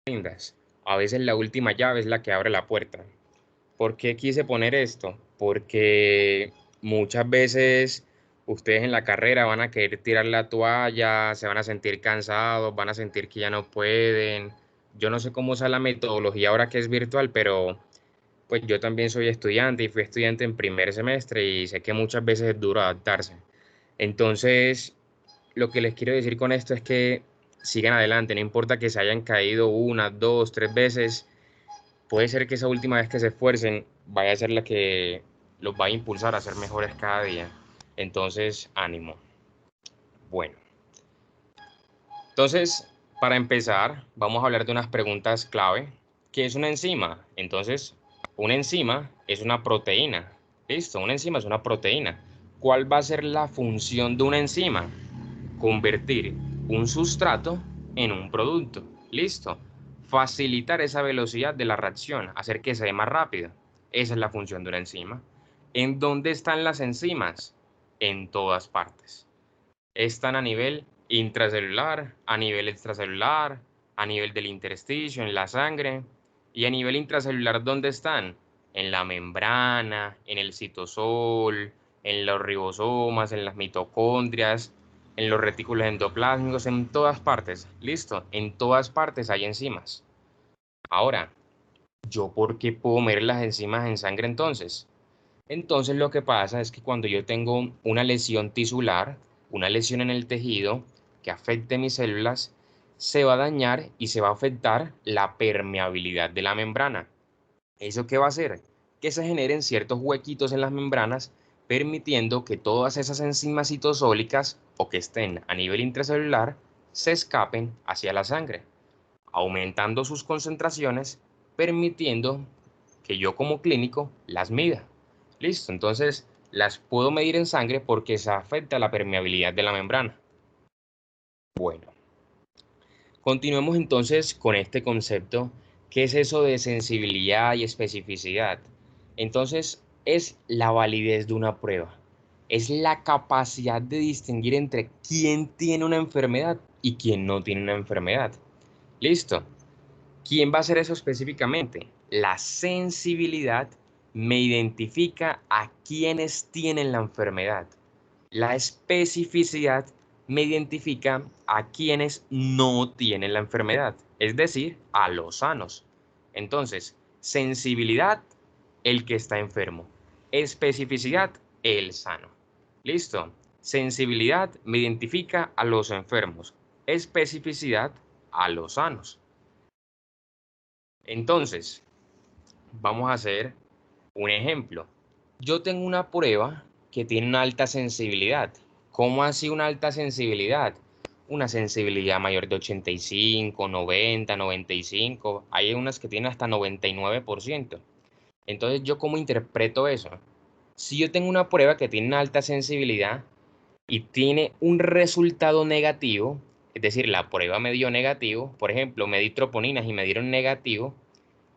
lindas. A veces la última llave es la que abre la puerta. ¿Por qué quise poner esto? Porque muchas veces ustedes en la carrera van a querer tirar la toalla, se van a sentir cansados, van a sentir que ya no pueden. Yo no sé cómo usa la metodología ahora que es virtual, pero pues yo también soy estudiante y fui estudiante en primer semestre y sé que muchas veces es duro adaptarse. Entonces, lo que les quiero decir con esto es que sigan adelante, no importa que se hayan caído una, dos, tres veces, puede ser que esa última vez que se esfuercen vaya a ser la que los va a impulsar a ser mejores cada día. Entonces, ánimo. Bueno, entonces, para empezar, vamos a hablar de unas preguntas clave. ¿Qué es una enzima? Entonces, una enzima es una proteína. Listo, una enzima es una proteína. ¿Cuál va a ser la función de una enzima? Convertir un sustrato en un producto. Listo. Facilitar esa velocidad de la reacción, hacer que se dé más rápido. Esa es la función de una enzima. ¿En dónde están las enzimas? En todas partes. Están a nivel intracelular, a nivel extracelular, a nivel del intersticio, en la sangre. Y a nivel intracelular, ¿dónde están? En la membrana, en el citosol, en los ribosomas, en las mitocondrias, en los retículos endoplásmicos, en todas partes. Listo, en todas partes hay enzimas. Ahora, ¿yo por qué puedo medir las enzimas en sangre entonces? Entonces lo que pasa es que cuando yo tengo una lesión tisular, una lesión en el tejido que afecte mis células, se va a dañar y se va a afectar la permeabilidad de la membrana. ¿Eso qué va a hacer? Que se generen ciertos huequitos en las membranas, permitiendo que todas esas enzimas citosólicas o que estén a nivel intracelular se escapen hacia la sangre, aumentando sus concentraciones, permitiendo que yo como clínico las mida. Listo, entonces las puedo medir en sangre porque se afecta la permeabilidad de la membrana. Bueno, continuemos entonces con este concepto. ¿Qué es eso de sensibilidad y especificidad? Entonces, es la validez de una prueba. Es la capacidad de distinguir entre quién tiene una enfermedad y quién no tiene una enfermedad. Listo. ¿Quién va a hacer eso específicamente? La sensibilidad me identifica a quienes tienen la enfermedad. La especificidad me identifica a quienes no tienen la enfermedad, es decir, a los sanos. Entonces, sensibilidad, el que está enfermo. Especificidad, el sano. ¿Listo? Sensibilidad me identifica a los enfermos. Especificidad, a los sanos. Entonces, vamos a hacer un ejemplo. Yo tengo una prueba que tiene una alta sensibilidad. ¿Cómo así una alta sensibilidad? Una sensibilidad mayor de 85, 90, 95. Hay unas que tienen hasta 99%. Entonces, ¿yo cómo interpreto eso? Si yo tengo una prueba que tiene una alta sensibilidad y tiene un resultado negativo, es decir, la prueba me dio negativo, por ejemplo, me di troponinas y me dieron negativo,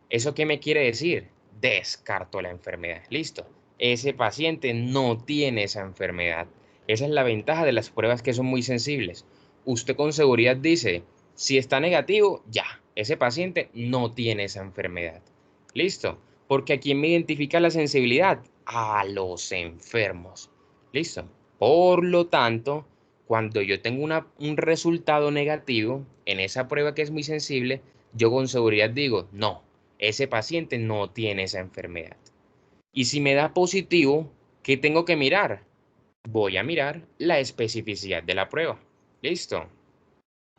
¿eso qué me quiere decir? Descarto la enfermedad. Listo. Ese paciente no tiene esa enfermedad. Esa es la ventaja de las pruebas que son muy sensibles. Usted con seguridad dice, si está negativo, ya, ese paciente no tiene esa enfermedad. Listo. Porque ¿a quién me identifica la sensibilidad? A los enfermos. Listo. Por lo tanto, cuando yo tengo un resultado negativo en esa prueba que es muy sensible, yo con seguridad digo, no, ese paciente no tiene esa enfermedad. Y si me da positivo, ¿qué tengo que mirar? Voy a mirar la especificidad de la prueba. ¿Listo?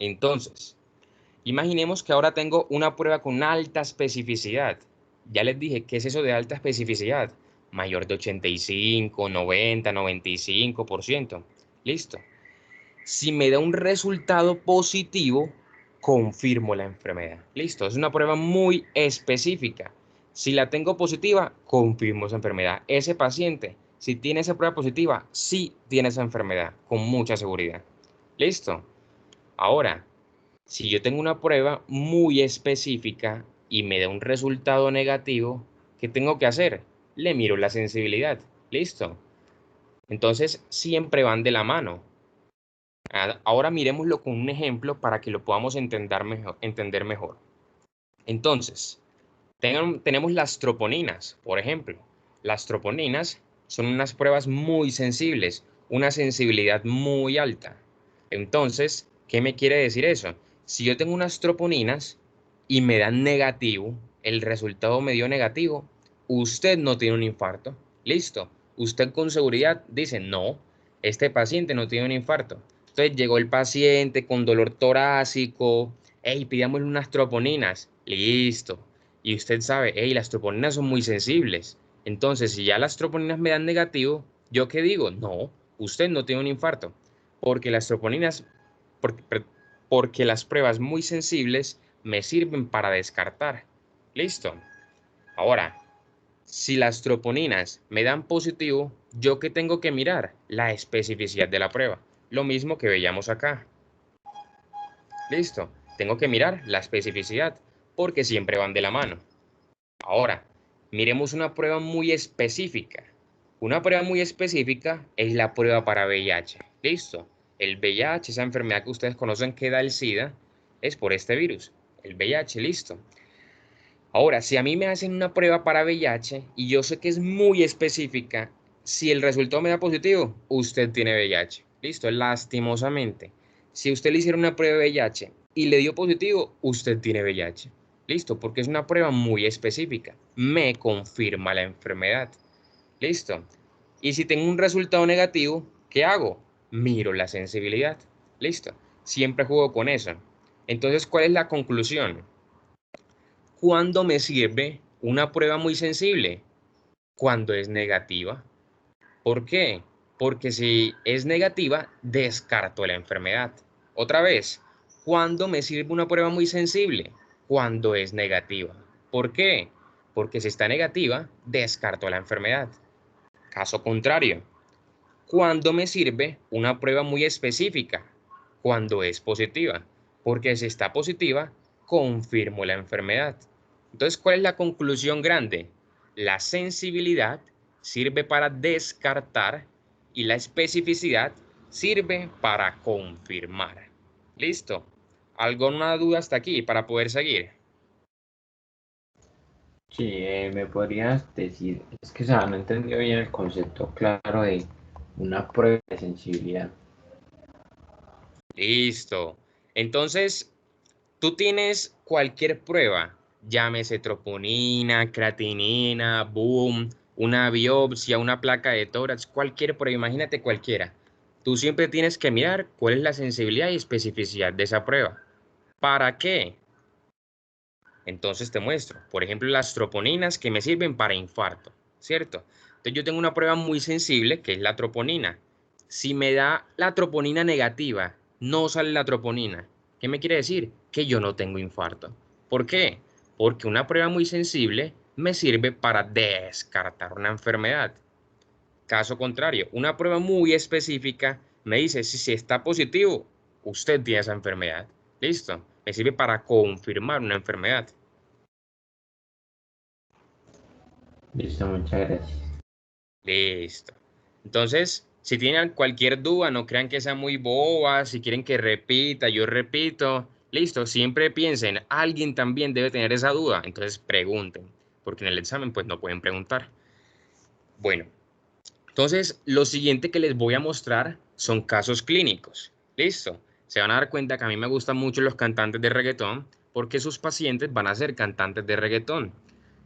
Entonces, imaginemos que ahora tengo una prueba con alta especificidad. Ya les dije, ¿qué es eso de alta especificidad? Mayor de 85, 90, 95%. Listo. Si me da un resultado positivo, confirmo la enfermedad. Listo, es una prueba muy específica. Si la tengo positiva, confirmo esa enfermedad. Ese paciente, si tiene esa prueba positiva, sí tiene esa enfermedad, con mucha seguridad. Listo. Ahora, si yo tengo una prueba muy específica y me da un resultado negativo, ¿qué tengo que hacer? Le miro la sensibilidad. Listo. Entonces, siempre van de la mano. Ahora miremoslo con un ejemplo para que lo podamos entender mejor. Entonces, tenemos las troponinas, por ejemplo. Las troponinas son unas pruebas muy sensibles, una sensibilidad muy alta. Entonces, ¿qué me quiere decir eso? Si yo tengo unas troponinas y me dan negativo, el resultado me dio negativo, usted no tiene un infarto. Listo. Usted con seguridad dice, no, este paciente no tiene un infarto. Entonces llegó el paciente con dolor torácico, hey, pidámosle unas troponinas. Listo. Y usted sabe, hey, las troponinas son muy sensibles. Entonces, si ya las troponinas me dan negativo, ¿yo qué digo? No, usted no tiene un infarto. Porque las troponinas, porque las pruebas muy sensibles me sirven para descartar. Listo. Ahora, si las troponinas me dan positivo, ¿yo qué tengo que mirar? La especificidad de la prueba. Lo mismo que veíamos acá. Listo. Tengo que mirar la especificidad, porque siempre van de la mano. Ahora, miremos una prueba muy específica. Una prueba muy específica es la prueba para VIH. Listo. El VIH, esa enfermedad que ustedes conocen que da el SIDA, es por este virus. El VIH, listo. Ahora, si a mí me hacen una prueba para VIH y yo sé que es muy específica, si el resultado me da positivo, usted tiene VIH. Listo, lastimosamente. Si usted le hiciera una prueba de VIH y le dio positivo, usted tiene VIH. Listo, porque es una prueba muy específica. Me confirma la enfermedad. Listo. Y si tengo un resultado negativo, ¿qué hago? Miro la sensibilidad. Listo. Siempre juego con eso. Entonces, ¿cuál es la conclusión? ¿Cuándo me sirve una prueba muy sensible? Cuando es negativa. ¿Por qué? Porque si es negativa, descarto la enfermedad. Otra vez, ¿cuándo me sirve una prueba muy sensible? Cuando es negativa. ¿Por qué? Porque si está negativa, descarto la enfermedad. Caso contrario, ¿cuándo me sirve una prueba muy específica? Cuando es positiva. Porque si está positiva, confirmo la enfermedad. Entonces, ¿cuál es la conclusión grande? La sensibilidad sirve para descartar y la especificidad sirve para confirmar. ¿Listo? ¿Alguna duda hasta aquí para poder seguir? Sí, me podrías decir, es que o sea, no entendí bien el concepto claro de una prueba de sensibilidad. Listo. Entonces, tú tienes cualquier prueba, llámese troponina, creatinina, boom, una biopsia, una placa de tórax, cualquier prueba, imagínate cualquiera. Tú siempre tienes que mirar cuál es la sensibilidad y especificidad de esa prueba. ¿Para qué? Entonces te muestro, por ejemplo, las troponinas que me sirven para infarto, ¿cierto? Entonces yo tengo una prueba muy sensible que es la troponina. Si me da la troponina negativa, no sale la troponina. ¿Qué me quiere decir? Que yo no tengo infarto. ¿Por qué? Porque una prueba muy sensible me sirve para descartar una enfermedad. Caso contrario, una prueba muy específica me dice si está positivo, usted tiene esa enfermedad. Listo. Me sirve para confirmar una enfermedad. Listo, muchas gracias. Listo. Entonces, si tienen cualquier duda, no crean que sea muy boba, si quieren que repita, yo repito. Listo, siempre piensen, alguien también debe tener esa duda, entonces pregunten, porque en el examen pues no pueden preguntar. Bueno, entonces lo siguiente que les voy a mostrar son casos clínicos. Listo. Se van a dar cuenta que a mí me gustan mucho los cantantes de reggaetón porque sus pacientes van a ser cantantes de reggaetón.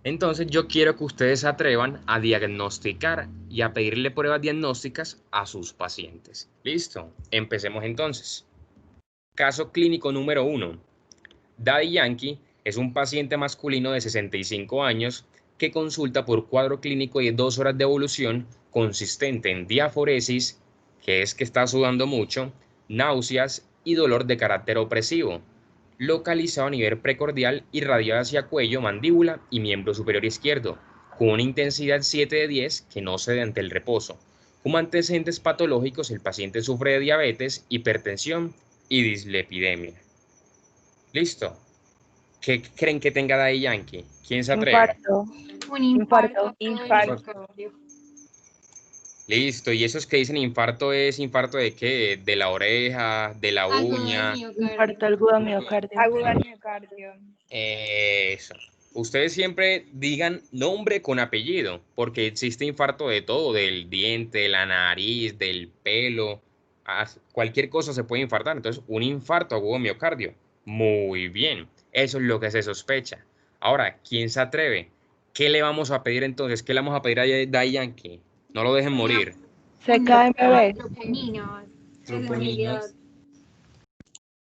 Entonces yo quiero que ustedes se atrevan a diagnosticar y a pedirle pruebas diagnósticas a sus pacientes. Listo, empecemos entonces. Caso clínico número 1. Daddy Yankee es un paciente masculino de 65 años que consulta por cuadro clínico de 2 horas de evolución consistente en diaforesis, que es que está sudando mucho, náuseas y dolor de carácter opresivo, localizado a nivel precordial y radiado hacia cuello, mandíbula y miembro superior izquierdo, con una intensidad 7 de 10 que no cede ante el reposo. Como antecedentes patológicos, el paciente sufre de diabetes, hipertensión y dislipidemia. ¿Listo? ¿Qué creen que tenga Daddy Yankee? ¿Quién se atreve? Infarto, Un infarto, infarto infarto. crónico. Listo, y esos que dicen infarto, ¿es infarto de qué? ¿De la oreja, de la Agudo del uña? miocardio. Infarto agudo al miocardio. Agudo al miocardio. Eso. Ustedes siempre digan nombre con apellido, porque existe infarto de todo, del diente, de la nariz, del pelo, cualquier cosa se puede infartar. Entonces, un infarto agudo de miocardio. Muy bien, eso es lo que se sospecha. Ahora, ¿quién se atreve? ¿Qué le vamos a pedir entonces? ¿Qué le vamos a pedir a Daddy Yankee? No lo dejen morir. CKMB. Troponinas. Troponinas. Sensibilidad.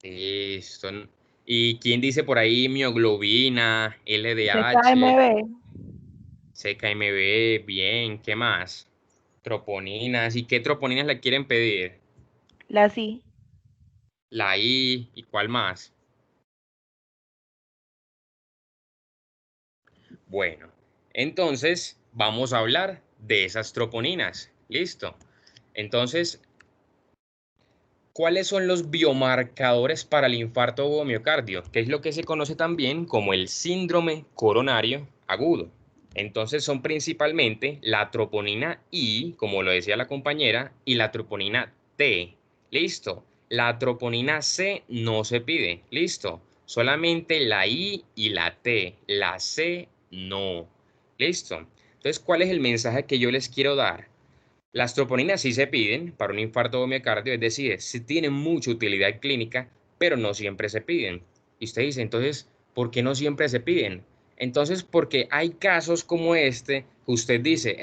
Listo. ¿Y quién dice por ahí mioglobina, LDH, CKMB. CKMB? Bien, ¿qué más? Troponinas. ¿Y qué troponinas le quieren pedir? La sí. La I, ¿y cuál más? Bueno, entonces vamos a hablar de esas troponinas. Listo. Entonces, ¿cuáles son los biomarcadores para el infarto agudo de miocardio? Que es lo que se conoce también como el síndrome coronario agudo. Entonces son principalmente la troponina I, como lo decía la compañera, y la troponina T. Listo. La troponina C no se pide. Listo. Solamente la I y la T. La C no. Listo. Entonces, ¿cuál es el mensaje que yo les quiero dar? Las troponinas sí se piden para un infarto de miocardio, es decir, sí tienen mucha utilidad clínica, pero no siempre se piden. Y usted dice, entonces, ¿por qué no siempre se piden? Entonces, porque hay casos como este que usted dice,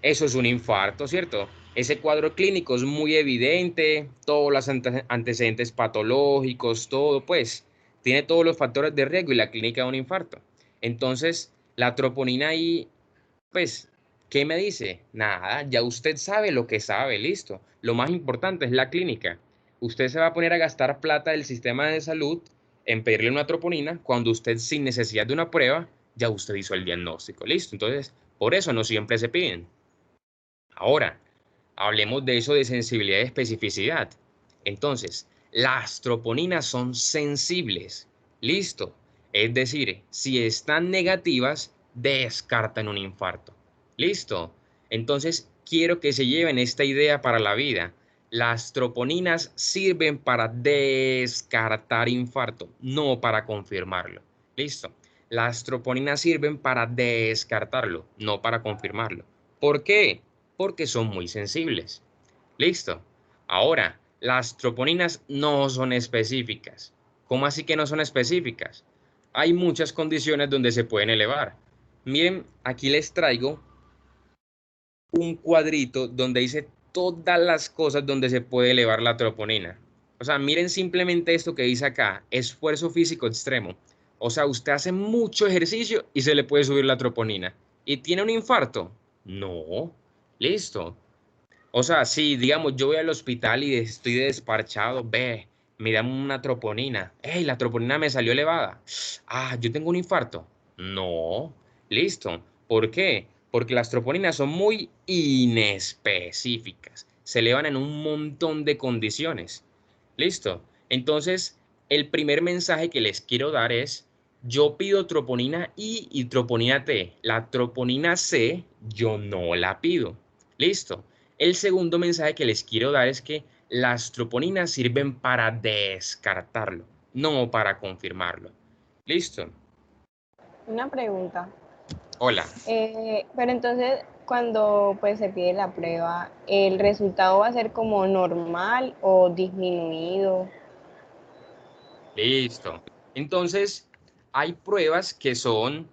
eso es un infarto, ¿cierto? Ese cuadro clínico es muy evidente, todos los antecedentes patológicos, todo, pues, tiene todos los factores de riesgo y la clínica de un infarto. Entonces, la troponina ahí, pues, ¿qué me dice? Nada, ya usted sabe lo que sabe, listo. Lo más importante es la clínica. Usted se va a poner a gastar plata del sistema de salud en pedirle una troponina cuando usted sin necesidad de una prueba ya usted hizo el diagnóstico, listo. Entonces, por eso no siempre se piden. Ahora, hablemos de eso de sensibilidad y especificidad. Entonces, las troponinas son sensibles, listo. Es decir, si están negativas, descartan un infarto. Listo. Entonces, quiero que se lleven esta idea para la vida. Las troponinas sirven para descartar infarto, no para confirmarlo. Listo. Las troponinas sirven para descartarlo, no para confirmarlo. ¿Por qué? Porque son muy sensibles. Listo. Ahora, las troponinas no son específicas. ¿Cómo así que no son específicas? Hay muchas condiciones donde se pueden elevar. Miren, aquí les traigo un cuadrito donde dice todas las cosas donde se puede elevar la troponina. O sea, miren simplemente esto que dice acá, esfuerzo físico extremo. O sea, usted hace mucho ejercicio y se le puede subir la troponina. ¿Y tiene un infarto? No. Listo. O sea, si digamos yo voy al hospital y estoy desparchado, ve, me dan una troponina. ¡Ey, la troponina me salió elevada! Ah, yo tengo un infarto. No, listo. ¿Por qué? Porque las troponinas son muy inespecíficas. Se elevan en un montón de condiciones. Listo. Entonces, el primer mensaje que les quiero dar es, yo pido troponina I y troponina T. La troponina C, yo no la pido. Listo. El segundo mensaje que les quiero dar es que las troponinas sirven para descartarlo, no para confirmarlo. ¿Listo? Una pregunta. Hola. Pero entonces, cuando pues se pide la prueba, ¿el resultado va a ser como normal o disminuido? Listo. Entonces, hay pruebas que son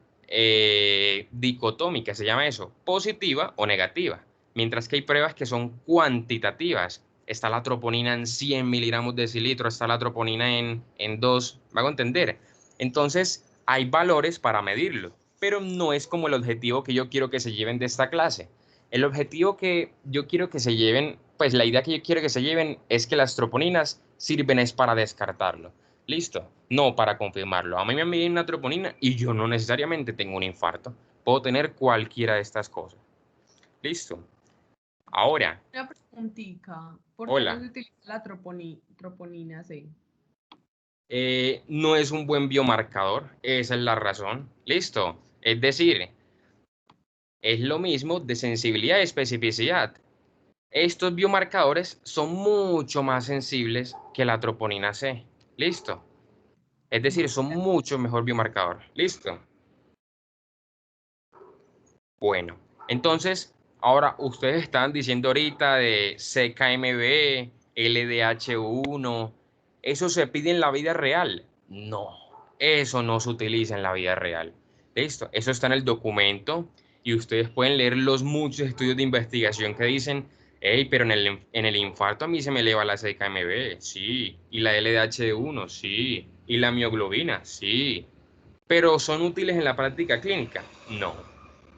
dicotómicas, se llama eso, positiva o negativa, mientras que hay pruebas que son cuantitativas. Está la troponina en 100 miligramos de decilitro, está la troponina en 2, ¿me hago entender? Entonces, hay valores para medirlo, pero no es como el objetivo que yo quiero que se lleven de esta clase. El objetivo que yo quiero que se lleven, pues la idea que yo quiero que se lleven es que las troponinas sirven es para descartarlo. Listo, no para confirmarlo. A mí me miden una troponina y yo no necesariamente tengo un infarto. Puedo tener cualquiera de estas cosas. Listo. Ahora, Una preguntita. ¿Por qué no hola. se utiliza la troponina C? No es un buen biomarcador, esa es la razón. Listo. Es decir, es lo mismo de sensibilidad y especificidad. Estos biomarcadores son mucho más sensibles que la troponina C. ¿Listo? Es decir, son mucho mejor biomarcador. ¿Listo? Bueno, entonces, ahora ustedes están diciendo ahorita de CKMB, LDH1, ¿eso se pide en la vida real? No, eso no se utiliza en la vida real. ¿Listo? Eso está en el documento y ustedes pueden leer los muchos estudios de investigación que dicen, hey, pero en el infarto a mí se me eleva la CKMB, sí, y la LDH1, sí, y la mioglobina, sí, pero ¿son útiles en la práctica clínica? No.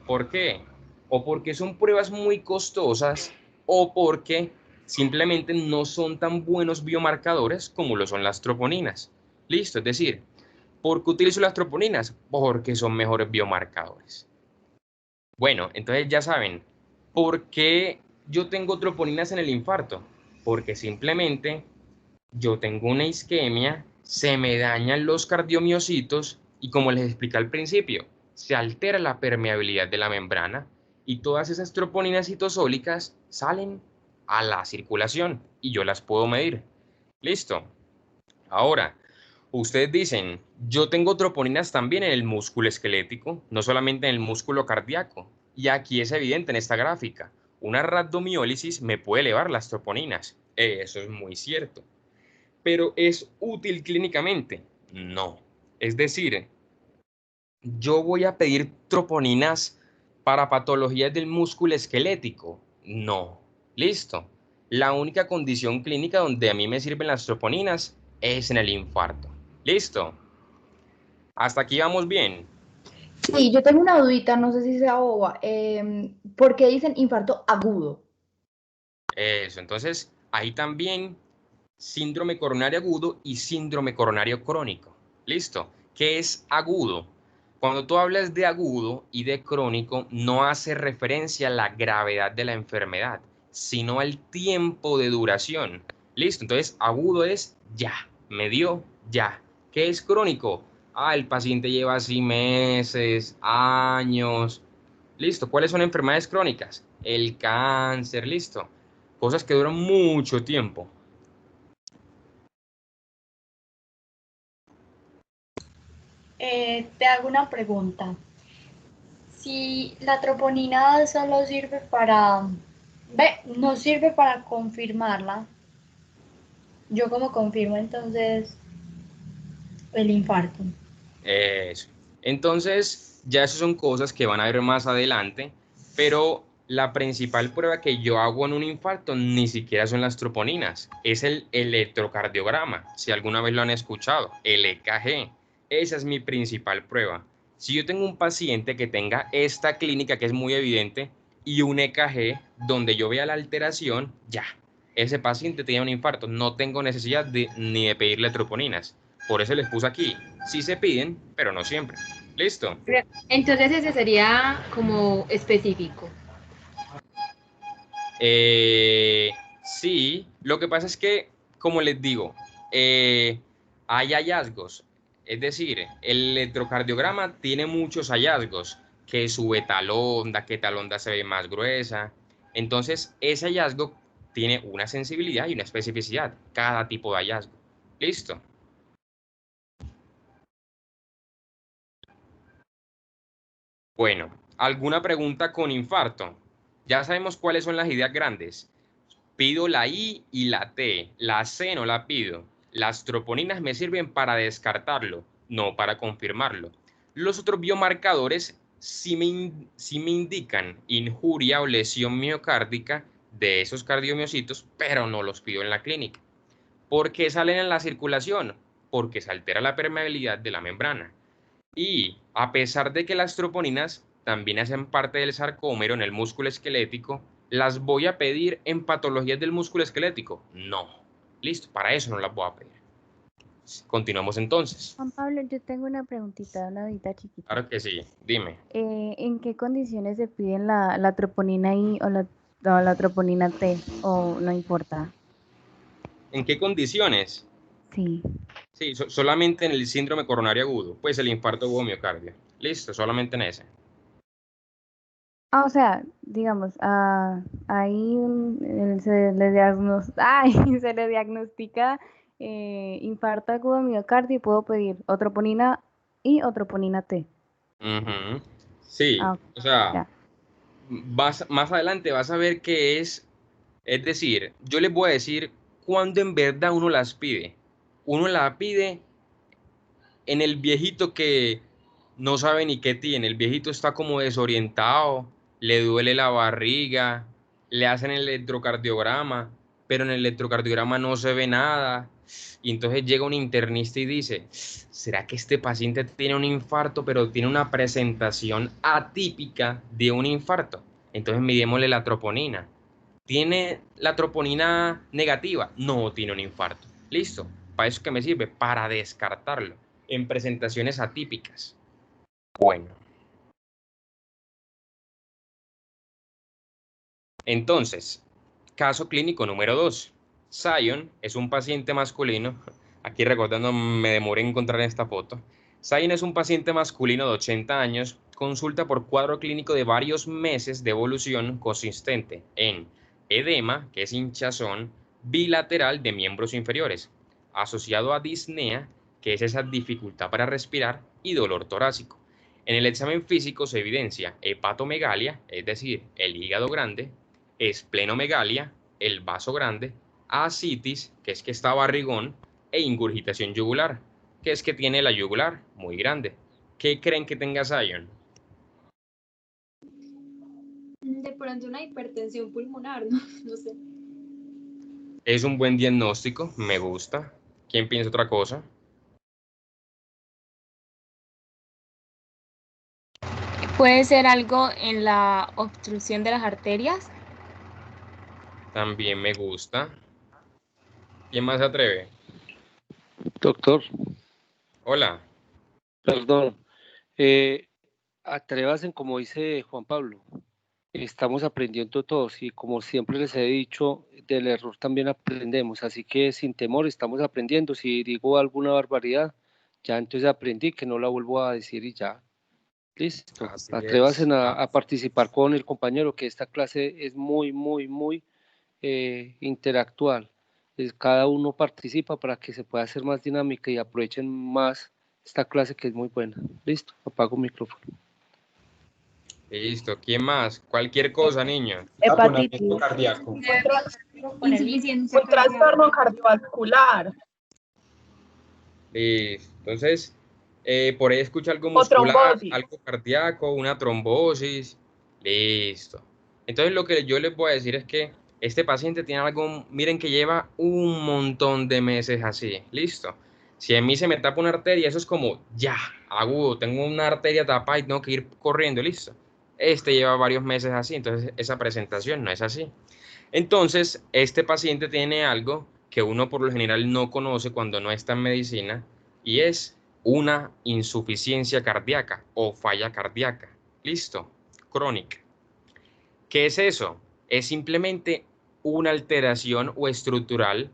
¿Por qué? O porque son pruebas muy costosas o porque simplemente no son tan buenos biomarcadores como lo son las troponinas. Listo, es decir, ¿por qué utilizo las troponinas? Porque son mejores biomarcadores. Bueno, entonces ya saben, ¿por qué yo tengo troponinas en el infarto? Porque simplemente yo tengo una isquemia, se me dañan los cardiomiocitos y como les expliqué al principio, se altera la permeabilidad de la membrana y todas esas troponinas citosólicas salen a la circulación y yo las puedo medir. ¿Listo? Ahora, ustedes dicen, yo tengo troponinas también en el músculo esquelético, no solamente en el músculo cardíaco. Y aquí es evidente en esta gráfica, una rhabdomiólisis me puede elevar las troponinas. Eso es muy cierto. ¿Pero es útil clínicamente? No. Es decir, ¿yo voy a pedir troponinas para patologías del músculo esquelético? No. Listo. La única condición clínica donde a mí me sirven las troponinas es en el infarto. Listo. Hasta aquí vamos bien. Sí, yo tengo una dudita, no sé si sea boba. ¿Por qué dicen infarto agudo? Eso. Entonces, ahí también síndrome coronario agudo y síndrome coronario crónico. ¿Listo? ¿Qué es agudo? Cuando tú hablas de agudo y de crónico, no hace referencia a la gravedad de la enfermedad, sino al tiempo de duración. ¿Listo? Entonces, agudo es ya, me dio ya. ¿Qué es crónico? Ah, el paciente lleva así meses, años. ¿Listo? ¿Cuáles son enfermedades crónicas? El cáncer, ¿listo? Cosas que duran mucho tiempo. Te hago una pregunta. Si la troponina solo sirve no sirve para confirmarla, ¿yo cómo confirmo entonces el infarto? Eso. Entonces, ya esas son cosas que van a ver más adelante, pero la principal prueba que yo hago en un infarto ni siquiera son las troponinas, es el electrocardiograma, si alguna vez lo han escuchado, el EKG. Esa es mi principal prueba. Si yo tengo un paciente que tenga esta clínica que es muy evidente y un EKG donde yo vea la alteración, ya, ese paciente tiene un infarto, no tengo necesidad ni de pedirle troponinas. Por eso les puse aquí. Sí se piden, pero no siempre. ¿Listo? Entonces ese sería como específico. Sí, lo que pasa es que, como les digo, hay hallazgos. Es decir, el electrocardiograma tiene muchos hallazgos, que su beta-londa, que tal-onda se ve más gruesa. Entonces, ese hallazgo tiene una sensibilidad y una especificidad, cada tipo de hallazgo. ¿Listo? Bueno, ¿alguna pregunta con infarto? Ya sabemos cuáles son las ideas grandes. Pido la I y la T. La C no la pido. Las troponinas me sirven para descartarlo, no para confirmarlo. Los otros biomarcadores sí me indican injuria o lesión miocárdica de esos cardiomiocitos, pero no los pido en la clínica. ¿Por qué salen en la circulación? Porque se altera la permeabilidad de la membrana. Y a pesar de que las troponinas también hacen parte del sarcómero en el músculo esquelético, ¿las voy a pedir en patologías del músculo esquelético? No. Listo, para eso no las voy a pedir. Continuamos entonces. Juan Pablo, yo tengo una preguntita, una dudita chiquita. Claro que sí, dime. ¿En qué condiciones se piden la troponina I o la troponina T? ¿O no importa? ¿En qué condiciones? Sí. Sí, solamente en el síndrome coronario agudo, pues el infarto agudo miocardio. Listo, solamente en ese. O sea, digamos, ahí ay, se le diagnostica infarto agudo de miocardio y puedo pedir o troponina I o troponina T. Ujú. Sí, Ok, o sea, ya. más adelante vas a ver qué es decir, yo les voy a decir cuándo en verdad uno las pide. Uno la pide en el viejito que no sabe ni qué tiene. El viejito está como desorientado, le duele la barriga, le hacen el electrocardiograma, pero en el electrocardiograma no se ve nada. Y entonces llega un internista y dice, ¿será que este paciente tiene un infarto, pero tiene una presentación atípica de un infarto? Entonces midémosle la troponina. ¿Tiene la troponina negativa? No tiene un infarto. Listo. ¿Para eso que me sirve? Para descartarlo en presentaciones atípicas. Bueno, entonces, caso clínico número 2. Zion es un paciente masculino. Aquí recordando, me demoré en encontrar esta foto. Zion es un paciente masculino de 80 años, consulta por cuadro clínico de varios meses de evolución consistente en edema, que es hinchazón, bilateral de miembros inferiores, asociado a disnea, que es esa dificultad para respirar, y dolor torácico. En el examen físico se evidencia hepatomegalia, es decir, el hígado grande, esplenomegalia, el vaso grande, ascitis, que es que está barrigón, e ingurgitación yugular, que es que tiene la yugular muy grande. ¿Qué creen que tenga Zion? De pronto una hipertensión pulmonar, no, no sé. Es un buen diagnóstico, me gusta. ¿Quién piensa otra cosa? Puede ser algo en la obstrucción de las arterias. También me gusta. ¿Quién más se atreve? Doctor, Hola. perdón, atrévanse como dice Juan Pablo, estamos aprendiendo todos y como siempre les he dicho, del error también aprendemos, así que sin temor estamos aprendiendo. Si digo alguna barbaridad, ya entonces aprendí que no la vuelvo a decir y ya, listo. Así Atrévanse es. a participar con el compañero, que esta clase es muy interactual. Cada uno participa para que se pueda hacer más dinámica y aprovechen más esta clase que es muy buena. Listo, apago el micrófono. Listo. ¿Quién más? Cualquier cosa, niños. Hepatitis. Cardíaco. Insuficiencia Un trastorno cardiovascular Listo. Entonces, por ahí escucha algo o muscular, trombosis. algo cardíaco, una trombosis. Listo. Entonces, lo que yo les voy a decir es que este paciente tiene algo, miren que lleva un montón de meses así. Listo. Si a mí se me tapa una arteria, eso es como, ya, agudo, tengo una arteria tapada y tengo que ir corriendo, listo. Este lleva varios meses así, entonces esa presentación no es así. Entonces, este paciente tiene algo que uno por lo general no conoce cuando no está en medicina y es una insuficiencia cardíaca o falla cardíaca. Listo, crónica. ¿Qué es eso? Es simplemente una alteración o estructural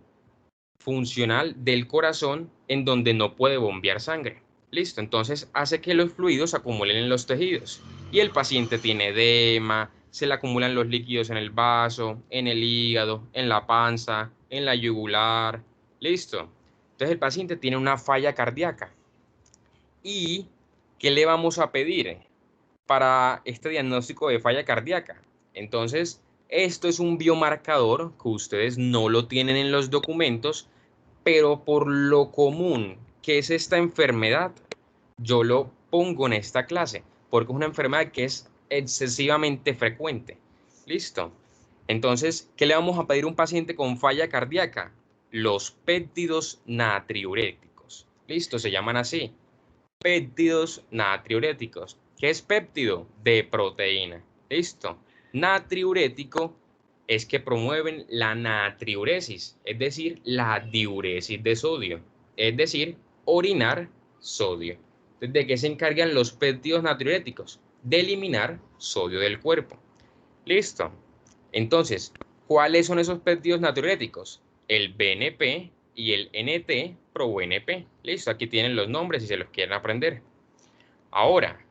funcional del corazón en donde no puede bombear sangre. Listo, entonces hace que los fluidos se acumulen en los tejidos y el paciente tiene edema, se le acumulan los líquidos en el vaso, en el hígado, en la panza, en la yugular. Listo. Entonces el paciente tiene una falla cardíaca. ¿Y qué le vamos a pedir para este diagnóstico de falla cardíaca? Entonces, esto es un biomarcador que ustedes no lo tienen en los documentos, pero por lo común que es esta enfermedad, yo lo pongo en esta clase, porque es una enfermedad que es excesivamente frecuente. ¿Listo? Entonces, ¿qué le vamos a pedir a un paciente con falla cardíaca? Los péptidos natriuréticos. ¿Listo? Se llaman así. Péptidos natriuréticos. ¿Qué es péptido? De proteína. ¿Listo? Natriurético es que promueven la natriuresis, es decir, la diuresis de sodio, es decir, orinar sodio. Entonces, ¿de qué se encargan los péptidos natriuréticos? De eliminar sodio del cuerpo. Listo. Entonces, ¿cuáles son esos péptidos natriuréticos? El BNP y el NT-proBNP. Listo, aquí tienen los nombres si se los quieren aprender. Ahora,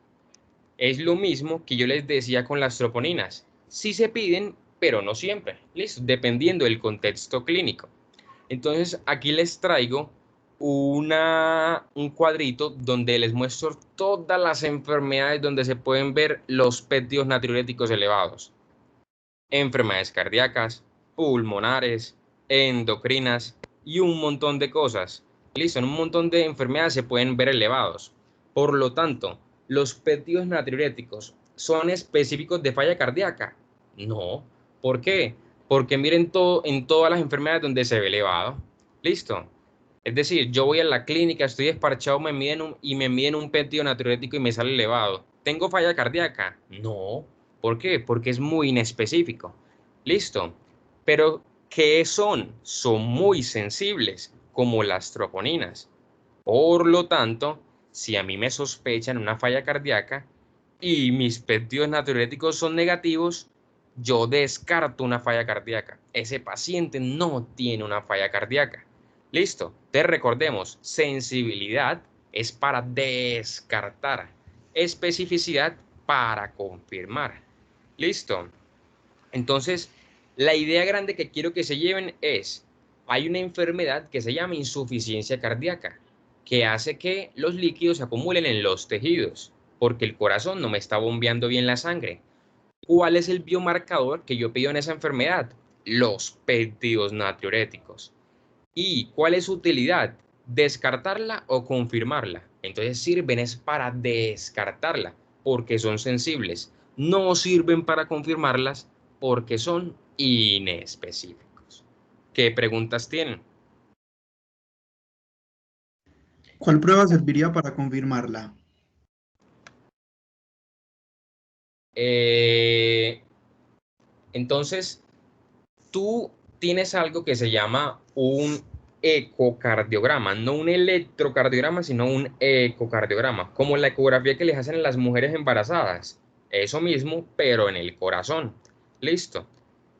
Es lo mismo que yo les decía con las troponinas. Sí se piden, pero no siempre. ¿Listo? Dependiendo del contexto clínico. Entonces, aquí les traigo un cuadrito donde les muestro todas las enfermedades donde se pueden ver los péptidos natriuréticos elevados. Enfermedades cardíacas, pulmonares, endocrinas y un montón de cosas. Listo, en un montón de enfermedades se pueden ver elevados. Por lo tanto, ¿los péptidos natriuréticos son específicos de falla cardíaca? No. ¿Por qué? Porque miren en todas las enfermedades donde se ve elevado. Listo. Es decir, yo voy a la clínica, estoy desparchado, me miden un péptido natriurético y me sale elevado. ¿Tengo falla cardíaca? No. ¿Por qué? Porque es muy inespecífico. Listo. Pero, ¿qué son? Son muy sensibles, como las troponinas. Por lo tanto, si a mí me sospechan una falla cardíaca y mis péptidos natriuréticos son negativos, yo descarto una falla cardíaca. Ese paciente no tiene una falla cardíaca. Listo. Te recordemos, sensibilidad es para descartar, especificidad para confirmar. Listo. Entonces, la idea grande que quiero que se lleven es, hay una enfermedad que se llama insuficiencia cardíaca, que hace que los líquidos se acumulen en los tejidos, porque el corazón no me está bombeando bien la sangre. ¿Cuál es el biomarcador que yo pido en esa enfermedad? Los péptidos natriuréticos. ¿Y cuál es su utilidad? ¿Descartarla o confirmarla? Entonces sirven es para descartarla, porque son sensibles. No sirven para confirmarlas, porque son inespecíficos. ¿Qué preguntas tienen? ¿Cuál prueba serviría para confirmarla? Entonces, tú tienes algo que se llama un ecocardiograma, no un electrocardiograma, sino un ecocardiograma, como la ecografía que les hacen a las mujeres embarazadas. Eso mismo, pero en el corazón. Listo.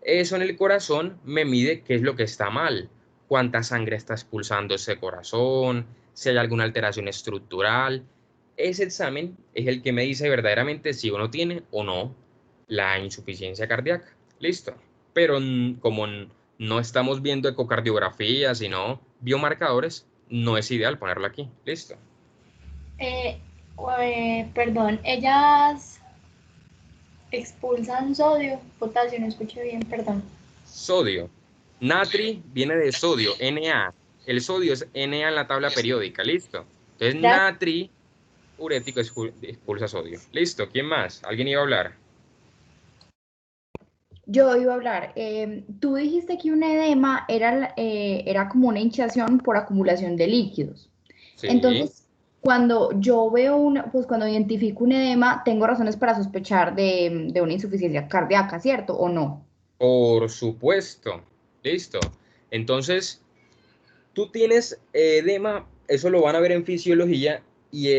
Eso en el corazón me mide qué es lo que está mal, cuánta sangre está expulsando ese corazón, si hay alguna alteración estructural. Ese examen es el que me dice verdaderamente si uno tiene o no la insuficiencia cardíaca. Listo. Pero como no estamos viendo ecocardiografía, sino biomarcadores, no es ideal ponerlo aquí. Listo. Perdón, ellas expulsan sodio, potasio, no escuché bien, perdón. Sodio. Natri viene de sodio, Na. El sodio es Na en la tabla periódica. Listo. Entonces, natri urético expulsa sodio. Listo. ¿Quién más? ¿Alguien iba a hablar? Yo iba a hablar. Tú dijiste que un edema era como una hinchazón por acumulación de líquidos. Sí. Entonces, cuando yo veo cuando identifico un edema, tengo razones para sospechar de una insuficiencia cardíaca, ¿cierto? ¿O no? Por supuesto. Listo. Entonces, tú tienes edema, eso lo van a ver en fisiología y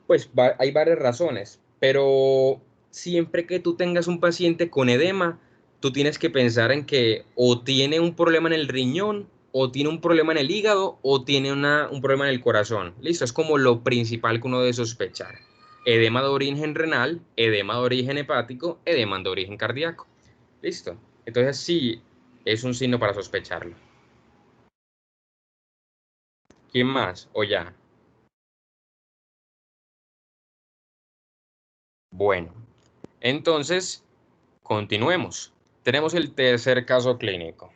pues hay varias razones, pero siempre que tú tengas un paciente con edema, tú tienes que pensar en que o tiene un problema en el riñón, o tiene un problema en el hígado, o tiene un problema en el corazón. Listo, es como lo principal que uno debe sospechar. Edema de origen renal, edema de origen hepático, edema de origen cardíaco. Listo. Entonces sí, es un signo para sospecharlo. ¿Quién más? ¿O ya? Bueno, entonces, continuemos. Tenemos el tercer caso clínico.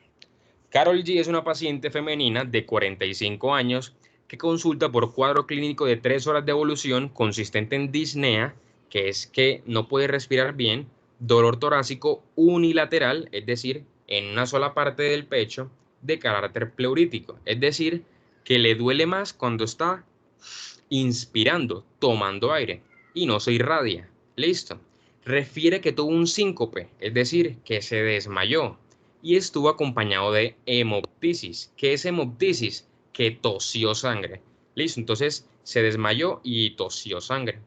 Carol G. es una paciente femenina de 45 años que consulta por cuadro clínico de 3 horas de evolución consistente en disnea, que es que no puede respirar bien, dolor torácico unilateral, es decir, en una sola parte del pecho, de carácter pleurítico, es decir, que le duele más cuando está inspirando, tomando aire, y no se irradia. Listo. Refiere que tuvo un síncope, es decir, que se desmayó, y estuvo acompañado de hemoptisis. ¿Qué es hemoptisis? Que tosió sangre. Listo, entonces se desmayó y tosió sangre.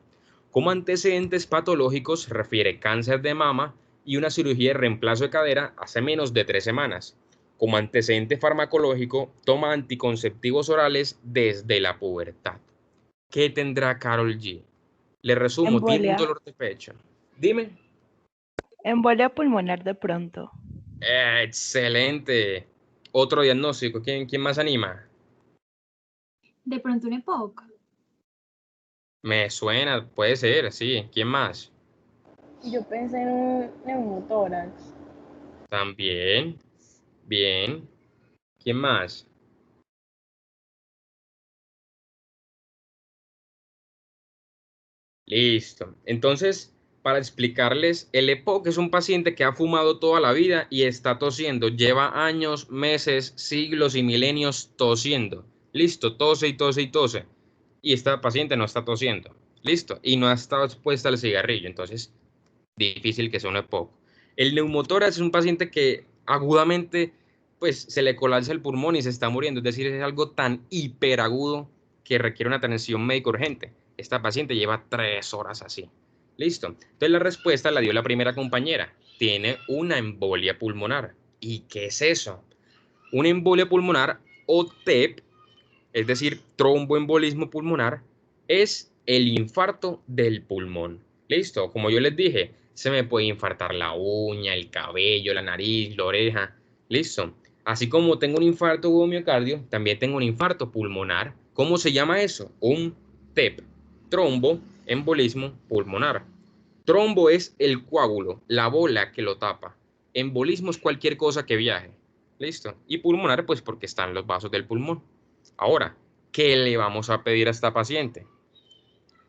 Como antecedentes patológicos refiere cáncer de mama y una cirugía de reemplazo de cadera hace menos de 3 semanas. Como antecedente farmacológico, toma anticonceptivos orales desde la pubertad. ¿Qué tendrá Carol G? Le resumo, tiene un Embolia. dolor de pecho. Dime. Embolia pulmonar de pronto. Excelente. Otro diagnóstico. ¿Quién más anima? De pronto un EPOC. Me suena, puede ser, sí. ¿Quién más? Yo pensé en un neumotórax. También. Bien. ¿Quién más? Listo. Entonces, para explicarles, el EPOC es un paciente que ha fumado toda la vida y está tosiendo. Lleva años, meses, siglos y milenios tosiendo. Listo, tose y tose y tose. Y esta paciente no está tosiendo. Listo. Y no ha estado expuesta al cigarrillo. Entonces, difícil que sea un EPOC. El neumotórax es un paciente que agudamente, pues, se le colapsa el pulmón y se está muriendo. Es decir, es algo tan hiperagudo que requiere una atención médica urgente. Esta paciente lleva 3 horas así. Listo. Entonces la respuesta la dio la primera compañera. Tiene una embolia pulmonar. ¿Y qué es eso? Una embolia pulmonar o TEP, es decir, tromboembolismo pulmonar, es el infarto del pulmón. Listo. Como yo les dije, se me puede infartar la uña, el cabello, la nariz, la oreja. Listo. Así como tengo un infarto de miocardio, también tengo un infarto pulmonar. ¿Cómo se llama eso? Un TEP, tromboembolismo pulmonar. Trombo es el coágulo, la bola que lo tapa. Embolismo es cualquier cosa que viaje. ¿Listo? Y pulmonar, pues porque están los vasos del pulmón. Ahora, ¿qué le vamos a pedir a esta paciente?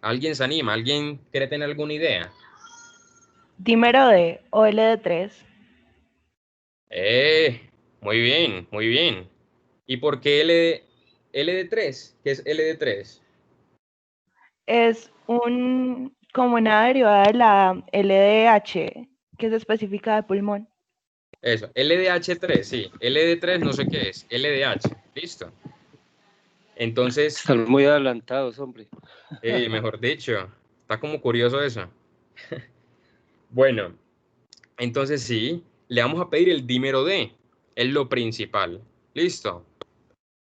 ¿Alguien se anima? ¿Alguien quiere tener alguna idea? Dímero D o LD3. Muy bien, muy bien. ¿Y por qué LD3? ¿Qué es LD3? Es como una derivada de la LDH, que es específica de pulmón. Eso, LDH3, sí. LD3 no sé qué es. LDH, listo. Entonces, Están muy adelantados, hombre. mejor dicho, está como curioso eso. Bueno, entonces sí, le vamos a pedir el dímero D, es lo principal. Listo.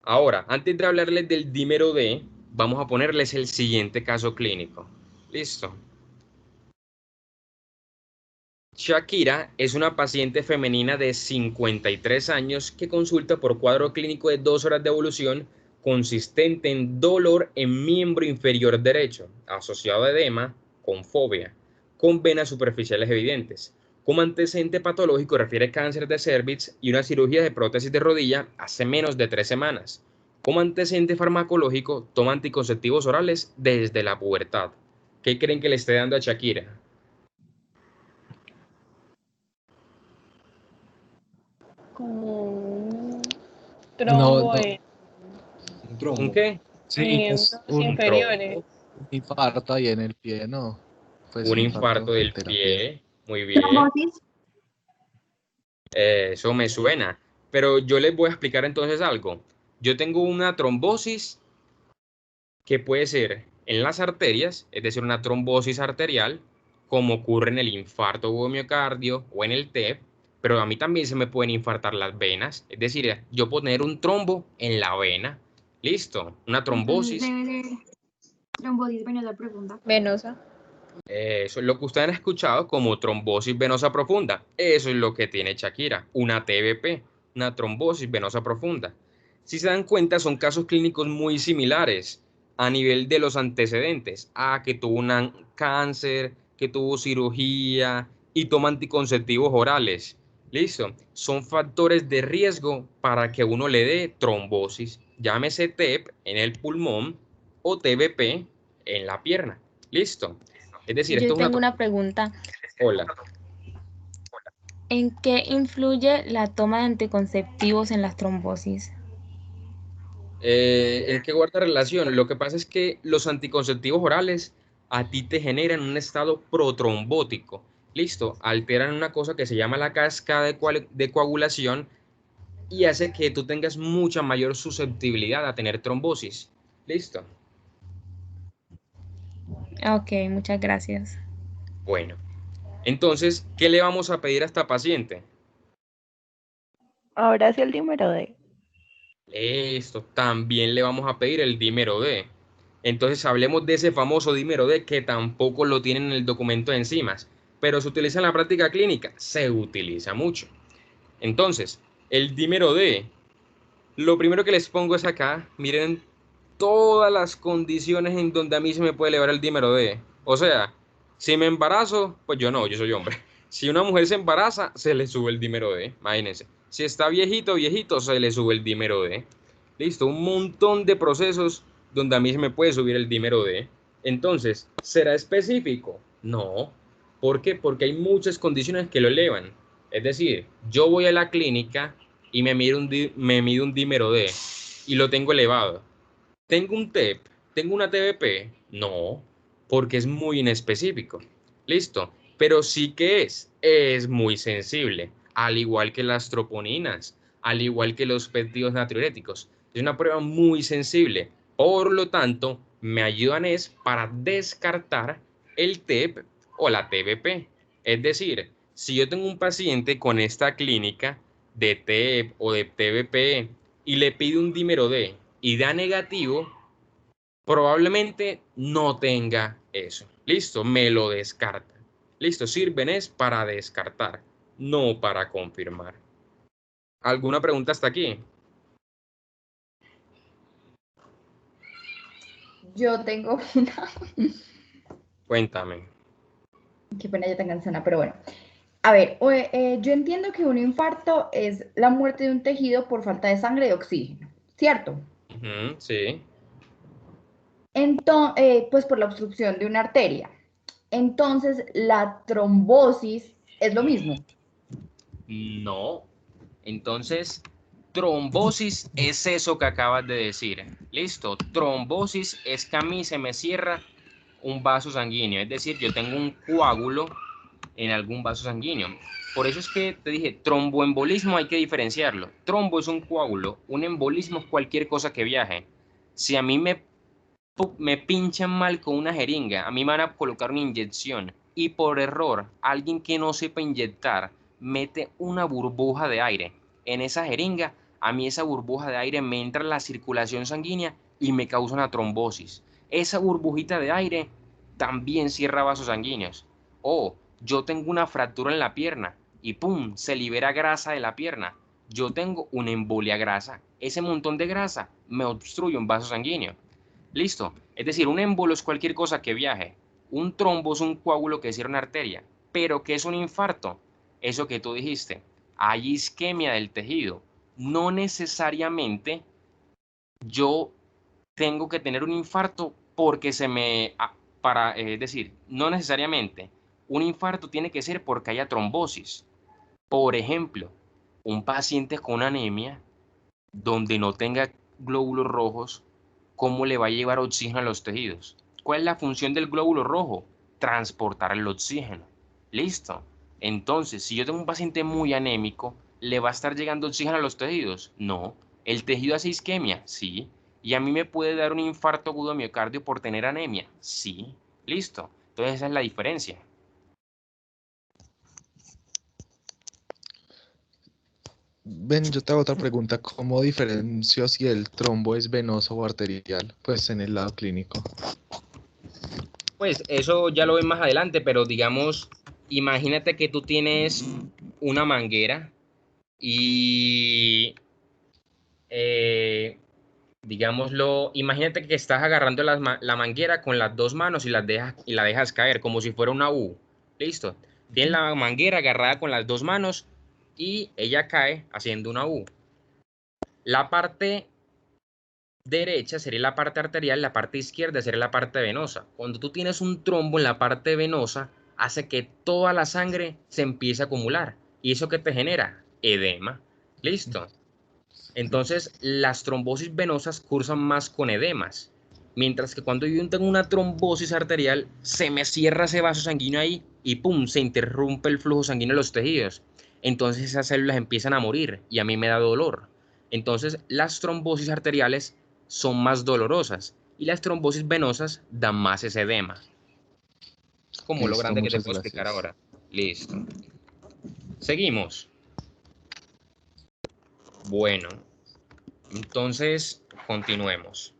Ahora, antes de hablarles del dímero D, vamos a ponerles el siguiente caso clínico. Listo. Shakira es una paciente femenina de 53 años que consulta por cuadro clínico de 2 horas de evolución consistente en dolor en miembro inferior derecho, asociado a edema, con fobia, con venas superficiales evidentes. Como antecedente patológico refiere cáncer de cervix y una cirugía de prótesis de rodilla hace menos de 3 semanas. Como antecedente farmacológico toma anticonceptivos orales desde la pubertad. ¿Qué creen que le esté dando a Shakira? Como un No, trombo no, en un ¿Un trombo. qué? Sí, miembros es un inferiores. infarto ahí en el pie, ¿no? Pues Un un infarto infarto del interfiere. pie, muy bien. Trombosis. Eso me suena. Pero yo les voy a explicar entonces algo. Yo tengo una trombosis que puede ser en las arterias, es decir, una trombosis arterial, como ocurre en el infarto o miocardio o en el TEP, pero a mí también se me pueden infartar las venas, es decir, yo puedo tener un trombo en la vena. Listo, una Entonces trombosis. debe ser trombosis venosa profunda. Venosa. Eso es lo que ustedes han escuchado como trombosis venosa profunda. Eso es lo que tiene Shakira, una TBP, una trombosis venosa profunda. Si se dan cuenta, son casos clínicos muy similares a nivel de los antecedentes. Que tuvo un cáncer, que tuvo cirugía y toma anticonceptivos orales. Listo. Son factores de riesgo para que uno le dé trombosis. Llámese TEP en el pulmón o TBP en la pierna. Listo. Es decir, esto Yo es una... tengo una pregunta. Hola. ¿En qué influye la toma de anticonceptivos en las trombosis? ¿En qué guarda relación? Lo que pasa es que los anticonceptivos orales a ti te generan un estado protrombótico. Listo. Alteran una cosa que se llama la cascada de coagulación y hace que tú tengas mucha mayor susceptibilidad a tener trombosis. Listo. Ok, muchas gracias. Bueno. Entonces, ¿qué le vamos a pedir a esta paciente? Ahora sí el dímero D. Listo, también le vamos a pedir el dímero D. Entonces hablemos de ese famoso dímero D que tampoco lo tienen en el documento de enzimas, pero se utiliza en la práctica clínica, se utiliza mucho. Entonces, el dímero D, lo primero que les pongo es acá, miren todas las condiciones en donde a mí se me puede elevar el dímero D. O sea, si me embarazo, pues yo no, yo soy hombre. Si una mujer se embaraza, se le sube el dímero D, imagínense. Si está viejito, se le sube el dímero D. Listo, un montón de procesos donde a mí se me puede subir el dímero D. Entonces, ¿será específico? No. ¿Por qué? Porque hay muchas condiciones que lo elevan. Es decir, yo voy a la clínica y me mido un dímero D y lo tengo elevado. ¿Tengo un TEP? ¿Tengo una TBP? No, porque es muy inespecífico. Listo, pero sí que es muy sensible, al igual que las troponinas, al igual que los péptidos natriuréticos. Es una prueba muy sensible, por lo tanto, me ayudan para descartar el TEP o la TBP. Es decir, si yo tengo un paciente con esta clínica de TEP o de TBP y le pido un dímero D y da negativo, probablemente no tenga eso. Listo, me lo descarta. Listo, sirven para descartar, no para confirmar. ¿Alguna pregunta hasta aquí? Yo tengo una. Cuéntame. Qué pena ya tan cansada, pero bueno. A ver, yo entiendo que un infarto es la muerte de un tejido por falta de sangre y oxígeno, ¿cierto? Sí. Entonces, pues por la obstrucción de una arteria. Entonces, la trombosis es lo mismo. No. Entonces, trombosis es eso que acabas de decir. Listo. Trombosis es que a mí se me cierra un vaso sanguíneo. Es decir, yo tengo un coágulo en algún vaso sanguíneo. Por eso es que te dije, tromboembolismo hay que diferenciarlo. Trombo es un coágulo, un embolismo es cualquier cosa que viaje. Si a mí me pinchan mal con una jeringa, a mí me van a colocar una inyección y por error alguien que no sepa inyectar mete una burbuja de aire en esa jeringa, a mí esa burbuja de aire me entra en la circulación sanguínea y me causa una trombosis. Esa burbujita de aire también cierra vasos sanguíneos. O yo tengo una fractura en la pierna y ¡pum! Se libera grasa de la pierna. Yo tengo una embolia grasa. Ese montón de grasa me obstruye un vaso sanguíneo. Listo. Es decir, un émbolo es cualquier cosa que viaje. Un trombo es un coágulo que cierra una arteria. Pero ¿qué es un infarto? Eso que tú dijiste. Hay isquemia del tejido. No necesariamente yo tengo que tener un infarto porque es decir, no necesariamente. Un infarto tiene que ser porque haya trombosis. Por ejemplo, un paciente con anemia donde no tenga glóbulos rojos, ¿cómo le va a llevar oxígeno a los tejidos? ¿Cuál es la función del glóbulo rojo? Transportar el oxígeno. Listo. Entonces, si yo tengo un paciente muy anémico, ¿le va a estar llegando oxígeno a los tejidos? No. ¿El tejido hace isquemia? Sí. ¿Y a mí me puede dar un infarto agudo de miocardio por tener anemia? Sí. Listo. Entonces esa es la diferencia. Ven, yo te hago otra pregunta. ¿Cómo diferencio si el trombo es venoso o arterial? Pues en el lado clínico. Pues eso ya lo ven más adelante, pero digamos, imagínate que tú tienes una manguera y, digámoslo, imagínate que estás agarrando la manguera con las dos manos y la dejas caer como si fuera una U. Listo. Tienes la manguera agarrada con las dos manos y ella cae haciendo una U. La parte derecha sería la parte arterial, la parte izquierda sería la parte venosa. Cuando tú tienes un trombo en la parte venosa, hace que toda la sangre se empiece a acumular. ¿Y eso qué te genera? Edema. ¿Listo? Entonces, las trombosis venosas cursan más con edemas. Mientras que cuando yo tengo una trombosis arterial, se me cierra ese vaso sanguíneo ahí y ¡pum! Se interrumpe el flujo sanguíneo en los tejidos. Entonces esas células empiezan a morir y a mí me da dolor. Entonces, las trombosis arteriales son más dolorosas y las trombosis venosas dan más ese edema. Como lo Listo, grande que te muchas puedo explicar gracias. ahora. Listo. Seguimos. Bueno, entonces continuemos.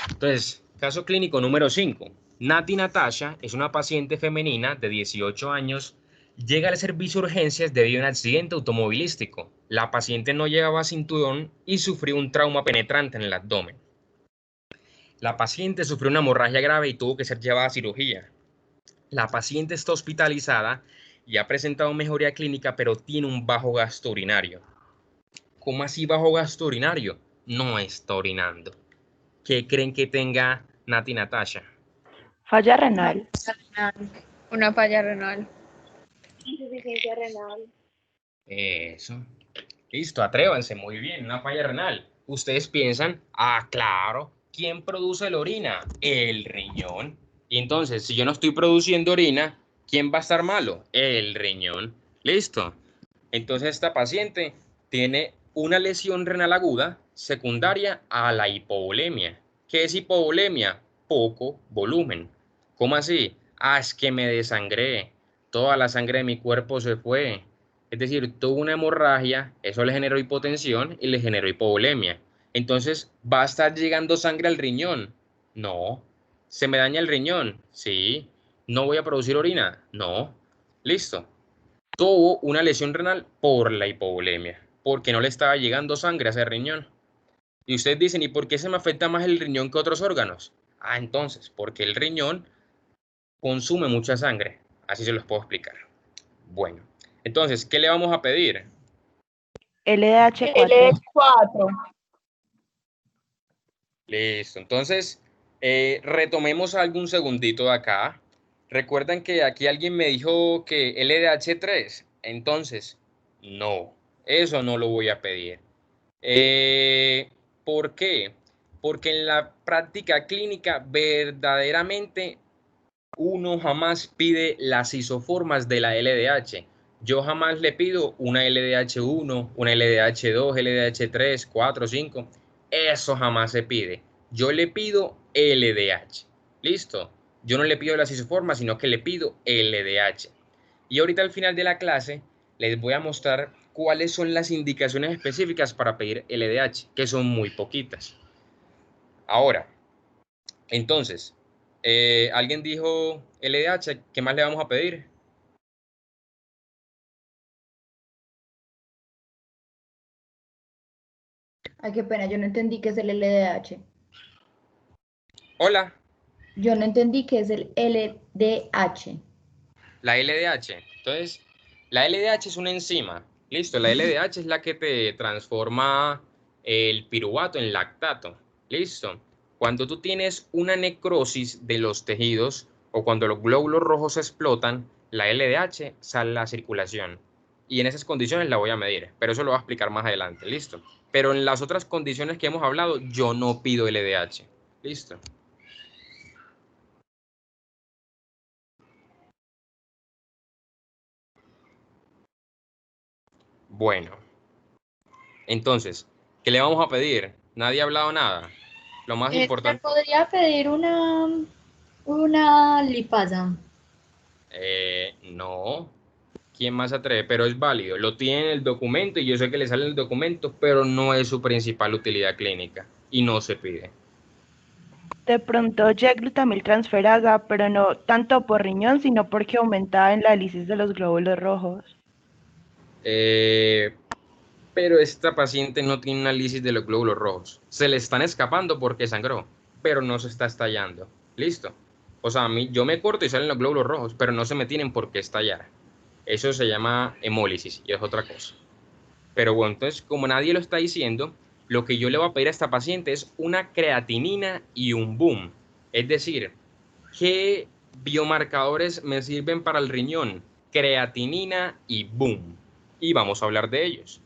Entonces, caso clínico número 5. Nati Natasha es una paciente femenina de 18 años. Llega al servicio de urgencias debido a un accidente automovilístico. La paciente no llevaba cinturón y sufrió un trauma penetrante en el abdomen. La paciente sufrió una hemorragia grave y tuvo que ser llevada a cirugía. La paciente está hospitalizada y ha presentado mejoría clínica, pero tiene un bajo gasto urinario. ¿Cómo así bajo gasto urinario? No está orinando. ¿Qué creen que tenga Nati Natasha? Falla renal. Una falla renal. Insuficiencia renal. Eso. Listo, atrévanse, muy bien, una falla renal. Ustedes piensan, claro, ¿quién produce la orina? El riñón. Y entonces, si yo no estoy produciendo orina, ¿quién va a estar malo? El riñón. Listo. Entonces, esta paciente tiene una lesión renal aguda secundaria a la hipovolemia. ¿Qué es hipovolemia? Poco volumen. ¿Cómo así? Es que me desangré. Toda la sangre de mi cuerpo se fue. Es decir, tuvo una hemorragia, eso le generó hipotensión y le generó hipovolemia. Entonces, ¿va a estar llegando sangre al riñón? No. ¿Se me daña el riñón? Sí. ¿No voy a producir orina? No. Listo. Tuvo una lesión renal por la hipovolemia, porque no le estaba llegando sangre a ese riñón. Y ustedes dicen, ¿y por qué se me afecta más el riñón que otros órganos? Entonces, porque el riñón consume mucha sangre. Así se los puedo explicar. Bueno, entonces, ¿qué le vamos a pedir? LDH4. L4. Listo, entonces, retomemos algún segundito de acá. Recuerdan que aquí alguien me dijo que LDH3. Entonces, no, eso no lo voy a pedir. ¿Por qué? Porque en la práctica clínica verdaderamente uno jamás pide las isoformas de la LDH. Yo jamás le pido una LDH1, una LDH2, LDH3, 4, 5. Eso jamás se pide. Yo le pido LDH. ¿Listo? Yo no le pido las isoformas, sino que le pido LDH. Y ahorita al final de la clase les voy a mostrar cuáles son las indicaciones específicas para pedir LDH, que son muy poquitas. Ahora, entonces, alguien dijo LDH, ¿qué más le vamos a pedir? Ay, qué pena, yo no entendí qué es el LDH. Hola. Yo no entendí qué es el LDH. La LDH. Entonces, la LDH es una enzima. Listo, la LDH es la que te transforma el piruvato en lactato. Listo. Cuando tú tienes una necrosis de los tejidos o cuando los glóbulos rojos explotan, la LDH sale a la circulación. Y en esas condiciones la voy a medir, pero eso lo voy a explicar más adelante. Listo. Pero en las otras condiciones que hemos hablado, yo no pido LDH. Listo. Bueno, entonces, ¿qué le vamos a pedir? Nadie ha hablado nada. Lo más ¿Me importante. podría pedir una lipasa? No. ¿Quién más se atreve? Pero es válido. Lo tiene en el documento y yo sé que le sale en el documento, pero no es su principal utilidad clínica y no se pide. De pronto G-glutamiltransferasa, pero no tanto por riñón, sino porque aumentaba en la lisis de los glóbulos rojos. Pero esta paciente no tiene una lisis de los glóbulos rojos. Se le están escapando porque sangró, pero no se está estallando. ¿Listo? O sea, yo me corto y salen los glóbulos rojos, pero no se me tienen por qué estallar. Eso se llama hemólisis y es otra cosa. Pero bueno, entonces, como nadie lo está diciendo, lo que yo le voy a pedir a esta paciente es una creatinina y un boom. Es decir, ¿qué biomarcadores me sirven para el riñón? Creatinina y boom. Y vamos a hablar de ellos.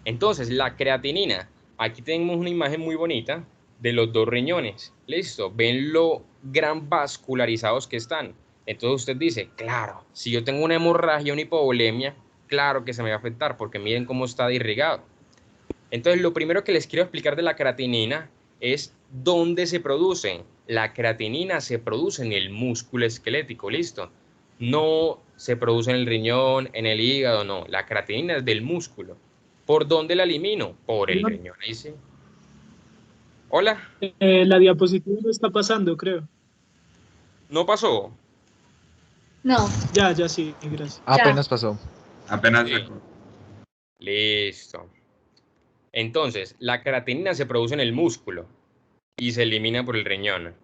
Entonces, la creatinina. Aquí tenemos una imagen muy bonita de los dos riñones. Listo, ven lo gran vascularizados que están. Entonces usted dice, claro, si yo tengo una hemorragia, una hipovolemia, claro que se me va a afectar porque miren cómo está de irrigado. Entonces, lo primero que les quiero explicar de la creatinina es dónde se produce. La creatinina se produce en el músculo esquelético, ¿listo? No se produce en el riñón, en el hígado, no. La creatinina es del músculo. ¿Por dónde la elimino? Por el riñón, ahí sí. Hola, La diapositiva no está pasando, creo. ¿no pasó? No, Ya, sí, gracias. Apenas pasó. Apenas Sí. Listo. Entonces, la creatinina se produce en el músculo y se elimina por el riñón.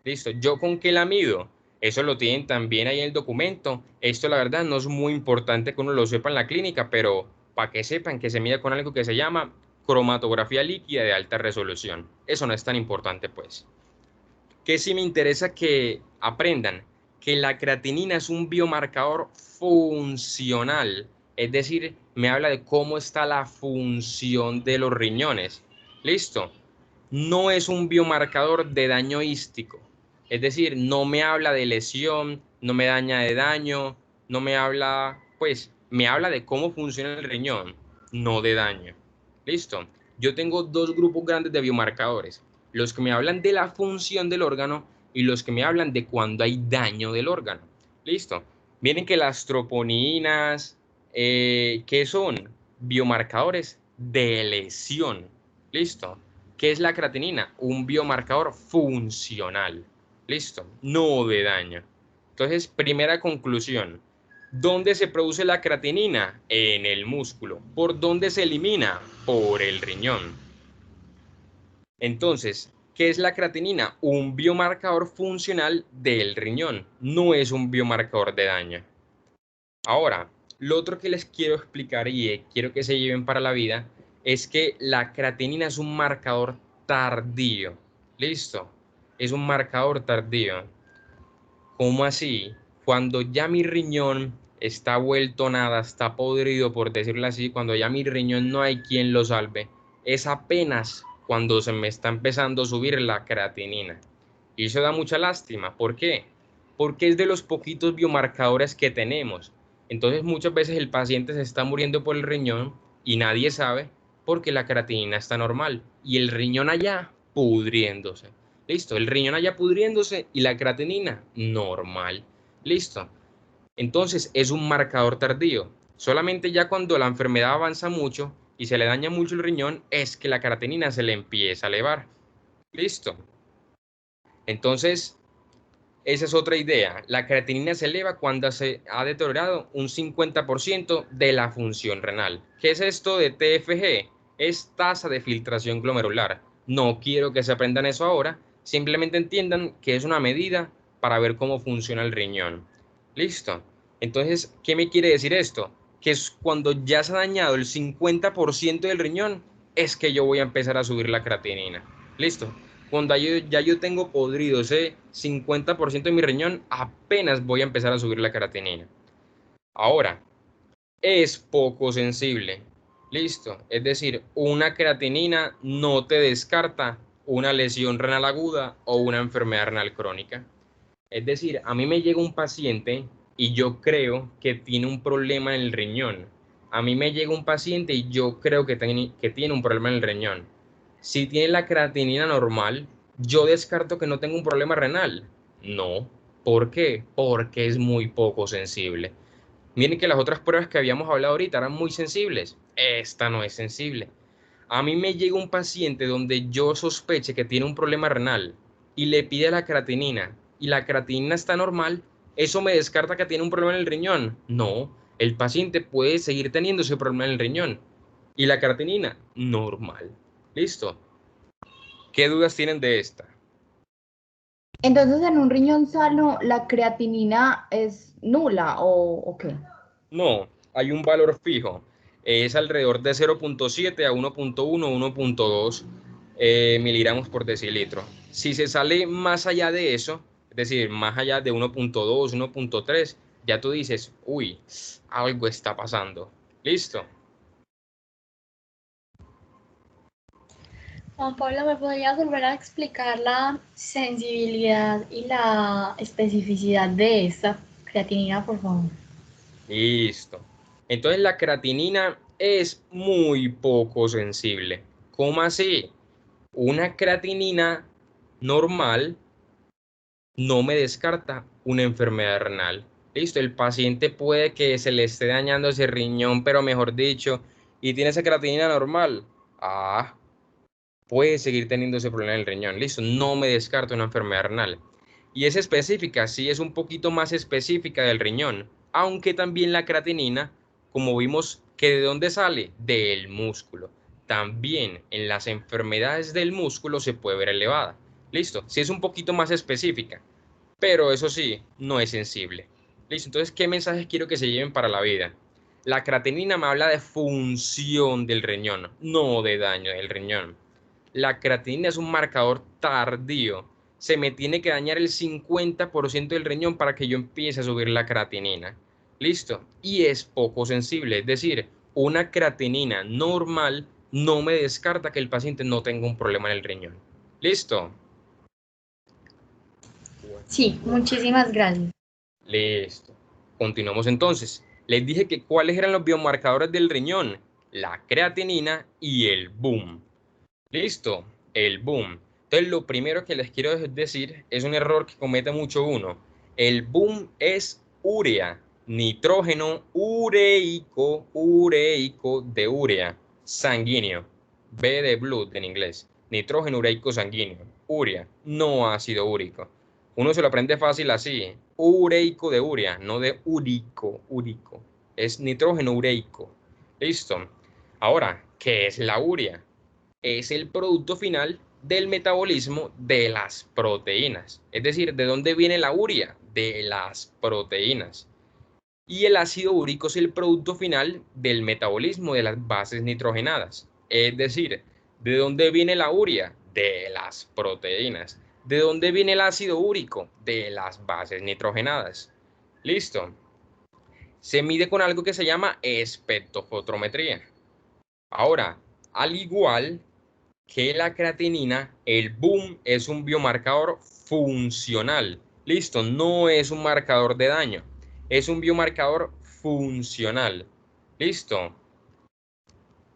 Listo. ¿Yo con qué la mido? Eso lo tienen también ahí en el documento. Esto, la verdad, no es muy importante que uno lo sepa en la clínica, pero para que sepan que se mide con algo que se llama cromatografía líquida de alta resolución. Eso no es tan importante, pues. Que sí me interesa que aprendan que la creatinina es un biomarcador funcional, es decir, me habla de cómo está la función de los riñones. ¿Listo? No es un biomarcador de daño hístico, es decir, no me habla de lesión, no me daña de daño, no me habla, pues, me habla de cómo funciona el riñón, no de daño. ¿Listo? Yo tengo dos grupos grandes de biomarcadores, los que me hablan de la función del órgano y los que me hablan de cuando hay daño del órgano. ¿Listo? Miren que las troponinas, ¿qué son? Biomarcadores de lesión. ¿Listo? ¿Qué es la creatinina? Un biomarcador funcional. ¿Listo? No de daño. Entonces, primera conclusión. ¿Dónde se produce la creatinina? En el músculo. ¿Por dónde se elimina? Por el riñón. Entonces, ¿qué es la creatinina? Un biomarcador funcional del riñón. No es un biomarcador de daño. Ahora, lo otro que les quiero explicar y quiero que se lleven para la vida es que la creatinina es un marcador tardío. ¿Listo? Es un marcador tardío. ¿Cómo así? Cuando ya mi riñón está vuelto nada, está podrido, por decirlo así, cuando ya mi riñón no hay quien lo salve, es apenas cuando se me está empezando a subir la creatinina. Y eso da mucha lástima. ¿Por qué? Porque es de los poquitos biomarcadores que tenemos. Entonces muchas veces el paciente se está muriendo por el riñón y nadie sabe porque la creatinina está normal y el riñón allá pudriéndose. Listo, el riñón allá pudriéndose y la creatinina normal. Listo. Entonces es un marcador tardío. Solamente ya cuando la enfermedad avanza mucho y se le daña mucho el riñón es que la creatinina se le empieza a elevar. Listo. Entonces, esa es otra idea. La creatinina se eleva cuando se ha deteriorado un 50% de la función renal. ¿Qué es esto de TFG? Es tasa de filtración glomerular. No quiero que se aprendan eso ahora, simplemente entiendan que es una medida para ver cómo funciona el riñón. ¿Listo? Entonces, ¿qué me quiere decir esto? Que es cuando ya se ha dañado el 50% del riñón, es que yo voy a empezar a subir la creatinina. ¿Listo? Cuando ya yo tengo podrido ese 50% de mi riñón, apenas voy a empezar a subir la creatinina. Ahora, es poco sensible. Listo. Es decir, una creatinina no te descarta una lesión renal aguda o una enfermedad renal crónica. Es decir, a mí me llega un paciente y yo creo que tiene un problema en el riñón. A mí me llega un paciente y yo creo que tiene un problema en el riñón. Si tiene la creatinina normal, yo descarto que no tenga un problema renal. No. ¿Por qué? Porque es muy poco sensible. Miren que las otras pruebas que habíamos hablado ahorita eran muy sensibles. Esta no es sensible. A mí me llega un paciente donde yo sospeche que tiene un problema renal y le pide la creatinina y la creatinina está normal, ¿eso me descarta que tiene un problema en el riñón? No, el paciente puede seguir teniendo ese problema en el riñón y la creatinina normal. ¿Listo? ¿Qué dudas tienen de esta? Entonces, en un riñón sano, ¿la creatinina es nula o qué? No, hay un valor fijo. Es alrededor de 0.7 a 1.1, 1.2 miligramos por decilitro. Si se sale más allá de eso, es decir, más allá de 1.2, 1.3, ya tú dices, uy, algo está pasando. ¿Listo? Juan Pablo, ¿me podrías volver a explicar la sensibilidad y la especificidad de esta creatinina, por favor? Listo. Entonces la creatinina es muy poco sensible. ¿Cómo así? Una creatinina normal no me descarta una enfermedad renal. Listo, el paciente puede que se le esté dañando ese riñón, pero mejor dicho, y tiene esa creatinina normal. Ah, puede seguir teniendo ese problema en el riñón. Listo, no me descarto una enfermedad renal. Y es específica, sí es un poquito más específica del riñón, aunque también la creatinina, como vimos, que ¿de dónde sale? Del músculo. También en las enfermedades del músculo se puede ver elevada. Listo, sí es un poquito más específica, pero eso sí, no es sensible. Listo, entonces, ¿qué mensajes quiero que se lleven para la vida? La creatinina me habla de función del riñón, no de daño del riñón. La creatinina es un marcador tardío. Se me tiene que dañar el 50% del riñón para que yo empiece a subir la creatinina. ¿Listo? Y es poco sensible. Es decir, una creatinina normal no me descarta que el paciente no tenga un problema en el riñón. ¿Listo? Sí, muchísimas gracias. Listo. Continuamos entonces. Les dije que cuáles eran los biomarcadores del riñón. La creatinina y el boom. Listo, el boom. Entonces, lo primero que les quiero decir es un error que comete mucho uno. El boom es urea, nitrógeno ureico de urea, sanguíneo. B de blood en inglés. Nitrógeno ureico sanguíneo. Urea, no ácido úrico. Uno se lo aprende fácil así. Ureico de urea, no de úrico. Es nitrógeno ureico. Listo. Ahora, ¿qué es la urea? Es el producto final del metabolismo de las proteínas. Es decir, ¿de dónde viene la urea? De las proteínas. Y el ácido úrico es el producto final del metabolismo de las bases nitrogenadas. Es decir, ¿de dónde viene la urea? De las proteínas. ¿De dónde viene el ácido úrico? De las bases nitrogenadas. ¿Listo? Se mide con algo que se llama espectrofotometría. Ahora, al igual que la creatinina, el boom es un biomarcador funcional. Listo, no es un marcador de daño, es un biomarcador funcional. Listo.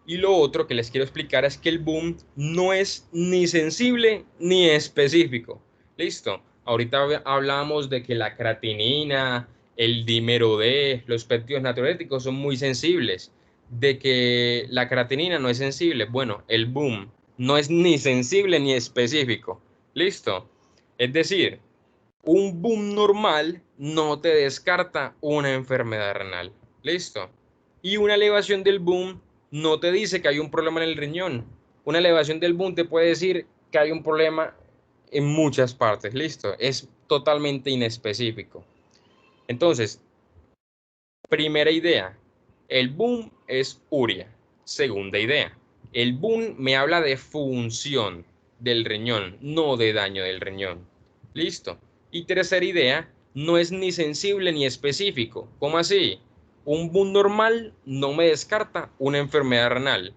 Y lo otro que les quiero explicar es que el boom no es ni sensible ni específico. Listo. Ahorita hablamos de que la creatinina, el dímero D, los péptidos natriuréticos son muy sensibles. De que la creatinina no es sensible. Bueno, el boom no es ni sensible ni específico. ¿Listo? Es decir, un boom normal no te descarta una enfermedad renal. ¿Listo? Y una elevación del boom no te dice que hay un problema en el riñón. Una elevación del boom te puede decir que hay un problema en muchas partes. ¿Listo? Es totalmente inespecífico. Entonces, primera idea, el boom es urea. Segunda idea, el boom me habla de función del riñón, no de daño del riñón. Listo. Y tercera idea, no es ni sensible ni específico. ¿Cómo así? Un boom normal no me descarta una enfermedad renal.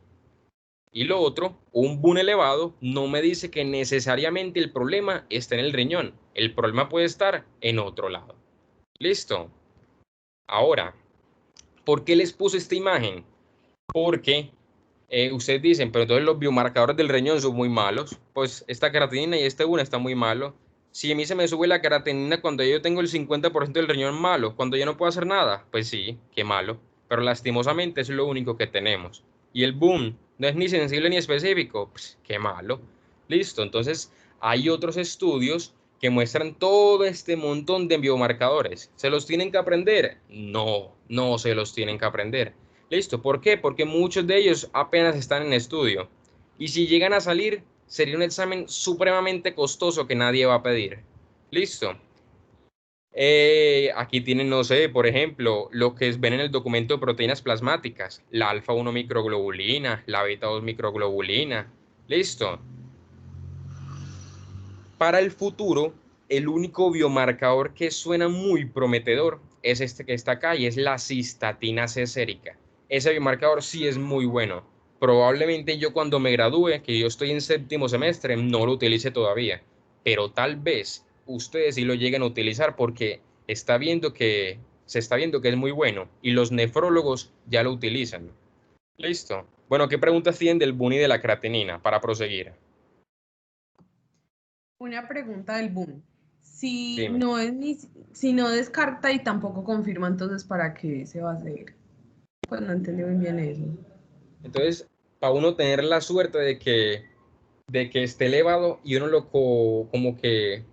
Y lo otro, un boom elevado no me dice que necesariamente el problema está en el riñón. El problema puede estar en otro lado. Listo. Ahora, ¿por qué les puse esta imagen? Porque ustedes dicen, pero entonces los biomarcadores del riñón son muy malos. Pues esta creatinina y este 1 está muy malo. Si a mí se me sube la creatinina cuando yo tengo el 50% del riñón malo, cuando yo no puedo hacer nada, pues sí, qué malo. Pero lastimosamente es lo único que tenemos. Y el boom no es ni sensible ni específico, pues qué malo. Listo, entonces hay otros estudios que muestran todo este montón de biomarcadores. ¿Se los tienen que aprender? No, no se los tienen que aprender. Listo, ¿por qué? Porque muchos de ellos apenas están en estudio. Y si llegan a salir, sería un examen supremamente costoso que nadie va a pedir. Listo. Aquí tienen, no sé, por ejemplo, lo que ven en el documento de proteínas plasmáticas, la alfa 1 microglobulina, la beta 2 microglobulina. Listo. Para el futuro, el único biomarcador que suena muy prometedor es este que está acá y es la cistatina C sérica. Ese biomarcador sí es muy bueno. Probablemente yo cuando me gradúe, que yo estoy en séptimo semestre, no lo utilice todavía, pero tal vez ustedes sí lo lleguen a utilizar porque se está viendo que es muy bueno y los nefrólogos ya lo utilizan. Listo. Bueno, ¿qué preguntas tienen del boom y de la creatinina para proseguir? Una pregunta del boom. Si Dime. no es si no descarta y tampoco confirma, entonces ¿para qué se va a hacer? Pues no entendí muy bien eso. Entonces, para uno tener la suerte de que de que esté elevado y uno como que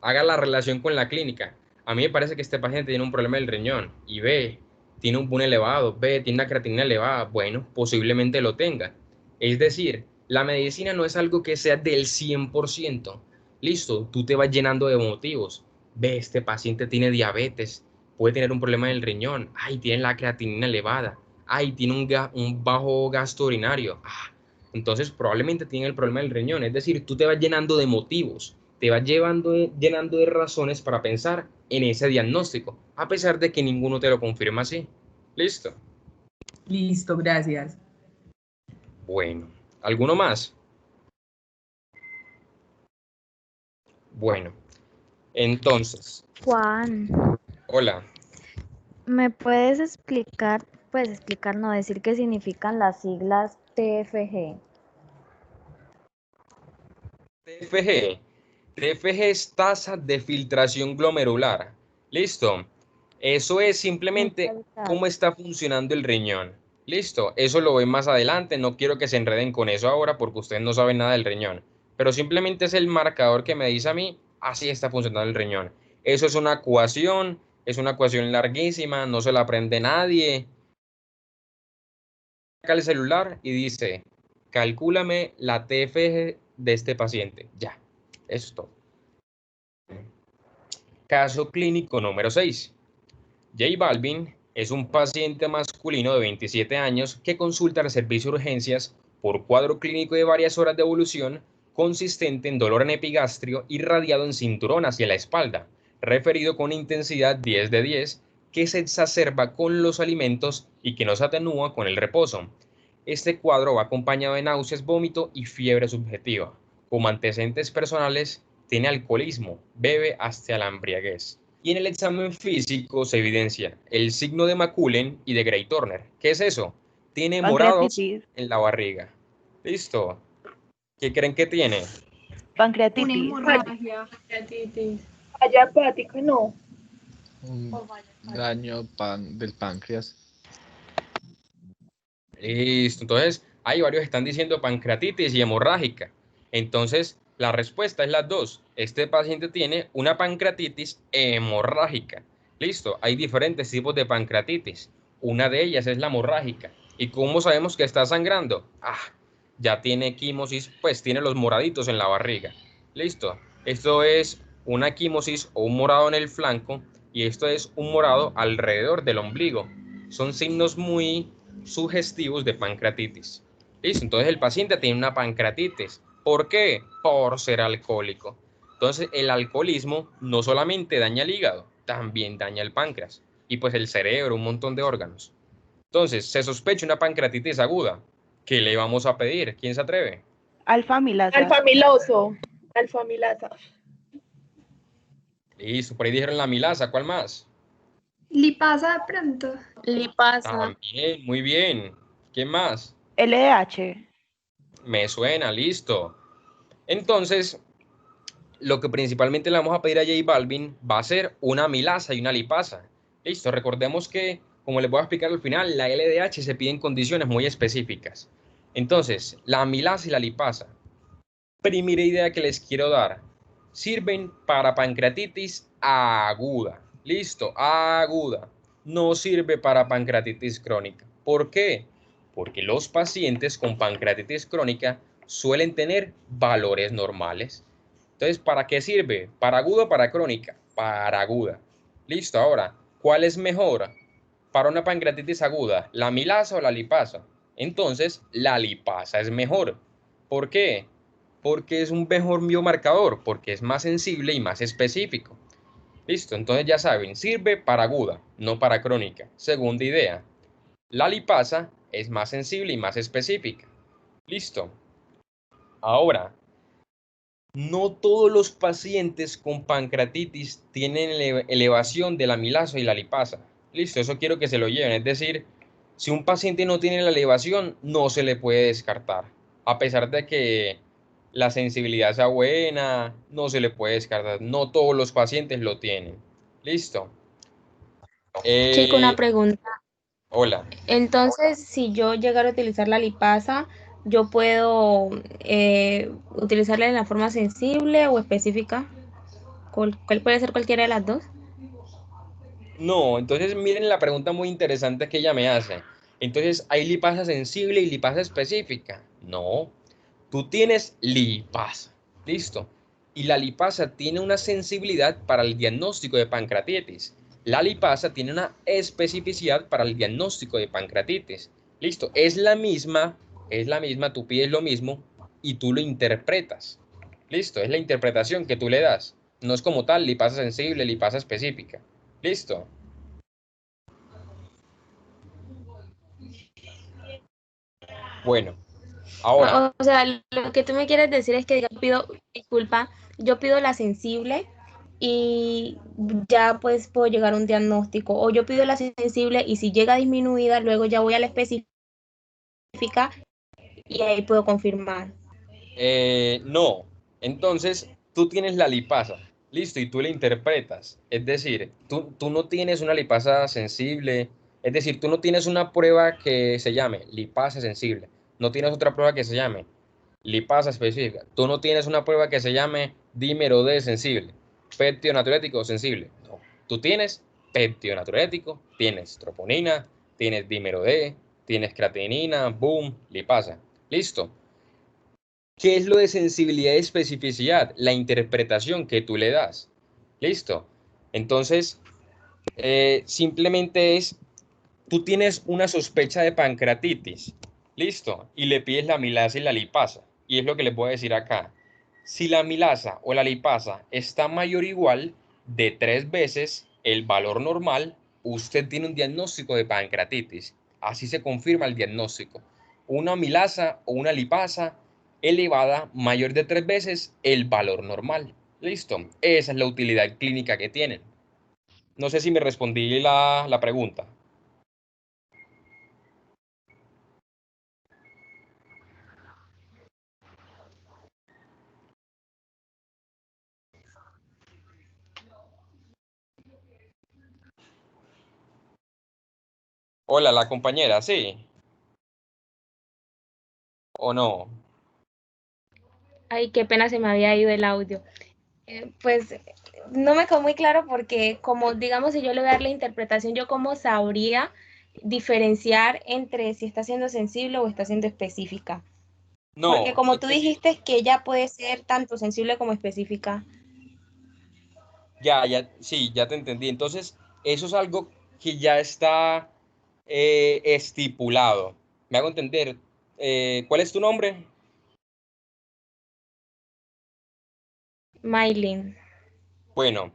haga la relación con la clínica. A mí me parece que este paciente tiene un problema del riñón y B, tiene un PUN elevado, B, tiene una creatinina elevada, bueno, posiblemente lo tenga. Es decir, la medicina no es algo que sea del 100%. Listo, tú te vas llenando de motivos. Ve, este paciente tiene diabetes, puede tener un problema del riñón, ay, tiene la creatinina elevada, ay, tiene un bajo gasto urinario. Entonces probablemente tiene el problema del riñón. Es decir, tú te vas llenando de motivos, te vas llenando de razones para pensar en ese diagnóstico, a pesar de que ninguno te lo confirma así. ¿Listo? Listo, gracias. Bueno, ¿alguno más? Bueno, entonces, Juan, hola. ¿me puedes explicar, no, decir qué significan las siglas TFG? TFG es tasa de filtración glomerular. ¿Listo? Eso es simplemente cómo está funcionando el riñón. ¿Listo? Eso lo ven más adelante. No quiero que se enreden con eso ahora porque ustedes no saben nada del riñón. Pero simplemente es el marcador que me dice a mí, así está funcionando el riñón. Eso es una ecuación larguísima, no se la aprende nadie. Saca el celular y dice, calcúlame la TFG de este paciente. Ya, eso es todo. Caso clínico número 6. J Balvin es un paciente masculino de 27 años que consulta al servicio de urgencias por cuadro clínico de varias horas de evolución consistente en dolor en epigastrio irradiado en cinturón hacia la espalda, referido con intensidad 10 de 10, que se exacerba con los alimentos y que no se atenúa con el reposo. Este cuadro va acompañado de náuseas, vómito y fiebre subjetiva. Como antecedentes personales, tiene alcoholismo, bebe hasta la embriaguez. Y en el examen físico se evidencia el signo de Maculen y de Gray Turner. ¿Qué es eso? Tiene morados Pancreatitis. en la barriga. ¿Listo? ¿Qué creen que tiene? Pancreatitis. Falla hepática, no. Un daño del páncreas. Listo. Entonces, hay varios que están diciendo pancreatitis y hemorrágica. Entonces, la respuesta es las dos. Este paciente tiene una pancreatitis hemorrágica. Listo. Hay diferentes tipos de pancreatitis. Una de ellas es la hemorrágica. ¿Y cómo sabemos que está sangrando? Ya tiene equimosis, pues tiene los moraditos en la barriga. Listo. Esto es una equimosis o un morado en el flanco y esto es un morado alrededor del ombligo. Son signos muy sugestivos de pancreatitis. Listo, entonces el paciente tiene una pancreatitis. ¿Por qué? Por ser alcohólico. Entonces el alcoholismo no solamente daña el hígado, también daña el páncreas y pues el cerebro, un montón de órganos. Entonces se sospecha una pancreatitis aguda. ¿Qué le vamos a pedir? ¿Quién se atreve? Alfa-amilasa. Alfa-amiloso. Alfa-amilasa. Listo, por ahí dijeron la amilasa. ¿Cuál más? Lipasa de pronto. Lipasa. También, muy bien. ¿Quién más? LDH. Me suena, listo. Entonces, lo que principalmente le vamos a pedir a J Balvin va a ser una amilasa y una lipasa. Listo, recordemos que, como les voy a explicar al final, la LDH se pide en condiciones muy específicas. Entonces, la amilasa y la lipasa, primera idea que les quiero dar, sirven para pancreatitis aguda. Listo, aguda. No sirve para pancreatitis crónica. ¿Por qué? Porque los pacientes con pancreatitis crónica suelen tener valores normales. Entonces, ¿para qué sirve? ¿Para aguda o para crónica? Para aguda. Listo, ahora, ¿cuál es mejor para una pancreatitis aguda? ¿La amilasa o la lipasa? Entonces, la lipasa es mejor. ¿Por qué? Porque es un mejor biomarcador, porque es más sensible y más específico. Listo, entonces ya saben, sirve para aguda, no para crónica. Segunda idea, la lipasa es más sensible y más específica. Listo. Ahora, no todos los pacientes con pancreatitis tienen elevación de la amilasa y la lipasa. Listo, eso quiero que se lo lleven. Es decir, si un paciente no tiene la elevación, no se le puede descartar. A pesar de que la sensibilidad sea buena, no se le puede descartar. No todos los pacientes lo tienen. Listo. Chico, una pregunta. Hola. Entonces, si yo llegara a utilizar la lipasa, yo puedo utilizarla en la forma sensible o específica. ¿Cuál puede ser cualquiera de las dos? No, entonces miren la pregunta muy interesante que ella me hace. Entonces, ¿hay lipasa sensible y lipasa específica? No, tú tienes lipasa, listo. Y la lipasa tiene una sensibilidad para el diagnóstico de pancreatitis. La lipasa tiene una especificidad para el diagnóstico de pancreatitis. Listo, es la misma, tú pides lo mismo y tú lo interpretas. Listo, es la interpretación que tú le das. No es como tal lipasa sensible, lipasa específica. Listo. Bueno, ahora, O sea, lo que tú me quieres decir es que yo pido, disculpa, yo pido la sensible y ya pues puedo llegar a un diagnóstico. O yo pido la sensible y si llega disminuida, luego ya voy a la específica y ahí puedo confirmar. no. Entonces, tú tienes la lipasa, listo, y tú la interpretas. Es decir, tú no tienes una lipasa sensible, es decir, tú no tienes una prueba que se llame lipasa sensible, no tienes otra prueba que se llame lipasa específica, tú no tienes una prueba que se llame dímero D sensible, péptido natriurético sensible. No, tú tienes péptido natriurético, tienes troponina, tienes dímero D, tienes creatinina, boom, lipasa. Listo. ¿Qué es lo de sensibilidad y especificidad? La interpretación que tú le das. Listo. Entonces, simplemente es, tú tienes una sospecha de pancreatitis. Listo. Y le pides la amilasa y la lipasa. Y es lo que les voy a decir acá. Si la amilasa o la lipasa está mayor o igual de 3 veces el valor normal, usted tiene un diagnóstico de pancreatitis. Así se confirma el diagnóstico. Una amilasa o una lipasa elevada mayor de 3 veces el valor normal. Listo. Esa es la utilidad clínica que tienen. No sé si me respondí la pregunta. Hola, la compañera, ¿sí? ¿O no? Ay, qué pena se me había ido el audio. Pues no me quedó muy claro porque como digamos si yo le voy a dar la interpretación, yo cómo sabría diferenciar entre si está siendo sensible o está siendo específica. Porque No, como es tú decir, dijiste que ella puede ser tanto sensible como específica. ya, sí, ya te entendí. Entonces, eso es algo que ya está estipulado. Me hago entender. ¿Cuál es tu nombre? Maylin. Bueno,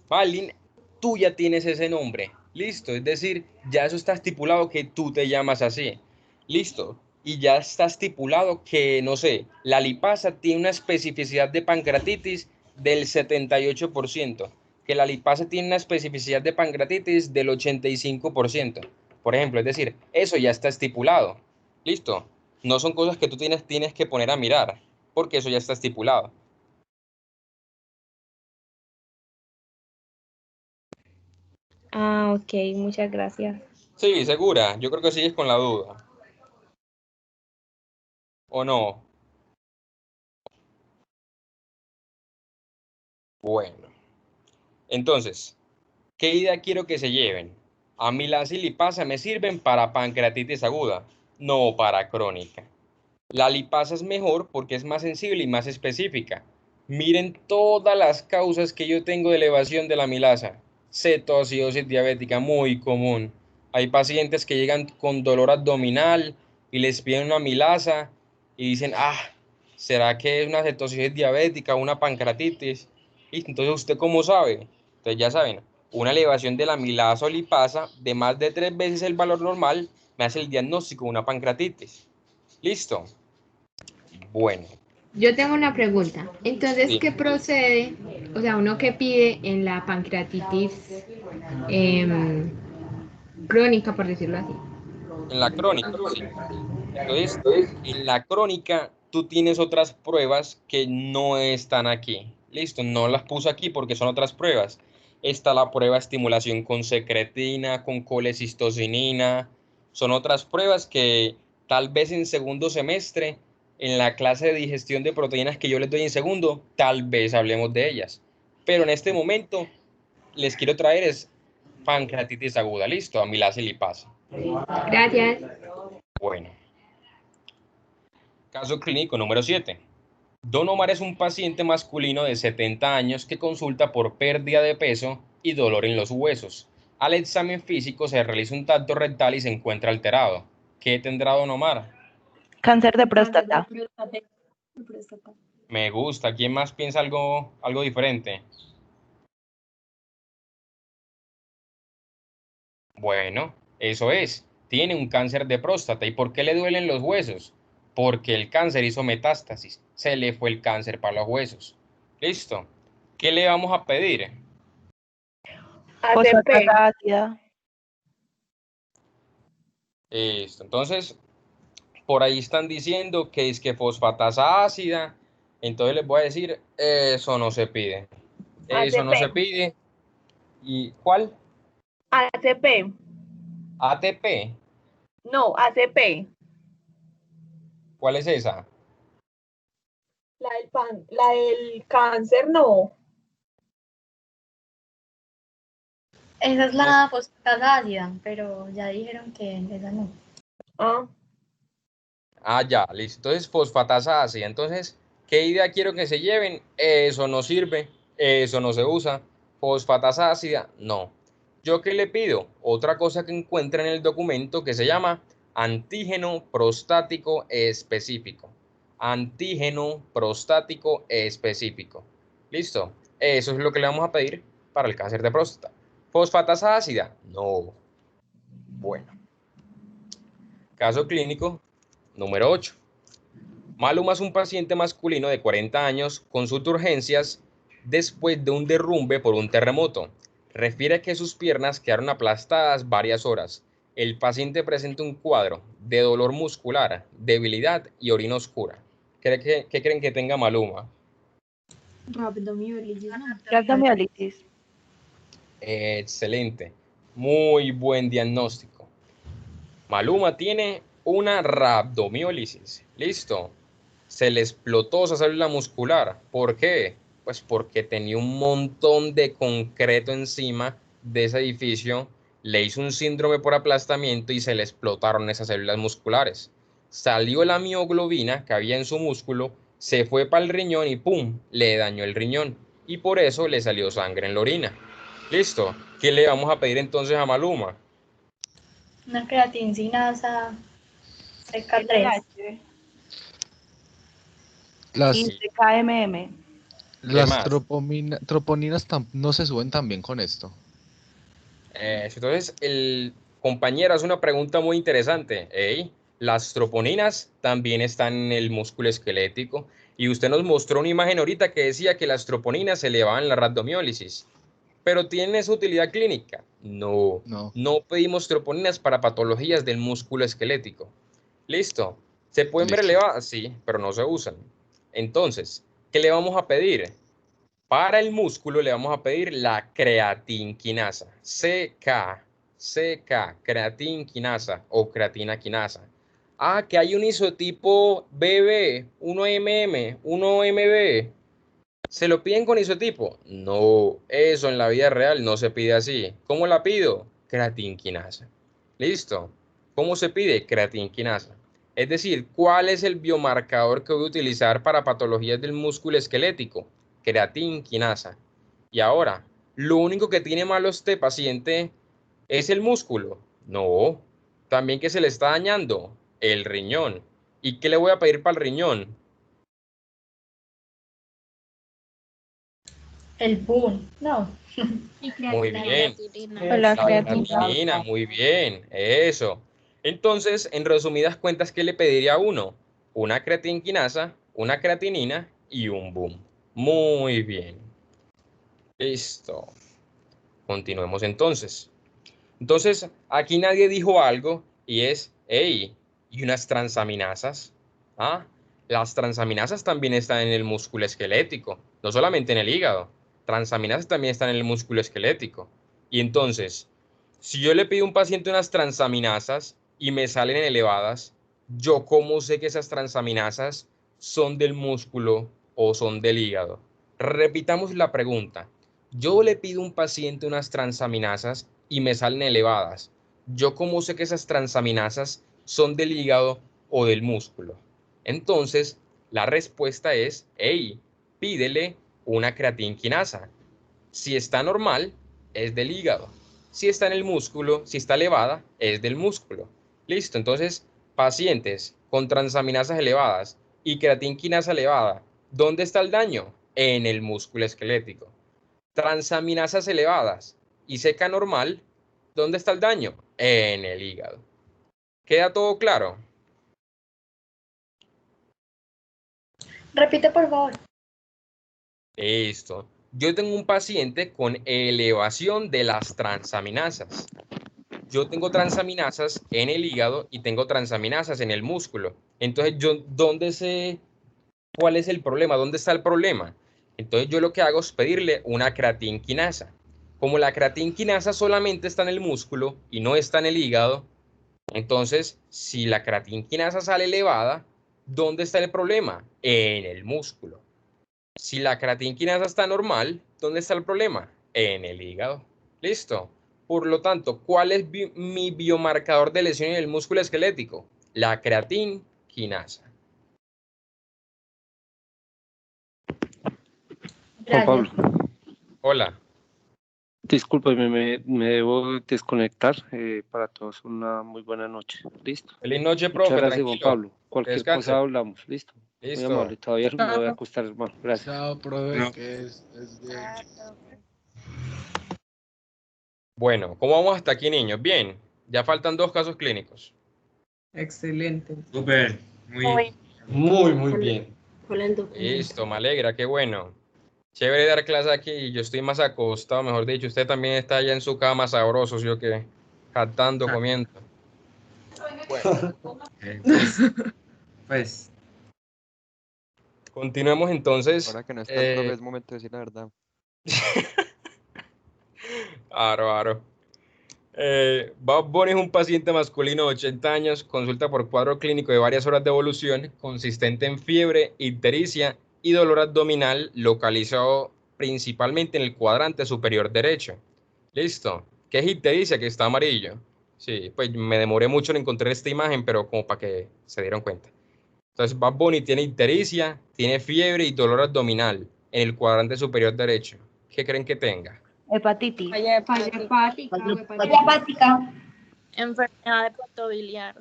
Malin, tú ya tienes ese nombre. Listo, es decir, ya eso está estipulado que tú te llamas así. Listo. Y ya está estipulado que, no sé, la lipasa tiene una especificidad de pancreatitis del 78%, que la lipasa tiene una especificidad de pancreatitis del 85%. Por ejemplo, es decir, eso ya está estipulado. Listo. No son cosas que tú tienes que poner a mirar, porque eso ya está estipulado. Ah, ok, muchas gracias. Sí, segura. Yo creo que sigues con la duda. ¿O no? Bueno. Entonces, ¿qué idea quiero que se lleven? Amilasa y lipasa me sirven para pancreatitis aguda, no para crónica. La lipasa es mejor porque es más sensible y más específica. Miren todas las causas que yo tengo de elevación de la amilasa. Cetoacidosis diabética, muy común. Hay pacientes que llegan con dolor abdominal y les piden una amilasa y dicen, ¿será que es una cetoacidosis diabética o una pancreatitis? Y entonces, ¿usted cómo sabe? Entonces ya saben, una elevación de la amilasa o lipasa de más de 3 veces el valor normal me hace el diagnóstico de una pancreatitis. ¿Listo? Bueno, Yo tengo una pregunta. Entonces, sí. ¿qué procede? O sea, uno que pide en la pancreatitis crónica, por decirlo así. En la crónica, sí. Entonces, en la crónica tú tienes otras pruebas que no están aquí. Listo, no las puse aquí porque son otras pruebas. Está la prueba de estimulación con secretina, con colecistocinina. Son otras pruebas que Tal vez en segundo semestre, en la clase de digestión de proteínas que yo les doy en segundo, tal vez hablemos de ellas. Pero en este momento les quiero traer es pancreatitis aguda. Listo, amilasa y lipasa. Gracias. Bueno. Caso clínico número 7. Don Omar es un paciente masculino de 70 años que consulta por pérdida de peso y dolor en los huesos. Al examen físico se realiza un tacto rectal y se encuentra alterado. ¿Qué tendrá Don Omar? Cáncer de próstata. Me gusta. ¿Quién más piensa algo diferente? Bueno, eso es. Tiene un cáncer de próstata. ¿Y por qué le duelen los huesos? Porque el cáncer hizo metástasis. Se le fue el cáncer para los huesos. Listo. ¿Qué le vamos a pedir? Fosfatasa ácida. Listo. Entonces, por ahí están diciendo que es que fosfatasa ácida. Entonces les voy a decir, eso no se pide. Eso no se pide. ¿Y cuál? ATP. ATP. No, ACP. ¿Cuál es esa? La del cáncer, no. Esa es la fosfatasa ácida, pero ya dijeron que esa no. Ya, listo. Entonces, fosfatasa ácida. Entonces, ¿qué idea quiero que se lleven? Eso no sirve, eso no se usa. Fosfatasa ácida, no. ¿Yo qué le pido? Otra cosa que encuentra en el documento que se llama antígeno prostático específico. Antígeno prostático específico. ¿Listo? Eso es lo que le vamos a pedir para el cáncer de próstata. ¿Fosfatasa ácida? No. Bueno. Caso clínico número 8. Maluma es un paciente masculino de 40 años, consulta urgencias después de un derrumbe por un terremoto. Refiere que sus piernas quedaron aplastadas varias horas. El paciente presenta un cuadro de dolor muscular, debilidad y orina oscura. ¿Qué creen que tenga Maluma? Rabdomiólisis. Excelente. Muy buen diagnóstico. Maluma tiene una rabdomiólisis. Listo. Se le explotó esa célula muscular. ¿Por qué? Pues porque tenía un montón de concreto encima de ese edificio, le hizo un síndrome por aplastamiento y se le explotaron esas células musculares. Salió la mioglobina que había en su músculo, se fue para el riñón y ¡pum! Le dañó el riñón. Y por eso le salió sangre en la orina. ¿Listo? ¿Qué le vamos a pedir entonces a Maluma? Una creatincinasa CK3. Las, KMM. las troponinas no se suben tan bien con esto. Entonces, el compañero hace una pregunta muy interesante. Las troponinas también están en el músculo esquelético. Y usted nos mostró una imagen ahorita que decía que las troponinas se elevaban en la rabdomiólisis. ¿Pero tienen esa utilidad clínica? No. No pedimos troponinas para patologías del músculo esquelético. ¿Listo? ¿Se pueden ver elevadas? Sí, pero no se usan. Entonces, ¿qué le vamos a pedir? Para el músculo le vamos a pedir la creatinquinasa. CK, creatinquinasa o creatina quinasa. Que hay un isotipo BB, 1MM, 1MB. ¿Se lo piden con isotipo? No, eso en la vida real no se pide así. ¿Cómo la pido? Creatinquinasa. ¿Listo? ¿Cómo se pide? Creatinquinasa. Es decir, ¿cuál es el biomarcador que voy a utilizar para patologías del músculo esquelético? Creatinquinasa. Y ahora, ¿lo único que tiene malo este paciente es el músculo? No. También que se le está dañando el riñón. ¿Y qué le voy a pedir para el riñón? El boom, no. Muy bien. La creatinina, muy bien. Eso. Entonces, en resumidas cuentas, ¿qué le pediría a uno? Una creatinquinasa, una creatinina y un boom. Muy bien. Listo. Continuemos entonces. Entonces, aquí nadie dijo algo y es, ¿y unas transaminasas? Las transaminasas también están en el músculo esquelético, no solamente en el hígado. Transaminasas también están en el músculo esquelético. Y entonces, si yo le pido a un paciente unas transaminasas y me salen elevadas, ¿Yo cómo sé que esas transaminasas son del músculo o son del hígado? Repitamos la pregunta. Yo le pido a un paciente unas transaminasas y me salen elevadas. ¿Yo cómo sé que esas transaminasas son del hígado o del músculo? Entonces, la respuesta es, hey, pídele una creatinquinasa. Si está normal, es del hígado. Si está en el músculo, si está elevada, es del músculo. Listo, entonces, pacientes con transaminasas elevadas y creatinquinasa elevada, ¿dónde está el daño? En el músculo esquelético. Transaminasas elevadas y seca normal, ¿dónde está el daño? En el hígado. ¿Queda todo claro? Repite, por favor. Listo. Yo tengo un paciente con elevación de las transaminasas. Yo tengo transaminasas en el hígado y tengo transaminasas en el músculo. Entonces, ¿dónde sé cuál es el problema? ¿Dónde está el problema? Entonces, yo lo que hago es pedirle una creatinquinasa. Como la creatinquinasa solamente está en el músculo y no está en el hígado, entonces, si la creatinquinasa sale elevada, ¿dónde está el problema? En el músculo. Si la creatinquinasa está normal, ¿dónde está el problema? En el hígado. ¿Listo? Por lo tanto, ¿cuál es mi biomarcador de lesión en el músculo esquelético? La creatinquinasa. Juan Pablo, Hola. discúlpeme, me debo desconectar. Para todos una muy buena noche. ¿Listo? Feliz noche, profe. Muchas gracias, Tranquilo. Juan Pablo. Cualquier Descanse. cosa hablamos. ¿Listo? Listo. Muy amable. Todavía no me voy a acostar, hermano. Gracias. Chao, profe, No. que es bien. Bueno, ¿cómo vamos hasta aquí, niños? Bien. Ya faltan 2 casos clínicos. Excelente. Súper. Muy bien. Listo, me alegra, qué bueno. Chévere dar clase aquí. Yo estoy más acostado, mejor dicho. Usted también está allá en su cama sabroso, ¿sí o qué? Jactando, comiendo. Bueno. Pues. Continuemos entonces. Ahora que no está el profe, es momento de decir la verdad. Aro. Bad Bunny es un paciente masculino de 80 años, consulta por cuadro clínico de varias horas de evolución, consistente en fiebre, ictericia y dolor abdominal, localizado principalmente en el cuadrante superior derecho. Listo. ¿Qué es ictericia? Que está amarillo. Sí, pues me demoré mucho en encontrar esta imagen, pero como para que se dieran cuenta. Entonces, Bad Bunny tiene ictericia, tiene fiebre y dolor abdominal en el cuadrante superior derecho. ¿Qué creen que tenga? Hepatitis. Falla hepática. Enfermedad hepatobiliar.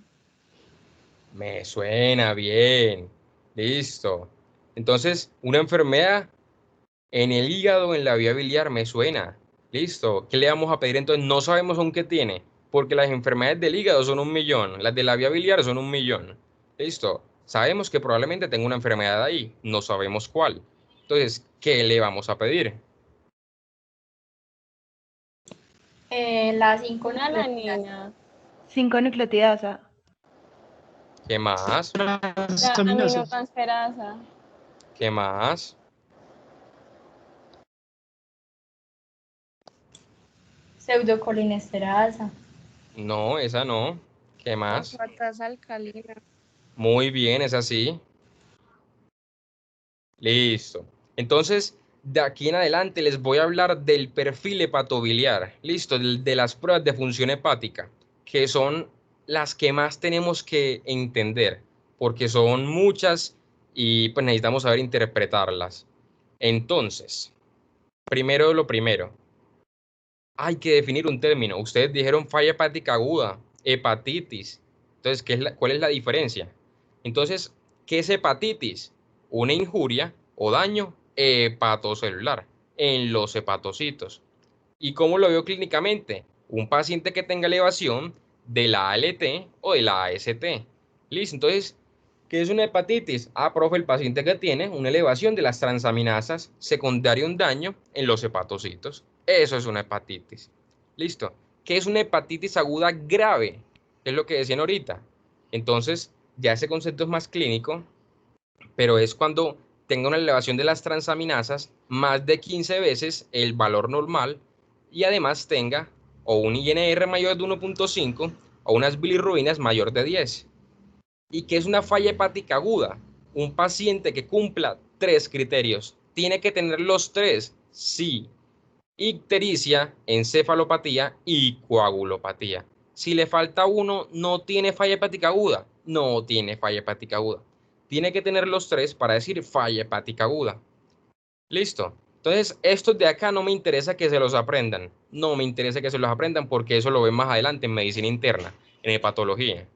Me suena bien. Listo. Entonces, una enfermedad en el hígado, en la vía biliar, me suena. Listo. ¿Qué le vamos a pedir entonces? No sabemos aún qué tiene, porque las enfermedades del hígado son 1.000.000, las de la vía biliar son 1.000.000. Listo. Sabemos que probablemente tenga una enfermedad ahí, no sabemos cuál. Entonces, ¿qué le vamos a pedir? La 5 Melanina. 5-nucleotidasa. ¿Qué más? La aminotransferasa. ¿Qué más? Pseudocolinesterasa. No, esa no. ¿Qué más? Fosfatasa alcalina. Muy bien, es así. Listo. Entonces, de aquí en adelante les voy a hablar del perfil hepatobiliar. Listo, de las pruebas de función hepática, que son las que más tenemos que entender, porque son muchas y pues necesitamos saber interpretarlas. Entonces, primero lo primero, hay que definir un término. Ustedes dijeron falla hepática aguda, hepatitis. Entonces, ¿cuál es la diferencia? Entonces, ¿qué es hepatitis? Una injuria o daño hepatocelular en los hepatocitos. ¿Y cómo lo veo clínicamente? Un paciente que tenga elevación de la ALT o de la AST. Listo, entonces, ¿qué es una hepatitis? Ah, profe, el paciente que tiene una elevación de las transaminasas secundaria a un daño en los hepatocitos. Eso es una hepatitis. Listo. ¿Qué es una hepatitis aguda grave? Es lo que decían ahorita. Entonces, ya ese concepto es más clínico, pero es cuando tenga una elevación de las transaminasas más de 15 veces el valor normal y además tenga o un INR mayor de 1.5 o unas bilirrubinas mayor de 10. ¿Y qué es una falla hepática aguda? Un paciente que cumpla 3 criterios. ¿Tiene que tener los 3? Sí. Ictericia, encefalopatía y coagulopatía. Si le falta uno, no tiene falla hepática aguda. No tiene falla hepática aguda. Tiene que tener los 3 para decir falla hepática aguda. Listo. Entonces, estos de acá no me interesa que se los aprendan. No me interesa que se los aprendan porque eso lo ven más adelante en medicina interna, en hepatología.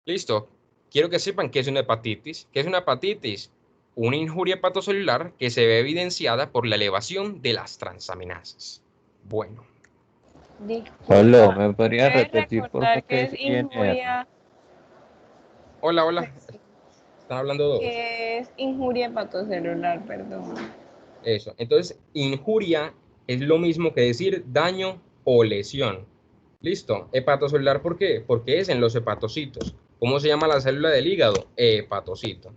Listo. Quiero que sepan qué es una hepatitis. ¿Qué es una hepatitis? Una injuria hepatocelular que se ve evidenciada por la elevación de las transaminasas. Bueno. Solo, ¿me podría ¿Puedes repetir por recordar favor qué qué es es INR? injuria, Hola, hola. Están hablando dos. qué es injuria hepatocelular, perdón? Eso. Entonces, injuria es lo mismo que decir daño o lesión. Listo. Hepatocelular, ¿por qué? Porque es en los hepatocitos. ¿Cómo se llama la célula del hígado? Hepatocito.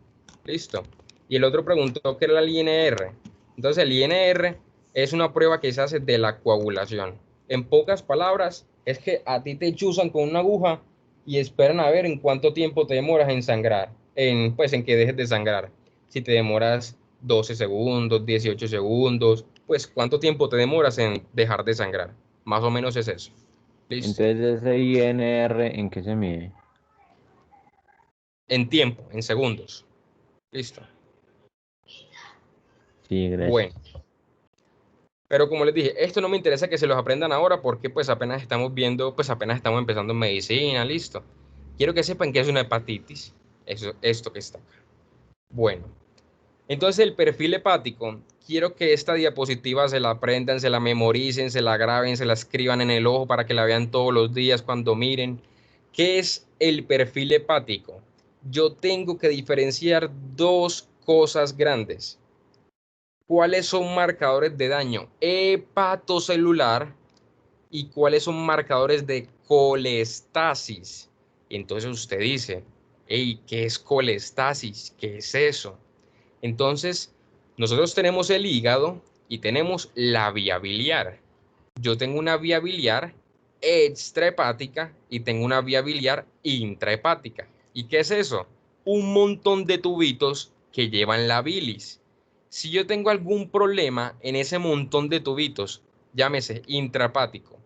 Listo. Y el otro preguntó qué era el INR. Entonces, el INR es una prueba que se hace de la coagulación. En pocas palabras, es que a ti te chuzan con una aguja y esperan a ver en cuánto tiempo te demoras en sangrar. Pues en que dejes de sangrar. Si te demoras 12 segundos, 18 segundos, pues cuánto tiempo te demoras en dejar de sangrar. Más o menos es eso. ¿Listo? Entonces ese INR, ¿en qué se mide? En tiempo, en segundos. Listo. Sí, gracias. Bueno. Pero como les dije, esto no me interesa que se los aprendan ahora porque pues apenas estamos viendo, pues apenas estamos empezando en medicina, listo. Quiero que sepan que es una hepatitis, esto que está acá. Bueno, entonces el perfil hepático, quiero que esta diapositiva se la aprendan, se la memoricen, se la graben, se la escriban en el ojo para que la vean todos los días cuando miren. ¿Qué es el perfil hepático? Yo tengo que diferenciar dos cosas grandes. ¿Cuáles son marcadores de daño hepatocelular y cuáles son marcadores de colestasis? Entonces usted dice, hey, ¿qué es colestasis? ¿Qué es eso? Entonces, nosotros tenemos el hígado y tenemos la vía biliar. Yo tengo una vía biliar extrahepática y tengo una vía biliar intrahepática. ¿Y qué es eso? Un montón de tubitos que llevan la bilis. Si yo tengo algún problema en ese montón de tubitos, llámese intrahepático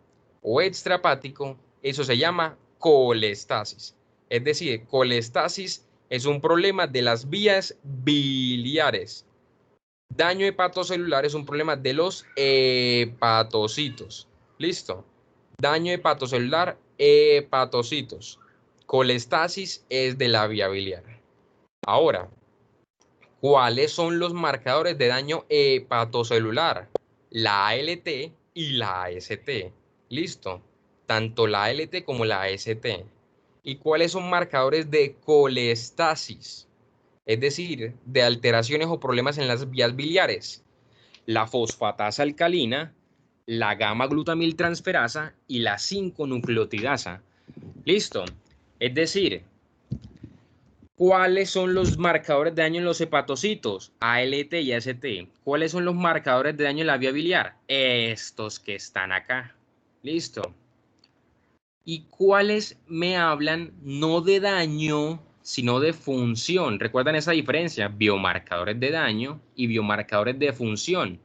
o extrahepático, eso se llama colestasis. Es decir, colestasis es un problema de las vías biliares. Daño hepatocelular es un problema de los hepatocitos. ¿Listo? Daño hepatocelular, hepatocitos. Colestasis es de la vía biliar. Ahora, ¿cuáles son los marcadores de daño hepatocelular? La ALT y la AST. ¿Listo? Tanto la ALT como la AST. ¿Y cuáles son marcadores de colestasis? Es decir, de alteraciones o problemas en las vías biliares. La fosfatasa alcalina, la gamma-glutamiltransferasa y la 5-nucleotidasa. ¿Listo? Es decir, ¿cuáles son los marcadores de daño en los hepatocitos? ALT y AST. ¿Cuáles son los marcadores de daño en la vía biliar? Estos que están acá. ¿Listo? ¿Y cuáles me hablan no de daño, sino de función? ¿Recuerdan esa diferencia? Biomarcadores de daño y biomarcadores de función.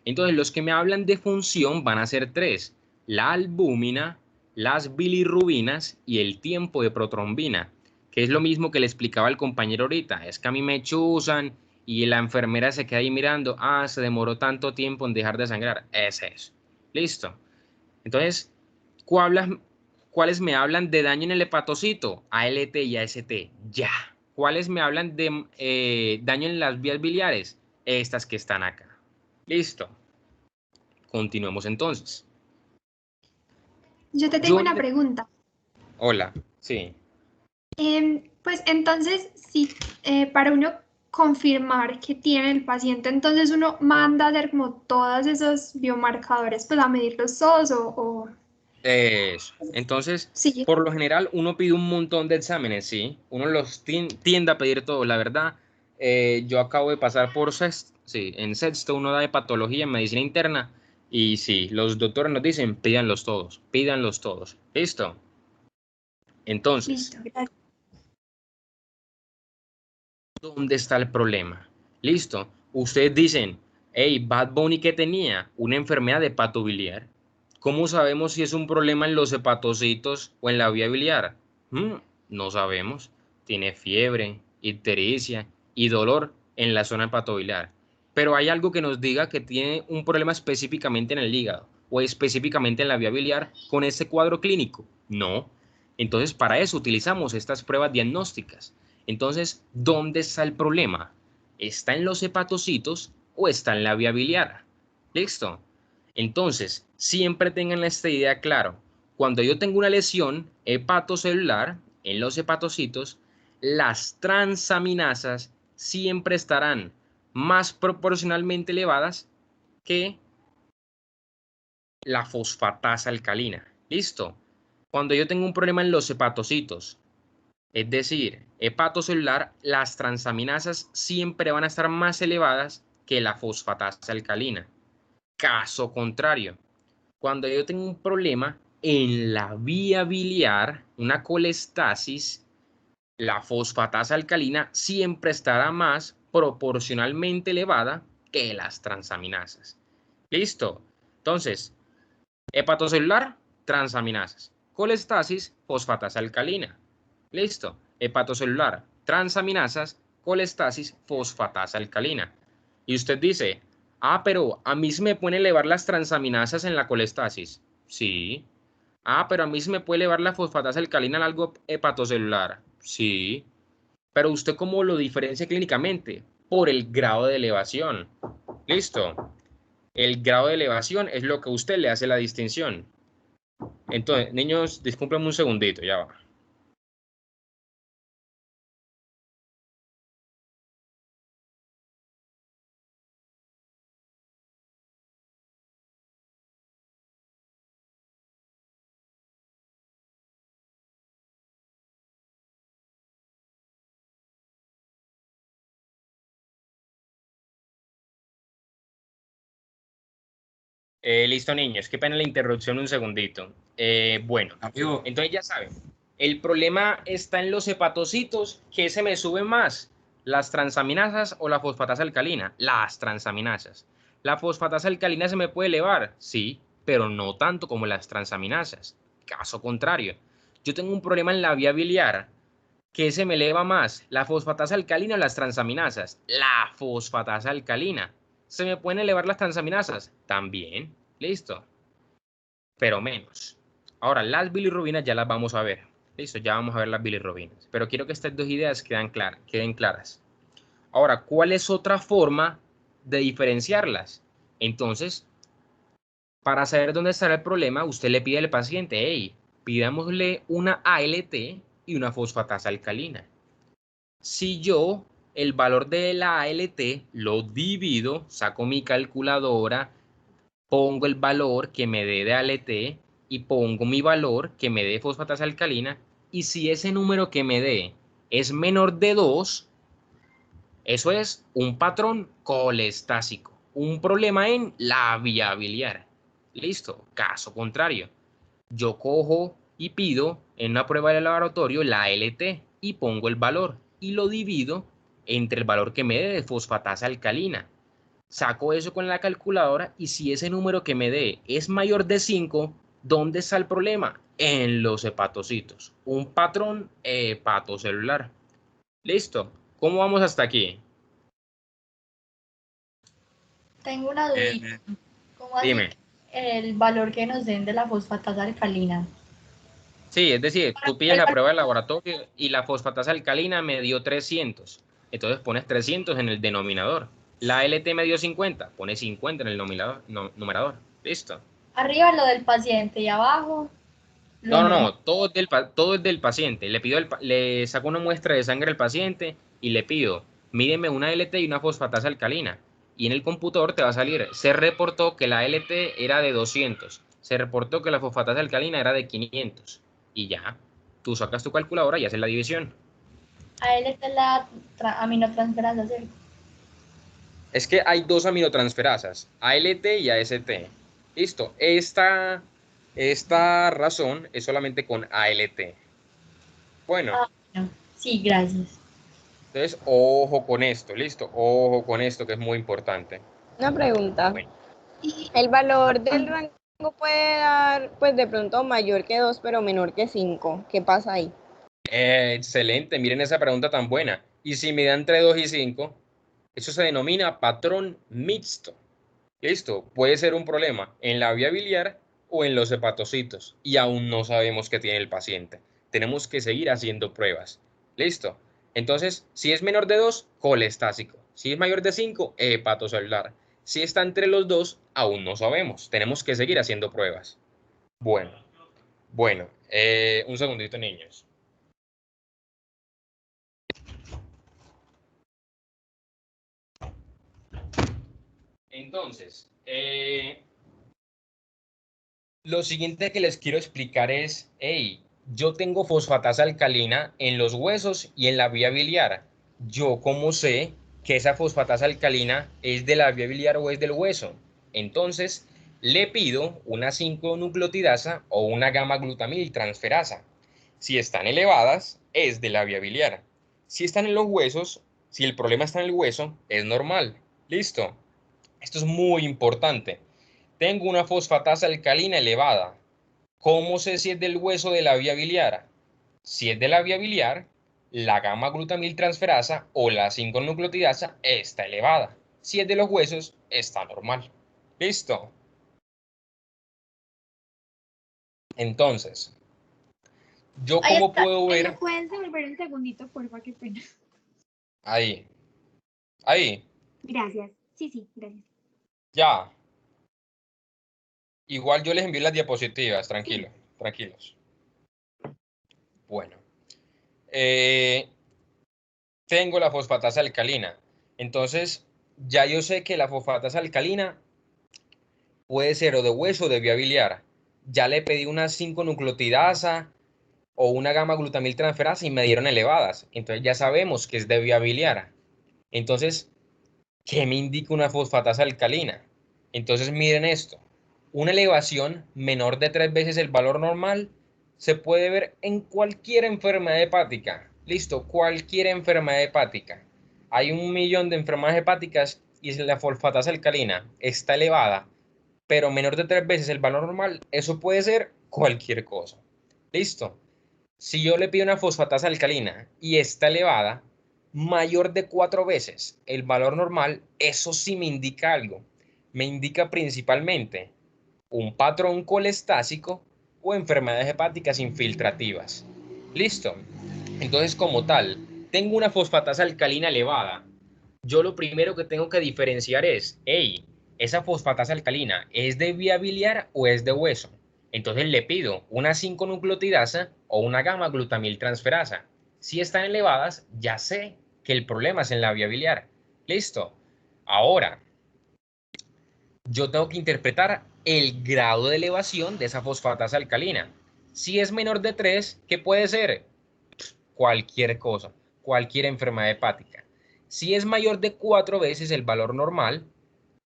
Entonces, los que me hablan de función van a ser 3. La albúmina, las bilirrubinas y el tiempo de protrombina, que es lo mismo que le explicaba el compañero ahorita. Es que a mí me chuzan y la enfermera se queda ahí mirando. Ah, se demoró tanto tiempo en dejar de sangrar. Es eso. Listo. Entonces, ¿cuáles me hablan de daño en el hepatocito? ALT y AST. Ya. ¿Cuáles me hablan de daño en las vías biliares? Estas que están acá. Listo. Continuemos entonces. Yo te tengo una pregunta. Hola. Sí. Pues entonces, si para uno confirmar que tiene el paciente, entonces uno manda a hacer como todos esos biomarcadores, pues a medirlos todos o... Eso. Entonces, Sí. por lo general, uno pide un montón de exámenes, ¿sí? Uno los tiende a pedir todos. La verdad, yo acabo de pasar por sexto, sí, en sexto uno da de patología en medicina interna y sí, los doctores nos dicen, pídanlos todos, pídanlos todos. ¿Listo? Entonces, Listo, gracias. ¿Dónde está el problema? Listo. Ustedes dicen, hey, Bad Bunny, ¿qué tenía? Una enfermedad de hepato biliar. ¿Cómo sabemos si es un problema en los hepatocitos o en la vía biliar? No sabemos. Tiene fiebre, ictericia y dolor en la zona hepatobiliar. Pero hay algo que nos diga que tiene un problema específicamente en el hígado o específicamente en la vía biliar con ese cuadro clínico. No. Entonces, para eso utilizamos estas pruebas diagnósticas. Entonces, ¿dónde está el problema? ¿Está en los hepatocitos o está en la vía biliar? ¿Listo? Entonces, siempre tengan esta idea claro. Cuando yo tengo una lesión hepatocelular en los hepatocitos, las transaminasas siempre estarán más proporcionalmente elevadas que la fosfatasa alcalina. ¿Listo? Cuando yo tengo un problema en los hepatocitos, es decir, hepatocelular, las transaminasas siempre van a estar más elevadas que la fosfatasa alcalina. Caso contrario, cuando yo tengo un problema en la vía biliar, una colestasis, la fosfatasa alcalina siempre estará más proporcionalmente elevada que las transaminasas. ¿Listo? Entonces, hepatocelular, transaminasas. Colestasis, fosfatasa alcalina. ¿Listo? Hepatocelular, transaminasas, colestasis, fosfatasa alcalina. Y usted dice, pero a mí se me pueden elevar las transaminasas en la colestasis. Sí. Pero a mí se me puede elevar la fosfatasa alcalina en algo hepatocelular. Sí. Pero usted ¿cómo lo diferencia clínicamente? Por el grado de elevación. ¿Listo? El grado de elevación es lo que a usted le hace la distinción. Entonces, niños, discúlpenme un segundito, ya va. Listo, niños. Qué pena la interrupción un segundito. Bueno, entonces ya saben, el problema está en los hepatocitos. ¿Qué se me sube más? ¿Las transaminasas o la fosfatasa alcalina? Las transaminasas. ¿La fosfatasa alcalina se me puede elevar? Sí, pero no tanto como las transaminasas. Caso contrario, yo tengo un problema en la vía biliar. ¿Qué se me eleva más? ¿La fosfatasa alcalina o las transaminasas? La fosfatasa alcalina. ¿Se me pueden elevar las transaminasas? También. Listo. Pero menos. Ahora, las bilirrubinas ya las vamos a ver. Listo, ya vamos a ver las bilirrubinas. Pero quiero que estas dos ideas queden claras. Ahora, ¿cuál es otra forma de diferenciarlas? Entonces, para saber dónde estará el problema, usted le pide al paciente, hey, pidámosle una ALT y una fosfatasa alcalina. Si yo el valor de la ALT lo divido, saco mi calculadora, pongo el valor que me dé de ALT y pongo mi valor que me dé fosfatasa alcalina, y si ese número que me dé es menor de 2, eso es un patrón colestásico, un problema en la vía biliar. Listo. Caso contrario, yo cojo y pido en una prueba de laboratorio la ALT y pongo el valor y lo divido entre el valor que me dé de fosfatasa alcalina. Saco eso con la calculadora y si ese número que me dé es mayor de 5, ¿dónde está el problema? En los hepatocitos. Un patrón hepatocelular. ¿Listo? ¿Cómo vamos hasta aquí? Tengo una dudita. ¿Cómo así Dime. el valor que nos den de la fosfatasa alcalina? Sí, es decir, tú pides la prueba de laboratorio y la fosfatasa alcalina me dio 300. Entonces pones 300 en el denominador. La ALT me dio 50, pones 50 en el numerador. Listo. Arriba lo del paciente y abajo. No, todo es del paciente. Le saco una muestra de sangre al paciente y le pido, mídeme una ALT y una fosfatasa alcalina. Y en el computador te va a salir, se reportó que la ALT era de 200, se reportó que la fosfatasa alcalina era de 500. Y ya, tú sacas tu calculadora y haces la división. ALT es la aminotransferasa, ¿cierto? Es que hay dos aminotransferasas, ALT y AST. Listo, esta razón es solamente con ALT. Bueno. Sí, gracias. Entonces, ojo con esto, ¿listo? Ojo con esto, que es muy importante. Una pregunta. Bueno. ¿El valor del rango puede dar, pues de pronto mayor que 2, pero menor que 5? ¿Qué pasa ahí? Excelente, miren esa pregunta tan buena. Y si me da entre 2 y 5, eso se denomina patrón mixto. ¿Listo? Puede ser un problema en la vía biliar o en los hepatocitos. Y aún no sabemos qué tiene el paciente. Tenemos que seguir haciendo pruebas. ¿Listo? Entonces, si es menor de 2, colestásico. Si es mayor de 5, hepatocelular. Si está entre los dos, aún no sabemos. Tenemos que seguir haciendo pruebas. Bueno, un segundito, niños. Entonces, lo siguiente que les quiero explicar es, hey, yo tengo fosfatasa alcalina en los huesos y en la vía biliar. ¿Yo cómo sé que esa fosfatasa alcalina es de la vía biliar o es del hueso? Entonces, le pido una 5-nucleotidasa o una gamma-glutamil transferasa. Si están elevadas, es de la vía biliar. Si están en los huesos, si el problema está en el hueso, es normal. ¿Listo? Esto es muy importante. Tengo una fosfatasa alcalina elevada. ¿Cómo sé si es del hueso o de la vía biliar? Si es de la vía biliar, la gamma-glutamil transferasa o la 5-nucleotidasa está elevada. Si es de los huesos, está normal. ¿Listo? Entonces, ¿yo cómo puedo ver? ¿Me pueden devolver un segundito, porfa? Qué pena. Ahí. Gracias. Sí, gracias. Ya. Igual yo les envío las diapositivas, tranquilos. Bueno. Tengo la fosfatasa alcalina. Entonces, ya yo sé que la fosfatasa alcalina puede ser o de hueso o de vía biliar. Ya le pedí una 5-nucleotidasa o una gamma-glutamil transferasa y me dieron elevadas. Entonces ya sabemos que es de vía biliar. Entonces, ¿qué me indica una fosfatasa alcalina? Entonces miren esto. Una elevación menor de 3 veces el valor normal se puede ver en cualquier enfermedad hepática. Listo, cualquier enfermedad hepática. Hay 1.000.000 de enfermedades hepáticas y si la fosfatasa alcalina está elevada, pero menor de 3 veces el valor normal, eso puede ser cualquier cosa. Listo. Si yo le pido una fosfatasa alcalina y está elevada, mayor de 4 veces el valor normal, eso sí me indica algo. Me indica principalmente un patrón colestásico o enfermedades hepáticas infiltrativas. ¿Listo? Entonces, como tal, tengo una fosfatasa alcalina elevada. Yo lo primero que tengo que diferenciar es, hey, ¿esa fosfatasa alcalina es de vía biliar o es de hueso? Entonces le pido una 5-nucleotidasa o una gamma-glutamil transferasa. Si están elevadas, ya sé que el problema es en la vía biliar. ¿Listo? Ahora, yo tengo que interpretar el grado de elevación de esa fosfatasa alcalina. Si es menor de 3, ¿qué puede ser? Cualquier cosa, cualquier enfermedad hepática. Si es mayor de 4 veces el valor normal,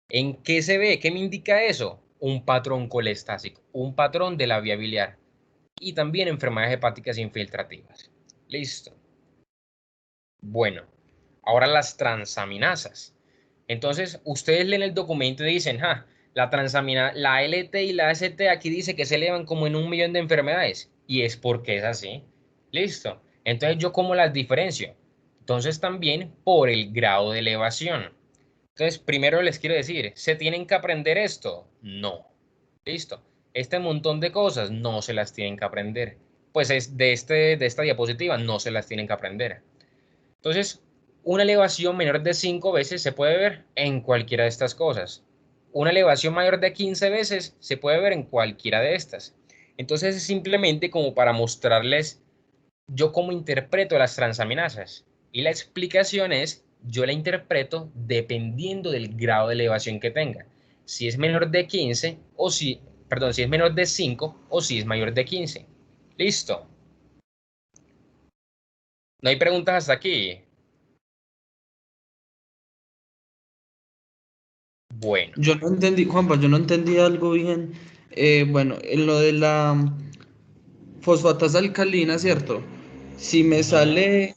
¿en qué se ve? ¿Qué me indica eso? Un patrón colestásico, un patrón de la vía biliar y también enfermedades hepáticas infiltrativas. Listo. Bueno, ahora las transaminasas. Entonces, ustedes leen el documento y dicen, la LT y la ST aquí dice que se elevan como en 1.000.000 de enfermedades. Y es porque es así. Listo. Entonces, ¿yo cómo las diferencio? Entonces, también por el grado de elevación. Entonces, primero les quiero decir, ¿se tienen que aprender esto? No. Listo. Este montón de cosas no se las tienen que aprender. Pues es de esta diapositiva no se las tienen que aprender. Entonces, una elevación menor de 5 veces se puede ver en cualquiera de estas cosas. Una elevación mayor de 15 veces se puede ver en cualquiera de estas. Entonces, es simplemente como para mostrarles yo cómo interpreto las transaminasas. Y la explicación es, yo la interpreto dependiendo del grado de elevación que tenga. Si es menor de 15 o si es menor de 5 o si es mayor de 15. Listo. ¿No hay preguntas hasta aquí? Bueno. Yo no entendí, Juanpa, yo no entendí algo bien. Bueno, en lo de la fosfatasa alcalina, ¿cierto? Si me sale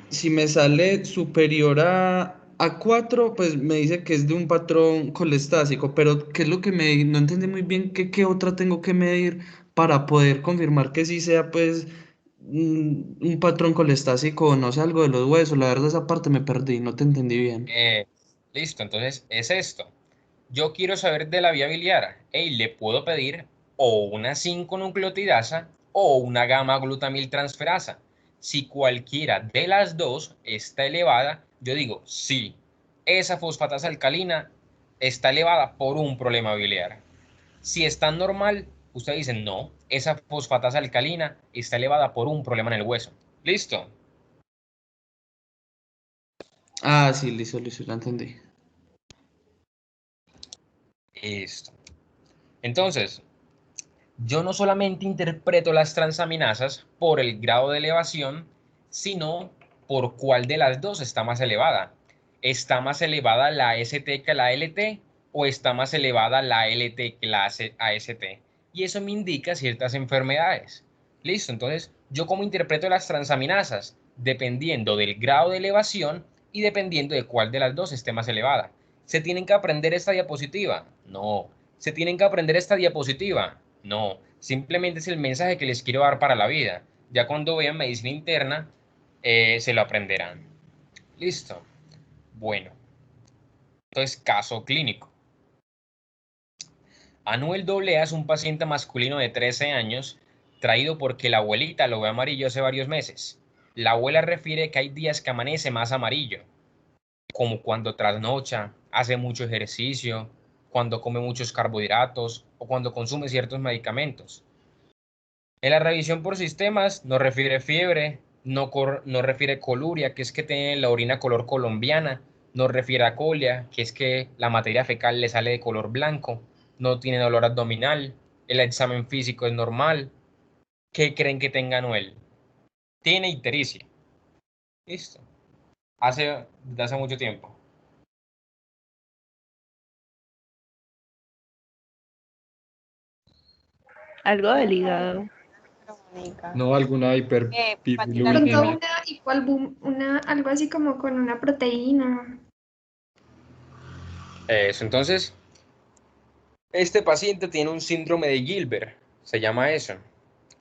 si me sale superior a 4, pues me dice que es de un patrón colestásico, pero ¿qué es lo que no entendí muy bien qué otra tengo que medir para poder confirmar que sí sea pues un patrón colestásico o no sé, algo de los huesos? La verdad esa parte me perdí, no te entendí bien. Listo, entonces es esto. Yo quiero saber de la vía biliar. Hey, le puedo pedir o una 5-nucleotidasa o una gamma-glutamiltransferasa. Si cualquiera de las dos está elevada, yo digo sí, esa fosfatasa alcalina está elevada por un problema biliar. Si está normal, usted dice no, esa fosfatasa alcalina está elevada por un problema en el hueso. ¿Listo? Ah, sí, listo, ya entendí. Listo. Entonces, yo no solamente interpreto las transaminasas por el grado de elevación, sino por cuál de las dos está más elevada. ¿Está más elevada la ST que la LT o está más elevada la LT que la AST? Y eso me indica ciertas enfermedades. Listo, entonces, ¿yo cómo interpreto las transaminasas? Dependiendo del grado de elevación y dependiendo de cuál de las dos esté más elevada. ¿Se tienen que aprender esta diapositiva? No. ¿Se tienen que aprender esta diapositiva? No, simplemente es el mensaje que les quiero dar para la vida. Ya cuando vean medicina interna, se lo aprenderán. Listo. Bueno, entonces caso clínico. Anuel AA es un paciente masculino de 13 años, traído porque la abuelita lo ve amarillo hace varios meses. La abuela refiere que hay días que amanece más amarillo, como cuando trasnocha, hace mucho ejercicio, cuando come muchos carbohidratos o cuando consume ciertos medicamentos. En la revisión por sistemas no refiere fiebre, no refiere coluria, que es que tiene la orina color colombiana, no refiere a colia, que es que la materia fecal le sale de color blanco, no tiene dolor abdominal, el examen físico es normal. ¿Qué creen que tenga Noel? Tiene ictericia. Listo. Desde hace mucho tiempo. Algo del hígado. No, alguna Pronto hiperbilirubinemia. algo así como con una proteína. Eso, entonces, este paciente tiene un síndrome de Gilbert, se llama eso.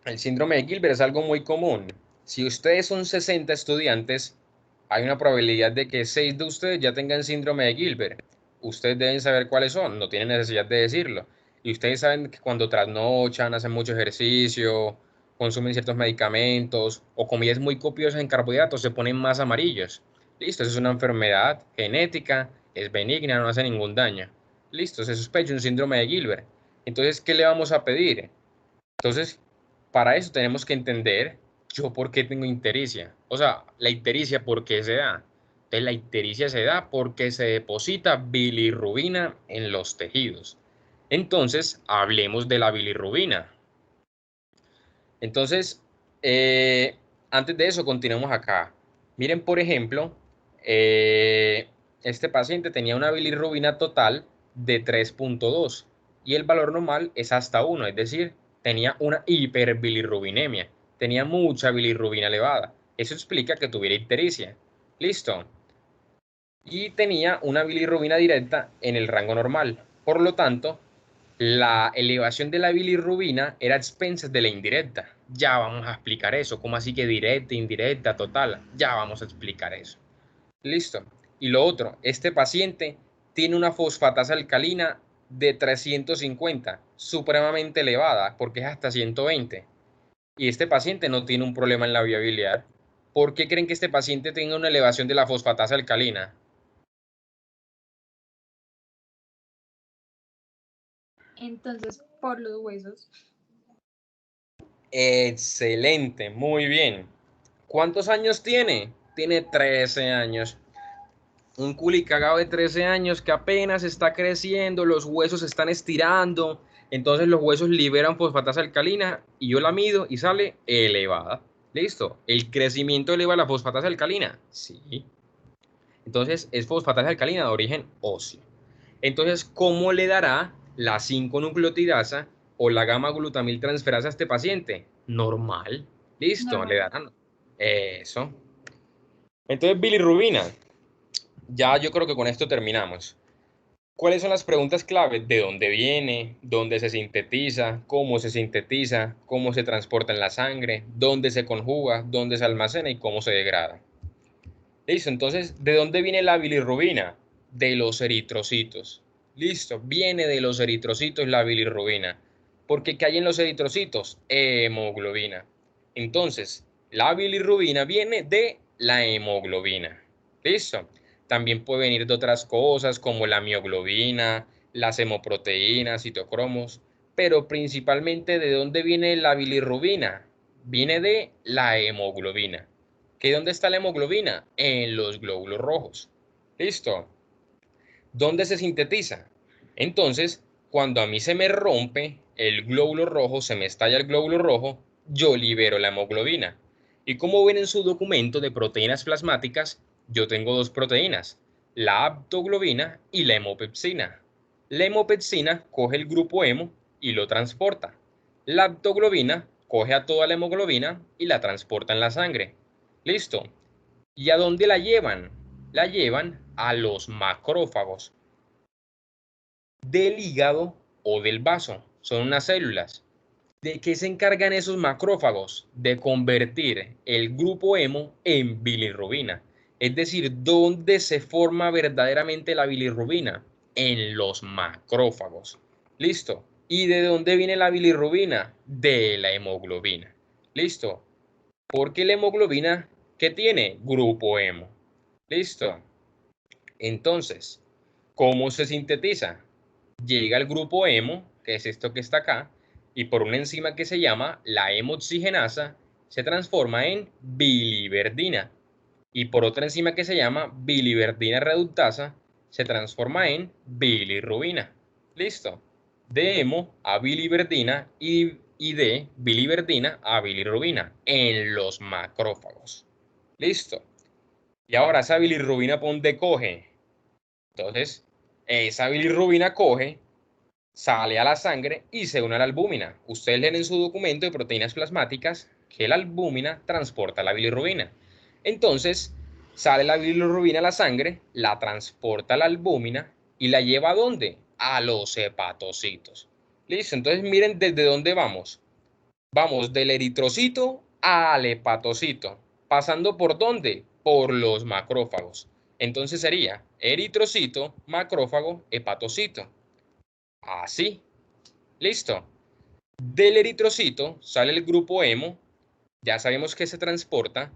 El síndrome de Gilbert es algo muy común. Si ustedes son 60 estudiantes, hay una probabilidad de que 6 de ustedes ya tengan síndrome de Gilbert. Ustedes deben saber cuáles son, no tienen necesidad de decirlo. Y ustedes saben que cuando trasnochan, hacen mucho ejercicio, consumen ciertos medicamentos o comidas muy copiosas en carbohidratos, se ponen más amarillos. Listo, eso es una enfermedad genética, es benigna, no hace ningún daño. Listo, se sospecha un síndrome de Gilbert. Entonces, ¿qué le vamos a pedir? Entonces, para eso tenemos que entender yo por qué tengo ictericia. O sea, la ictericia, ¿por qué se da? Entonces, la ictericia se da porque se deposita bilirrubina en los tejidos. Entonces, hablemos de la bilirrubina. Entonces, antes de eso, continuemos acá. Miren, por ejemplo, este paciente tenía una bilirrubina total de 3.2 y el valor normal es hasta 1, es decir, tenía una hiperbilirrubinemia, tenía mucha bilirrubina elevada. Eso explica que tuviera ictericia. Listo. Y tenía una bilirrubina directa en el rango normal. Por lo tanto, la elevación de la bilirrubina era a expensas de la indirecta. Ya vamos a explicar eso. ¿Cómo así que directa, indirecta, total? Ya vamos a explicar eso. Listo. Y lo otro, este paciente tiene una fosfatasa alcalina de 350, supremamente elevada, porque es hasta 120. Y este paciente no tiene un problema en la vía biliar. ¿Por qué creen que este paciente tenga una elevación de la fosfatasa alcalina? Entonces, por los huesos. Excelente, muy bien. ¿Cuántos años tiene? Tiene 13 años. Un culicagado de 13 años que apenas está creciendo, los huesos se están estirando, entonces los huesos liberan fosfatasa alcalina y yo la mido y sale elevada. ¿Listo? ¿El crecimiento eleva la fosfatasa alcalina? Sí. Entonces es fosfatasa alcalina de origen óseo. Entonces, ¿cómo le dará la 5-nucleotidasa o la gamma-glutamiltransferasa a este paciente? Normal. Listo, Normal. le darán eso. Entonces, bilirrubina. Ya yo creo que con esto terminamos. ¿Cuáles son las preguntas clave? ¿De dónde viene? ¿Dónde se sintetiza? ¿Cómo se sintetiza? ¿Cómo se transporta en la sangre? ¿Dónde se conjuga? ¿Dónde se almacena? ¿Y cómo se degrada? Listo, entonces, ¿de dónde viene la bilirrubina? De los eritrocitos. Listo, viene de los eritrocitos la bilirrubina. Porque ¿qué hay en los eritrocitos? Hemoglobina. Entonces, la bilirrubina viene de la hemoglobina. Listo. También puede venir de otras cosas como la mioglobina, las hemoproteínas, citocromos. Pero principalmente, ¿de dónde viene la bilirrubina? Viene de la hemoglobina. ¿Que dónde está la hemoglobina? En los glóbulos rojos. ¿Listo? ¿Dónde se sintetiza? Entonces, cuando a mí se me rompe el glóbulo rojo, se me estalla el glóbulo rojo, yo libero la hemoglobina. Y como ven en su documento de proteínas plasmáticas, yo tengo dos proteínas, la aptoglobina y la hemopepsina. La hemopepsina coge el grupo hemo y lo transporta. La aptoglobina coge a toda la hemoglobina y la transporta en la sangre. ¿Listo? ¿Y a dónde la llevan? La llevan a los macrófagos del hígado o del vaso. Son unas células. ¿De qué se encargan esos macrófagos? De convertir el grupo hemo en bilirrubina. Es decir, ¿dónde se forma verdaderamente la bilirrubina? En los macrófagos. ¿Listo? ¿Y de dónde viene la bilirrubina? De la hemoglobina. ¿Listo? Porque la hemoglobina, ¿qué tiene? Grupo hemo. ¿Listo? Entonces, ¿cómo se sintetiza? Llega el grupo hemo, que es esto que está acá, y por una enzima que se llama la hemoxigenasa, se transforma en biliverdina. Y por otra enzima que se llama biliverdina reductasa, se transforma en bilirrubina. ¿Listo? De hemo a biliverdina y de biliverdina a bilirrubina en los macrófagos. ¿Listo? Y ahora esa bilirrubina, ¿por dónde coge? Entonces, esa bilirrubina coge, sale a la sangre y se une a la albúmina. Ustedes leen en su documento de proteínas plasmáticas que la albúmina transporta la bilirrubina. Entonces, sale la bilirrubina a la sangre, la transporta a la albúmina y la lleva ¿a dónde? A los hepatocitos. ¿Listo? Entonces, miren desde dónde vamos. Vamos del eritrocito al hepatocito. ¿Pasando por dónde? Por los macrófagos. Entonces sería eritrocito, macrófago, hepatocito. Así. Listo. Del eritrocito sale el grupo hemo. Ya sabemos que se transporta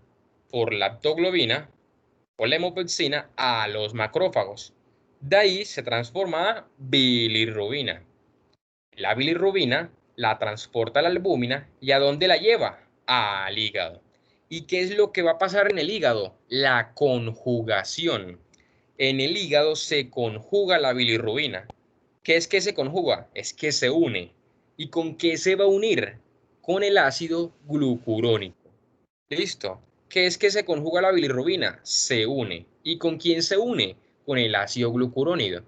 por la aptoglobina o la hemopepsina a los macrófagos. De ahí se transforma a bilirrubina. La bilirrubina la transporta a la albúmina y ¿a dónde la lleva? Al hígado. ¿Y qué es lo que va a pasar en el hígado? La conjugación. En el hígado se conjuga la bilirrubina. ¿Qué es que se conjuga? Es que se une. ¿Y con qué se va a unir? Con el ácido glucurónico. ¿Listo? ¿Qué es que se conjuga la bilirrubina? Se une. ¿Y con quién se une? Con el ácido glucurónico.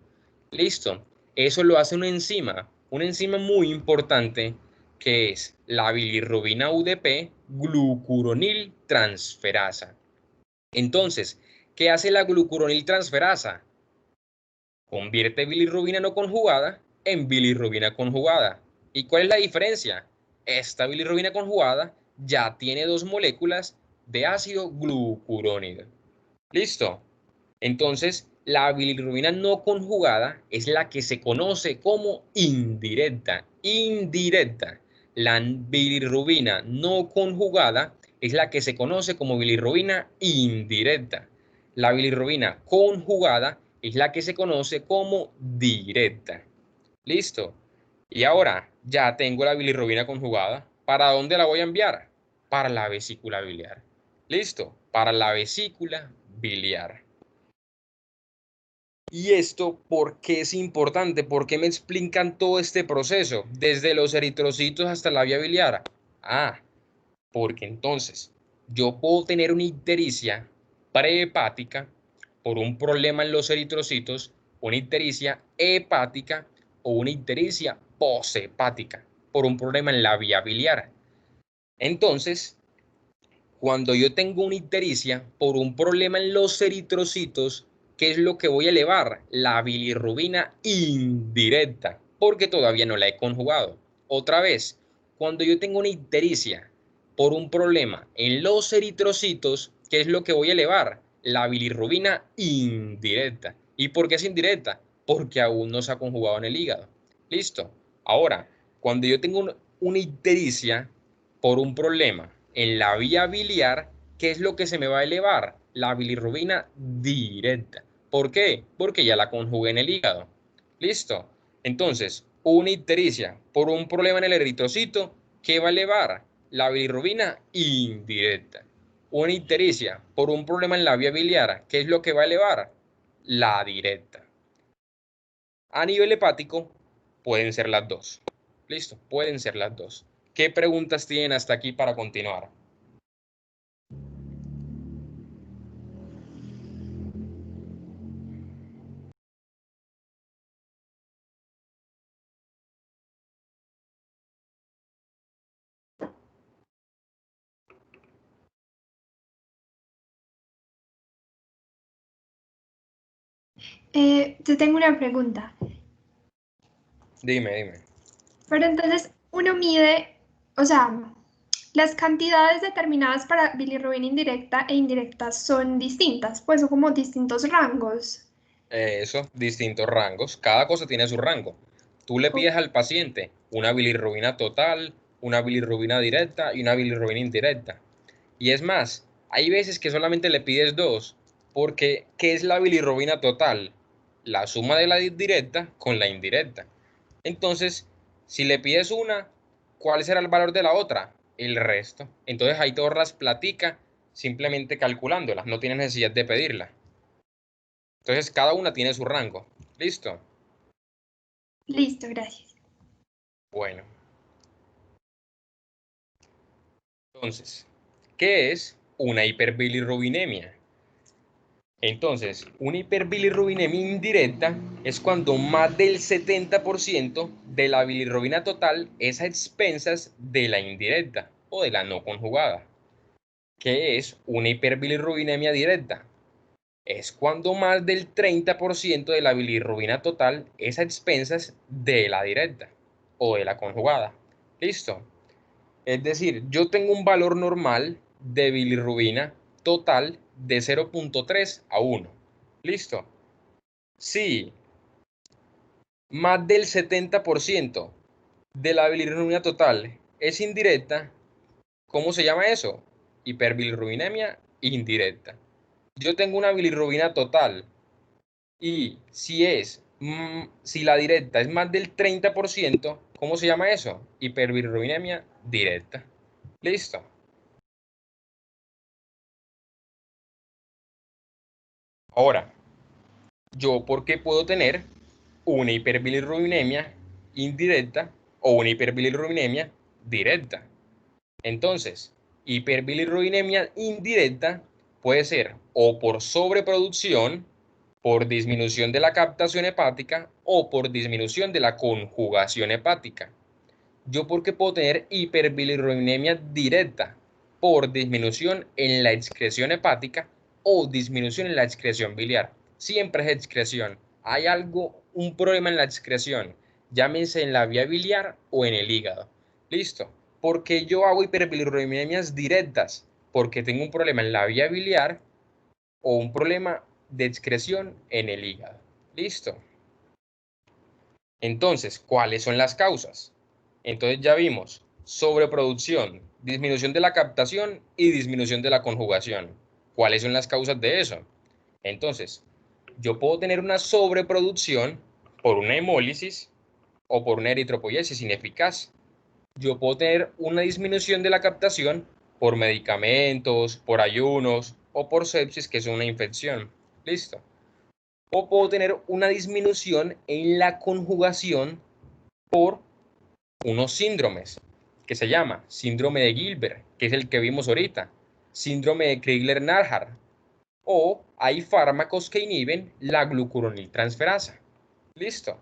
¿Listo? Eso lo hace una enzima muy importante que es la bilirrubina UDP glucuronil transferasa. Entonces, ¿qué hace la glucuronil transferasa? Convierte bilirrubina no conjugada en bilirrubina conjugada. ¿Y cuál es la diferencia? Esta bilirrubina conjugada ya tiene dos moléculas de ácido glucurónico. ¿Listo? Entonces, la bilirrubina no conjugada es la que se conoce como indirecta. Indirecta. La bilirrubina no conjugada es la que se conoce como bilirrubina indirecta. La bilirrubina conjugada es la que se conoce como directa. ¿Listo? Y ahora ya tengo la bilirrubina conjugada. ¿Para dónde la voy a enviar? Para la vesícula biliar. ¿Listo? Para la vesícula biliar. ¿Y esto por qué es importante? ¿Por qué me explican todo este proceso? Desde los eritrocitos hasta la vía biliar. Porque entonces yo puedo tener una ictericia prehepática por un problema en los eritrocitos, una ictericia hepática o una ictericia poshepática por un problema en la vía biliar. Entonces, Cuando yo tengo una ictericia por un problema en los eritrocitos, ¿qué es lo que voy a elevar? La bilirrubina indirecta, porque todavía no la he conjugado. Otra vez, cuando yo tengo una ictericia por un problema en los eritrocitos, ¿qué es lo que voy a elevar? La bilirrubina indirecta. ¿Y por qué es indirecta? Porque aún no se ha conjugado en el hígado. ¿Listo? Ahora, cuando yo tengo una ictericia por un problema en la vía biliar, ¿qué es lo que se me va a elevar? La bilirrubina directa. ¿Por qué? Porque ya la conjugué en el hígado. ¿Listo? Entonces, una ictericia por un problema en el eritrocito, ¿qué va a elevar? La bilirrubina indirecta. Una ictericia por un problema en la vía biliar, ¿qué es lo que va a elevar? La directa. A nivel hepático, pueden ser las dos. ¿Listo? Pueden ser las dos. ¿Qué preguntas tienen hasta aquí para continuar? Yo tengo una pregunta. Dime. Pero entonces uno mide, o sea, las cantidades determinadas para bilirrubina indirecta e indirecta son distintas, pues son como distintos rangos. Eso, distintos rangos. Cada cosa tiene su rango. Tú le pides al paciente una bilirrubina total, una bilirrubina directa y una bilirrubina indirecta. Y es más, hay veces que solamente le pides dos, porque ¿qué es la bilirrubina total? La suma de la directa con la indirecta. Entonces, si le pides una, ¿cuál será el valor de la otra? El resto. Entonces ahí te ahorras platica simplemente calculándolas, no tienes necesidad de pedirla. Entonces cada una tiene su rango. ¿Listo? Listo, gracias. Bueno. Entonces, ¿qué es una hiperbilirrubinemia? Entonces, una hiperbilirrubinemia indirecta es cuando más del 70% de la bilirrubina total es a expensas de la indirecta o de la no conjugada. ¿Qué es una hiperbilirrubinemia directa? Es cuando más del 30% de la bilirrubina total es a expensas de la directa o de la conjugada. ¿Listo? Es decir, yo tengo un valor normal de bilirrubina total de 0.3 a 1. ¿Listo? Si más del 70% de la bilirrubina total es indirecta, ¿cómo se llama eso? Hiperbilirrubinemia indirecta. Yo tengo una bilirrubina total y si la directa es más del 30%, ¿cómo se llama eso? Hiperbilirrubinemia directa. ¿Listo? Ahora, ¿yo por qué puedo tener una hiperbilirrubinemia indirecta o una hiperbilirrubinemia directa? Entonces, hiperbilirrubinemia indirecta puede ser o por sobreproducción, por disminución de la captación hepática o por disminución de la conjugación hepática. ¿Yo por qué puedo tener hiperbilirrubinemia directa? Por disminución en la excreción hepática o disminución en la excreción biliar. Siempre es excreción. Hay un problema en la excreción, llámense en la vía biliar o en el hígado. ¿Listo? ¿Por qué yo hago hiperbilirrubinemias directas? Porque tengo un problema en la vía biliar o un problema de excreción en el hígado. ¿Listo? Entonces, ¿cuáles son las causas? Entonces ya vimos sobreproducción, disminución de la captación y disminución de la conjugación. ¿Cuáles son las causas de eso? Entonces, yo puedo tener una sobreproducción por una hemólisis o por una eritropoiesis ineficaz. Yo puedo tener una disminución de la captación por medicamentos, por ayunos o por sepsis, que es una infección. ¿Listo? O puedo tener una disminución en la conjugación por unos síndromes, que se llama síndrome de Gilbert, que es el que vimos ahorita, síndrome de Crigler-Narhart, o hay fármacos que inhiben la glucuroniltransferasa. ¿Listo?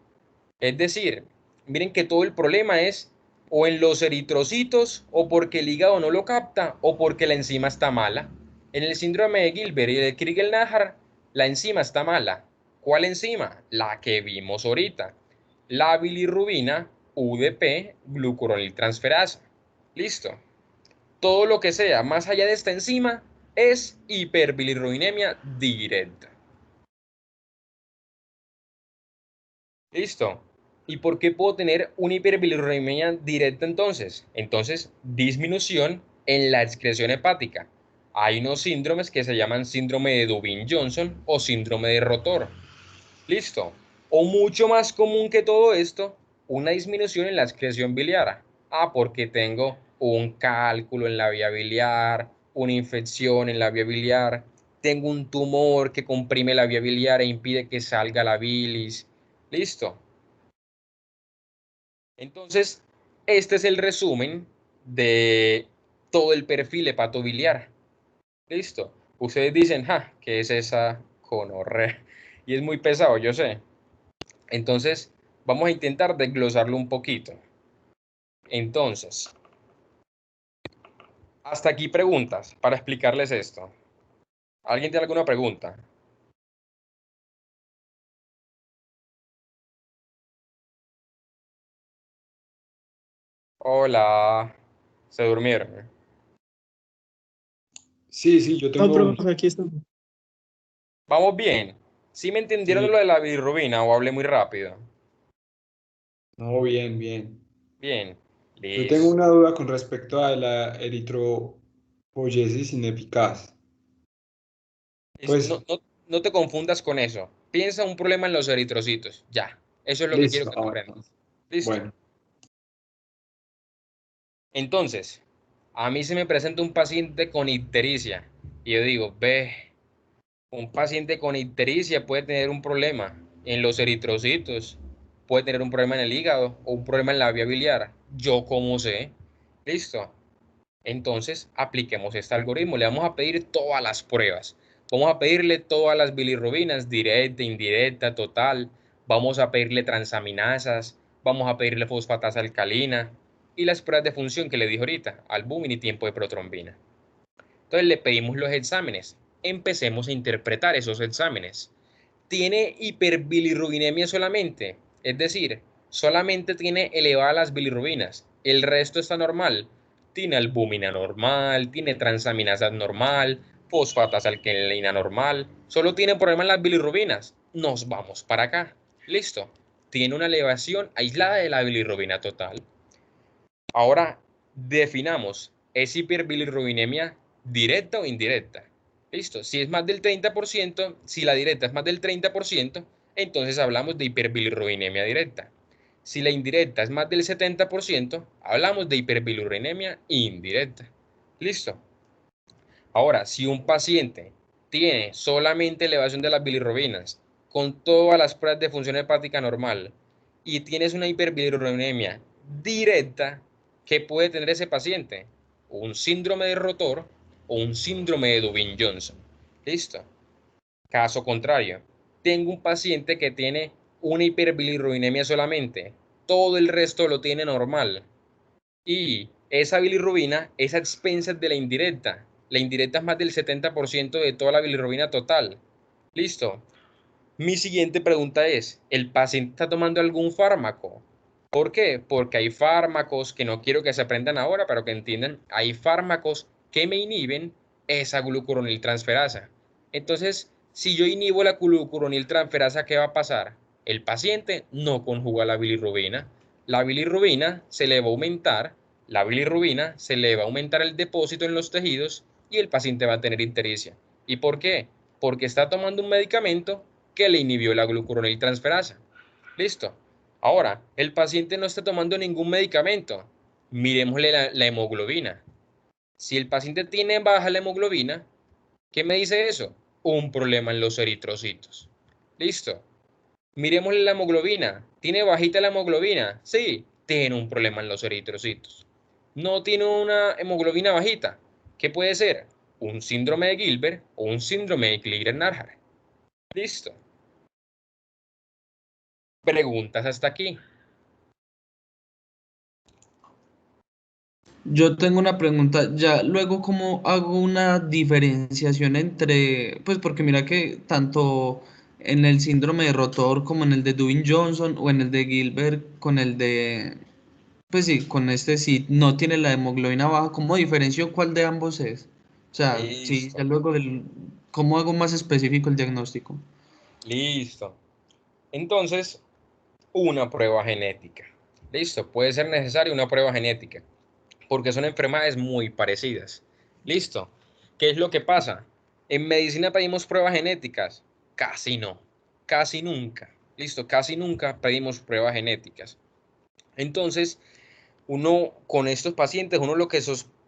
Es decir, miren que todo el problema es o en los eritrocitos, o porque el hígado no lo capta, o porque la enzima está mala. En el síndrome de Gilbert y de Crigel-Najjar, la enzima está mala. ¿Cuál enzima? La que vimos ahorita. La bilirrubina, UDP, glucuroniltransferasa. Listo. Todo lo que sea más allá de esta enzima es hiperbilirrubinemia directa. Listo. ¿Y por qué puedo tener una hiperbilirrubinemia directa entonces? Entonces, disminución en la excreción hepática. Hay unos síndromes que se llaman síndrome de Dubin-Johnson o síndrome de Rotor. Listo. O mucho más común que todo esto, una disminución en la excreción biliar. Porque tengo un cálculo en la vía biliar, una infección en la vía biliar, tengo un tumor que comprime la vía biliar e impide que salga la bilis. Listo. Entonces, este es el resumen de todo el perfil hepatobiliar. Listo. Ustedes dicen, ¿qué es esa gonorrea? Y es muy pesado, yo sé. Entonces, vamos a intentar desglosarlo un poquito. Entonces, hasta aquí preguntas para explicarles esto. ¿Alguien tiene alguna pregunta? Hola. ¿Se durmieron? Sí, yo No, tengo uno. profe, aquí estamos. ¿Vamos bien? ¿Sí me entendieron Sí. lo de la bilirrubina o hablé muy rápido? No, bien. Bien. Yo tengo Listo. una duda con respecto a la eritropoyesis ineficaz. Pues, No te confundas con eso. Piensa un problema en los eritrocitos. Ya. Eso es lo que quiero listo. que comprendas. Listo. Bueno, Entonces, a mí se me presenta un paciente con ictericia. Y yo digo, un paciente con ictericia puede tener un problema en los eritrocitos, puede tener un problema en el hígado o un problema en la vía biliar. ¿Yo cómo sé? Listo. Entonces, apliquemos este algoritmo. Le vamos a pedir todas las pruebas. Vamos a pedirle todas las bilirrubinas, directa, indirecta, total. Vamos a pedirle transaminasas. Vamos a pedirle fosfatasa alcalina. Y las pruebas de función que le dije ahorita, albúmina y tiempo de protrombina. Entonces le pedimos los exámenes. Empecemos a interpretar esos exámenes. ¿Tiene hiperbilirrubinemia solamente? Es decir, solamente tiene elevadas las bilirrubinas. El resto está normal. Tiene albúmina normal, tiene transaminasa normal, fosfatasa alcalina normal. Solo tiene problema en las bilirrubinas. Nos vamos para acá. Listo. Tiene una elevación aislada de la bilirrubina total. Ahora definamos, ¿es hiperbilirrubinemia directa o indirecta? Listo, si es más del 30%, si la directa es más del 30%, entonces hablamos de hiperbilirrubinemia directa. Si la indirecta es más del 70%, hablamos de hiperbilirrubinemia indirecta. Listo. Ahora, si un paciente tiene solamente elevación de las bilirrubinas con todas las pruebas de función hepática normal y tienes una hiperbilirrubinemia directa, ¿qué puede tener ese paciente? Un síndrome de Rotor o un síndrome de Dubin-Johnson. ¿Listo? Caso contrario, tengo un paciente que tiene una hiperbilirrubinemia solamente, todo el resto lo tiene normal. Y esa bilirrubina es a expensas de la indirecta. La indirecta es más del 70% de toda la bilirrubina total. Listo. Mi siguiente pregunta es, ¿el paciente está tomando algún fármaco? ¿Por qué? Porque hay fármacos que no quiero que se aprendan ahora, pero que entiendan, hay fármacos que me inhiben esa glucuroniltransferasa. Entonces, si yo inhibo la glucuroniltransferasa, ¿qué va a pasar? El paciente no conjuga la bilirrubina. La bilirrubina se le va a aumentar, la bilirrubina se le va a aumentar el depósito en los tejidos y el paciente va a tener ictericia. ¿Y por qué? Porque está tomando un medicamento que le inhibió la glucuroniltransferasa. Listo. Ahora, el paciente no está tomando ningún medicamento. Miremosle la hemoglobina. Si el paciente tiene baja la hemoglobina, ¿qué me dice eso? Un problema en los eritrocitos. Listo. Miremosle la hemoglobina. ¿Tiene bajita la hemoglobina? Sí, tiene un problema en los eritrocitos. No tiene una hemoglobina bajita. ¿Qué puede ser? Un síndrome de Gilbert o un síndrome de Crigler-Najjar. Listo. Preguntas hasta aquí. Yo tengo una pregunta, ya luego cómo hago una diferenciación entre, pues porque mira que tanto en el síndrome de Rotor como en el de Dewey-Johnson o en el de Gilbert con el de, pues sí, con este sí no tiene la hemoglobina baja, ¿cómo diferencio cuál de ambos es? O sea, sí, ya Listo, luego del, ¿cómo hago más específico el diagnóstico? listo. Entonces, una prueba genética. Listo, puede ser necesaria una prueba genética, porque son enfermedades muy parecidas. Listo. ¿Qué es lo que pasa? En medicina pedimos pruebas genéticas. Casi no, casi nunca. Listo, casi nunca pedimos pruebas genéticas. Entonces, uno con estos pacientes, uno lo que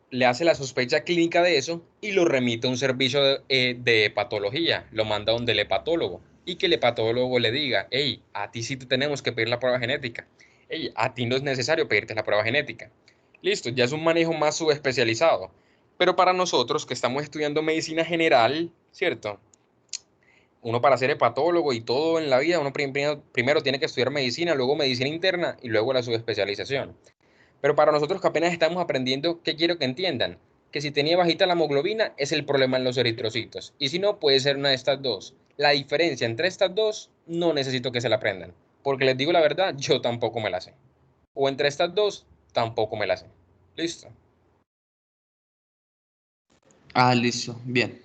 le hace la sospecha clínica de eso y lo remite a un servicio de hepatología, lo manda a donde el hepatólogo y que el hepatólogo le diga, hey, a ti sí te tenemos que pedir la prueba genética, hey, a ti no es necesario pedirte la prueba genética. Listo, ya es un manejo más subespecializado. Pero para nosotros que estamos estudiando medicina general, ¿cierto? Uno para ser hepatólogo y todo en la vida, uno primero tiene que estudiar medicina, luego medicina interna y luego la subespecialización. Pero para nosotros que apenas estamos aprendiendo, ¿qué quiero que entiendan? Que si tenía bajita la hemoglobina es el problema en los eritrocitos. Y si no, puede ser una de estas dos. La diferencia entre estas dos no necesito que se la aprendan. Porque les digo la verdad, yo tampoco me la sé. O entre estas dos, tampoco me la sé. Listo. Ah, listo, bien.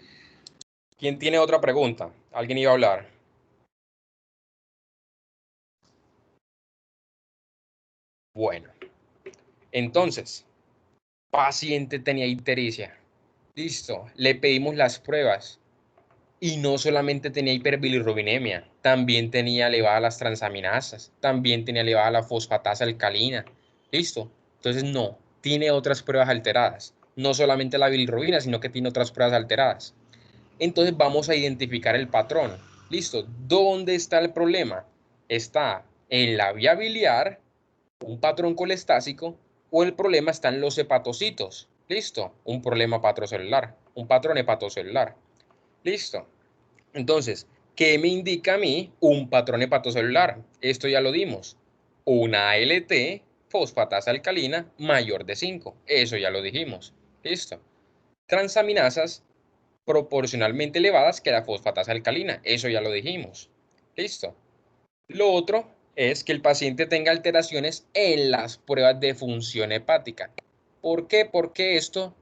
¿Quién tiene otra pregunta? ¿Alguien iba a hablar? Bueno, entonces, paciente tenía ictericia. Listo, le pedimos las pruebas. Y no solamente tenía hiperbilirrubinemia, también tenía elevadas las transaminasas, también tenía elevada la fosfatasa alcalina. ¿Listo? Entonces no, tiene otras pruebas alteradas. No solamente la bilirrubina, sino que tiene otras pruebas alteradas. Entonces vamos a identificar el patrón. ¿Listo? ¿Dónde está el problema? Está en la vía biliar, un patrón colestásico, o el problema está en los hepatocitos. ¿Listo? Un problema patrocelular, un patrón hepatocelular. ¿Listo? Entonces, ¿qué me indica a mí un patrón hepatocelular? Esto ya lo dimos. Una ALT, fosfatasa alcalina, mayor de 5. Eso ya lo dijimos. Listo. Transaminasas proporcionalmente elevadas que la fosfatasa alcalina. Eso ya lo dijimos. Listo. Lo otro es que el paciente tenga alteraciones en las pruebas de función hepática. ¿Por qué? Porque esto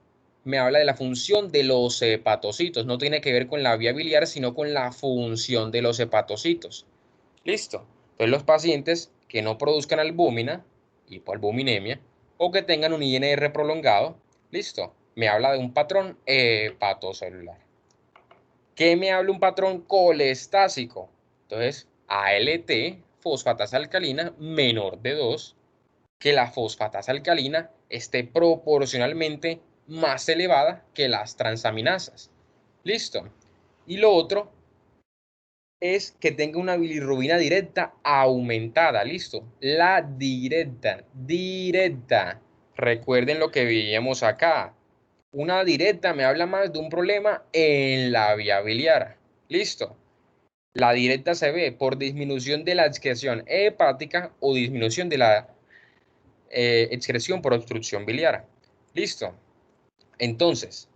me habla de la función de los hepatocitos. No tiene que ver con la vía biliar, sino con la función de los hepatocitos. Listo. Entonces los pacientes que no produzcan albúmina, hipoalbuminemia, o que tengan un INR prolongado, listo. Me habla de un patrón hepatocelular. ¿Qué me habla un patrón colestásico? Entonces, ALT, fosfatasa alcalina, menor de 2, que la fosfatasa alcalina esté proporcionalmente más elevada que las transaminasas. ¿Listo? Y lo otro es que tenga una bilirrubina directa aumentada. ¿Listo? La directa, directa. Recuerden lo que veíamos acá. Una directa me habla más de un problema en la vía biliar. ¿Listo? La directa se ve por disminución de la excreción hepática o disminución de la excreción por obstrucción biliar. ¿Listo? Entonces,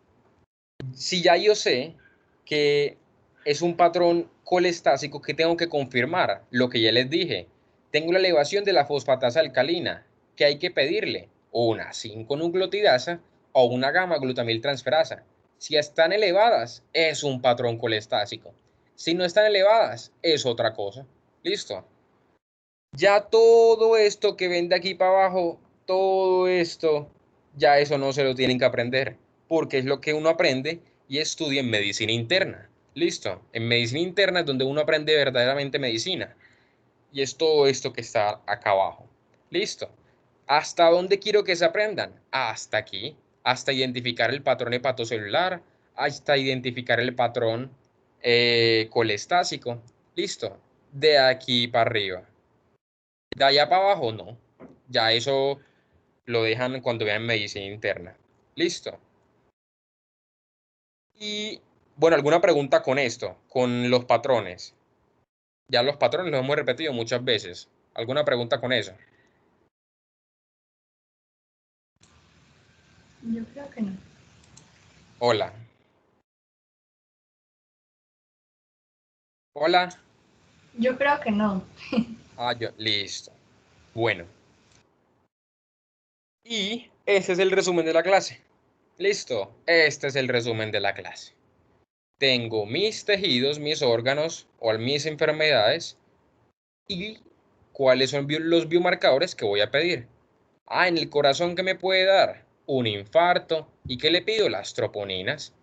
si ya yo sé que es un patrón colestásico, que tengo que confirmar lo que ya les dije. Tengo la elevación de la fosfatasa alcalina, que hay que pedirle una 5-nucleotidasa o una gamma-glutamiltransferasa. Si están elevadas, es un patrón colestásico. Si no están elevadas, es otra cosa. ¿Listo? Ya todo esto que ven de aquí para abajo, todo esto, ya eso no se lo tienen que aprender, porque es lo que uno aprende y estudia en medicina interna. ¿Listo? En medicina interna es donde uno aprende verdaderamente medicina. Y es todo esto que está acá abajo. ¿Listo? ¿Hasta dónde quiero que se aprendan? Hasta aquí. Hasta identificar el patrón hepatocelular, hasta identificar el patrón colestásico. ¿Listo? De aquí para arriba. De allá para abajo, no. Ya eso lo dejan cuando vean medicina interna. Listo. Y bueno, ¿alguna pregunta con esto? Con los patrones. Ya los patrones los hemos repetido muchas veces. ¿Alguna pregunta con eso? Yo creo que no. Hola. Hola. Yo creo que no. Listo. Bueno. Y ese es el resumen de la clase. Listo. Este es el resumen de la clase. Tengo mis tejidos, mis órganos o mis enfermedades y cuáles son los biomarcadores que voy a pedir. En el corazón, ¿qué me puede dar? Un infarto. ¿Y qué le pido? Las troponinas.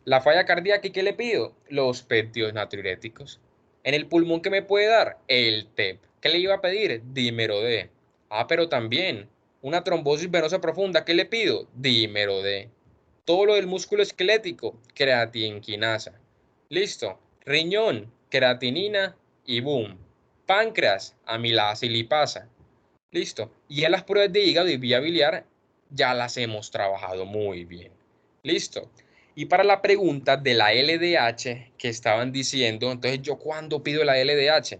La falla cardíaca, ¿y qué le pido? Los péptidos natriuréticos. En el pulmón, ¿qué me puede dar? El TEP. ¿Qué le iba a pedir? Dímero D. Pero también una trombosis venosa profunda, ¿qué le pido? Dímero D. Todo lo del músculo esquelético, creatinquinasa. Listo. Riñón, creatinina y boom. Páncreas, amilasa y lipasa. Listo. Y ya las pruebas de hígado y vía biliar ya las hemos trabajado muy bien. Listo. Y para la pregunta de la LDH que estaban diciendo, entonces yo cuando pido la LDH,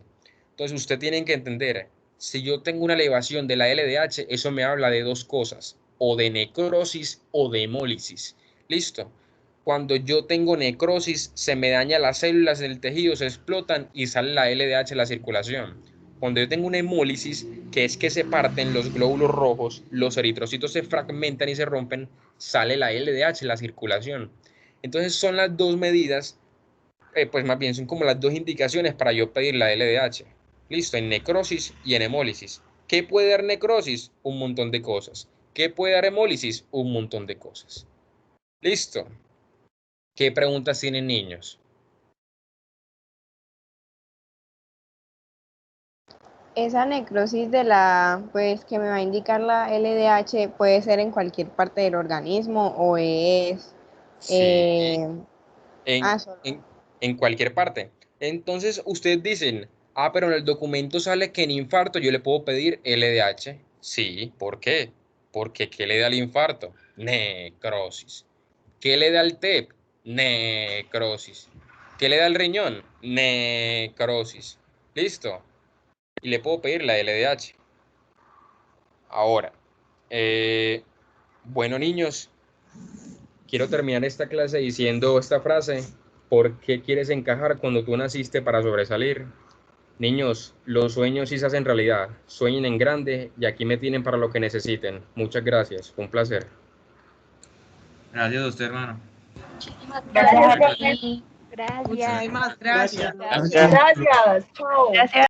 entonces usted tiene que entender, si yo tengo una elevación de la LDH, eso me habla de dos cosas, o de necrosis o de hemólisis. Listo. Cuando yo tengo necrosis, se me daña las células del tejido, se explotan y sale la LDH a la circulación. Cuando yo tengo una hemólisis, que es que se parten los glóbulos rojos, los eritrocitos se fragmentan y se rompen, sale la LDH, la circulación. Entonces son las dos medidas, pues más bien son como las dos indicaciones para yo pedir la LDH. Listo, en necrosis y en hemólisis. ¿Qué puede dar necrosis? Un montón de cosas. ¿Qué puede dar hemólisis? Un montón de cosas. Listo. ¿Qué preguntas tienen niños? Esa necrosis pues que me va a indicar la LDH puede ser en cualquier parte del organismo o es Sí. En cualquier parte. Entonces ustedes dicen, pero en el documento sale que en infarto yo le puedo pedir LDH. Sí, ¿por qué? Porque ¿qué le da el infarto? Necrosis. ¿Qué le da el TEP? Necrosis. ¿Qué le da el riñón? Necrosis. ¿Listo? Y le puedo pedir la LDH. Ahora, bueno niños, quiero terminar esta clase diciendo esta frase. ¿Por qué quieres encajar cuando tú naciste para sobresalir? Niños, los sueños sí se hacen realidad. Sueñen en grande y aquí me tienen para lo que necesiten. Muchas gracias. Fue un placer. Gracias a usted, hermano. Gracias, profe. Gracias. Muchísimas gracias. Gracias. Chao. Gracias.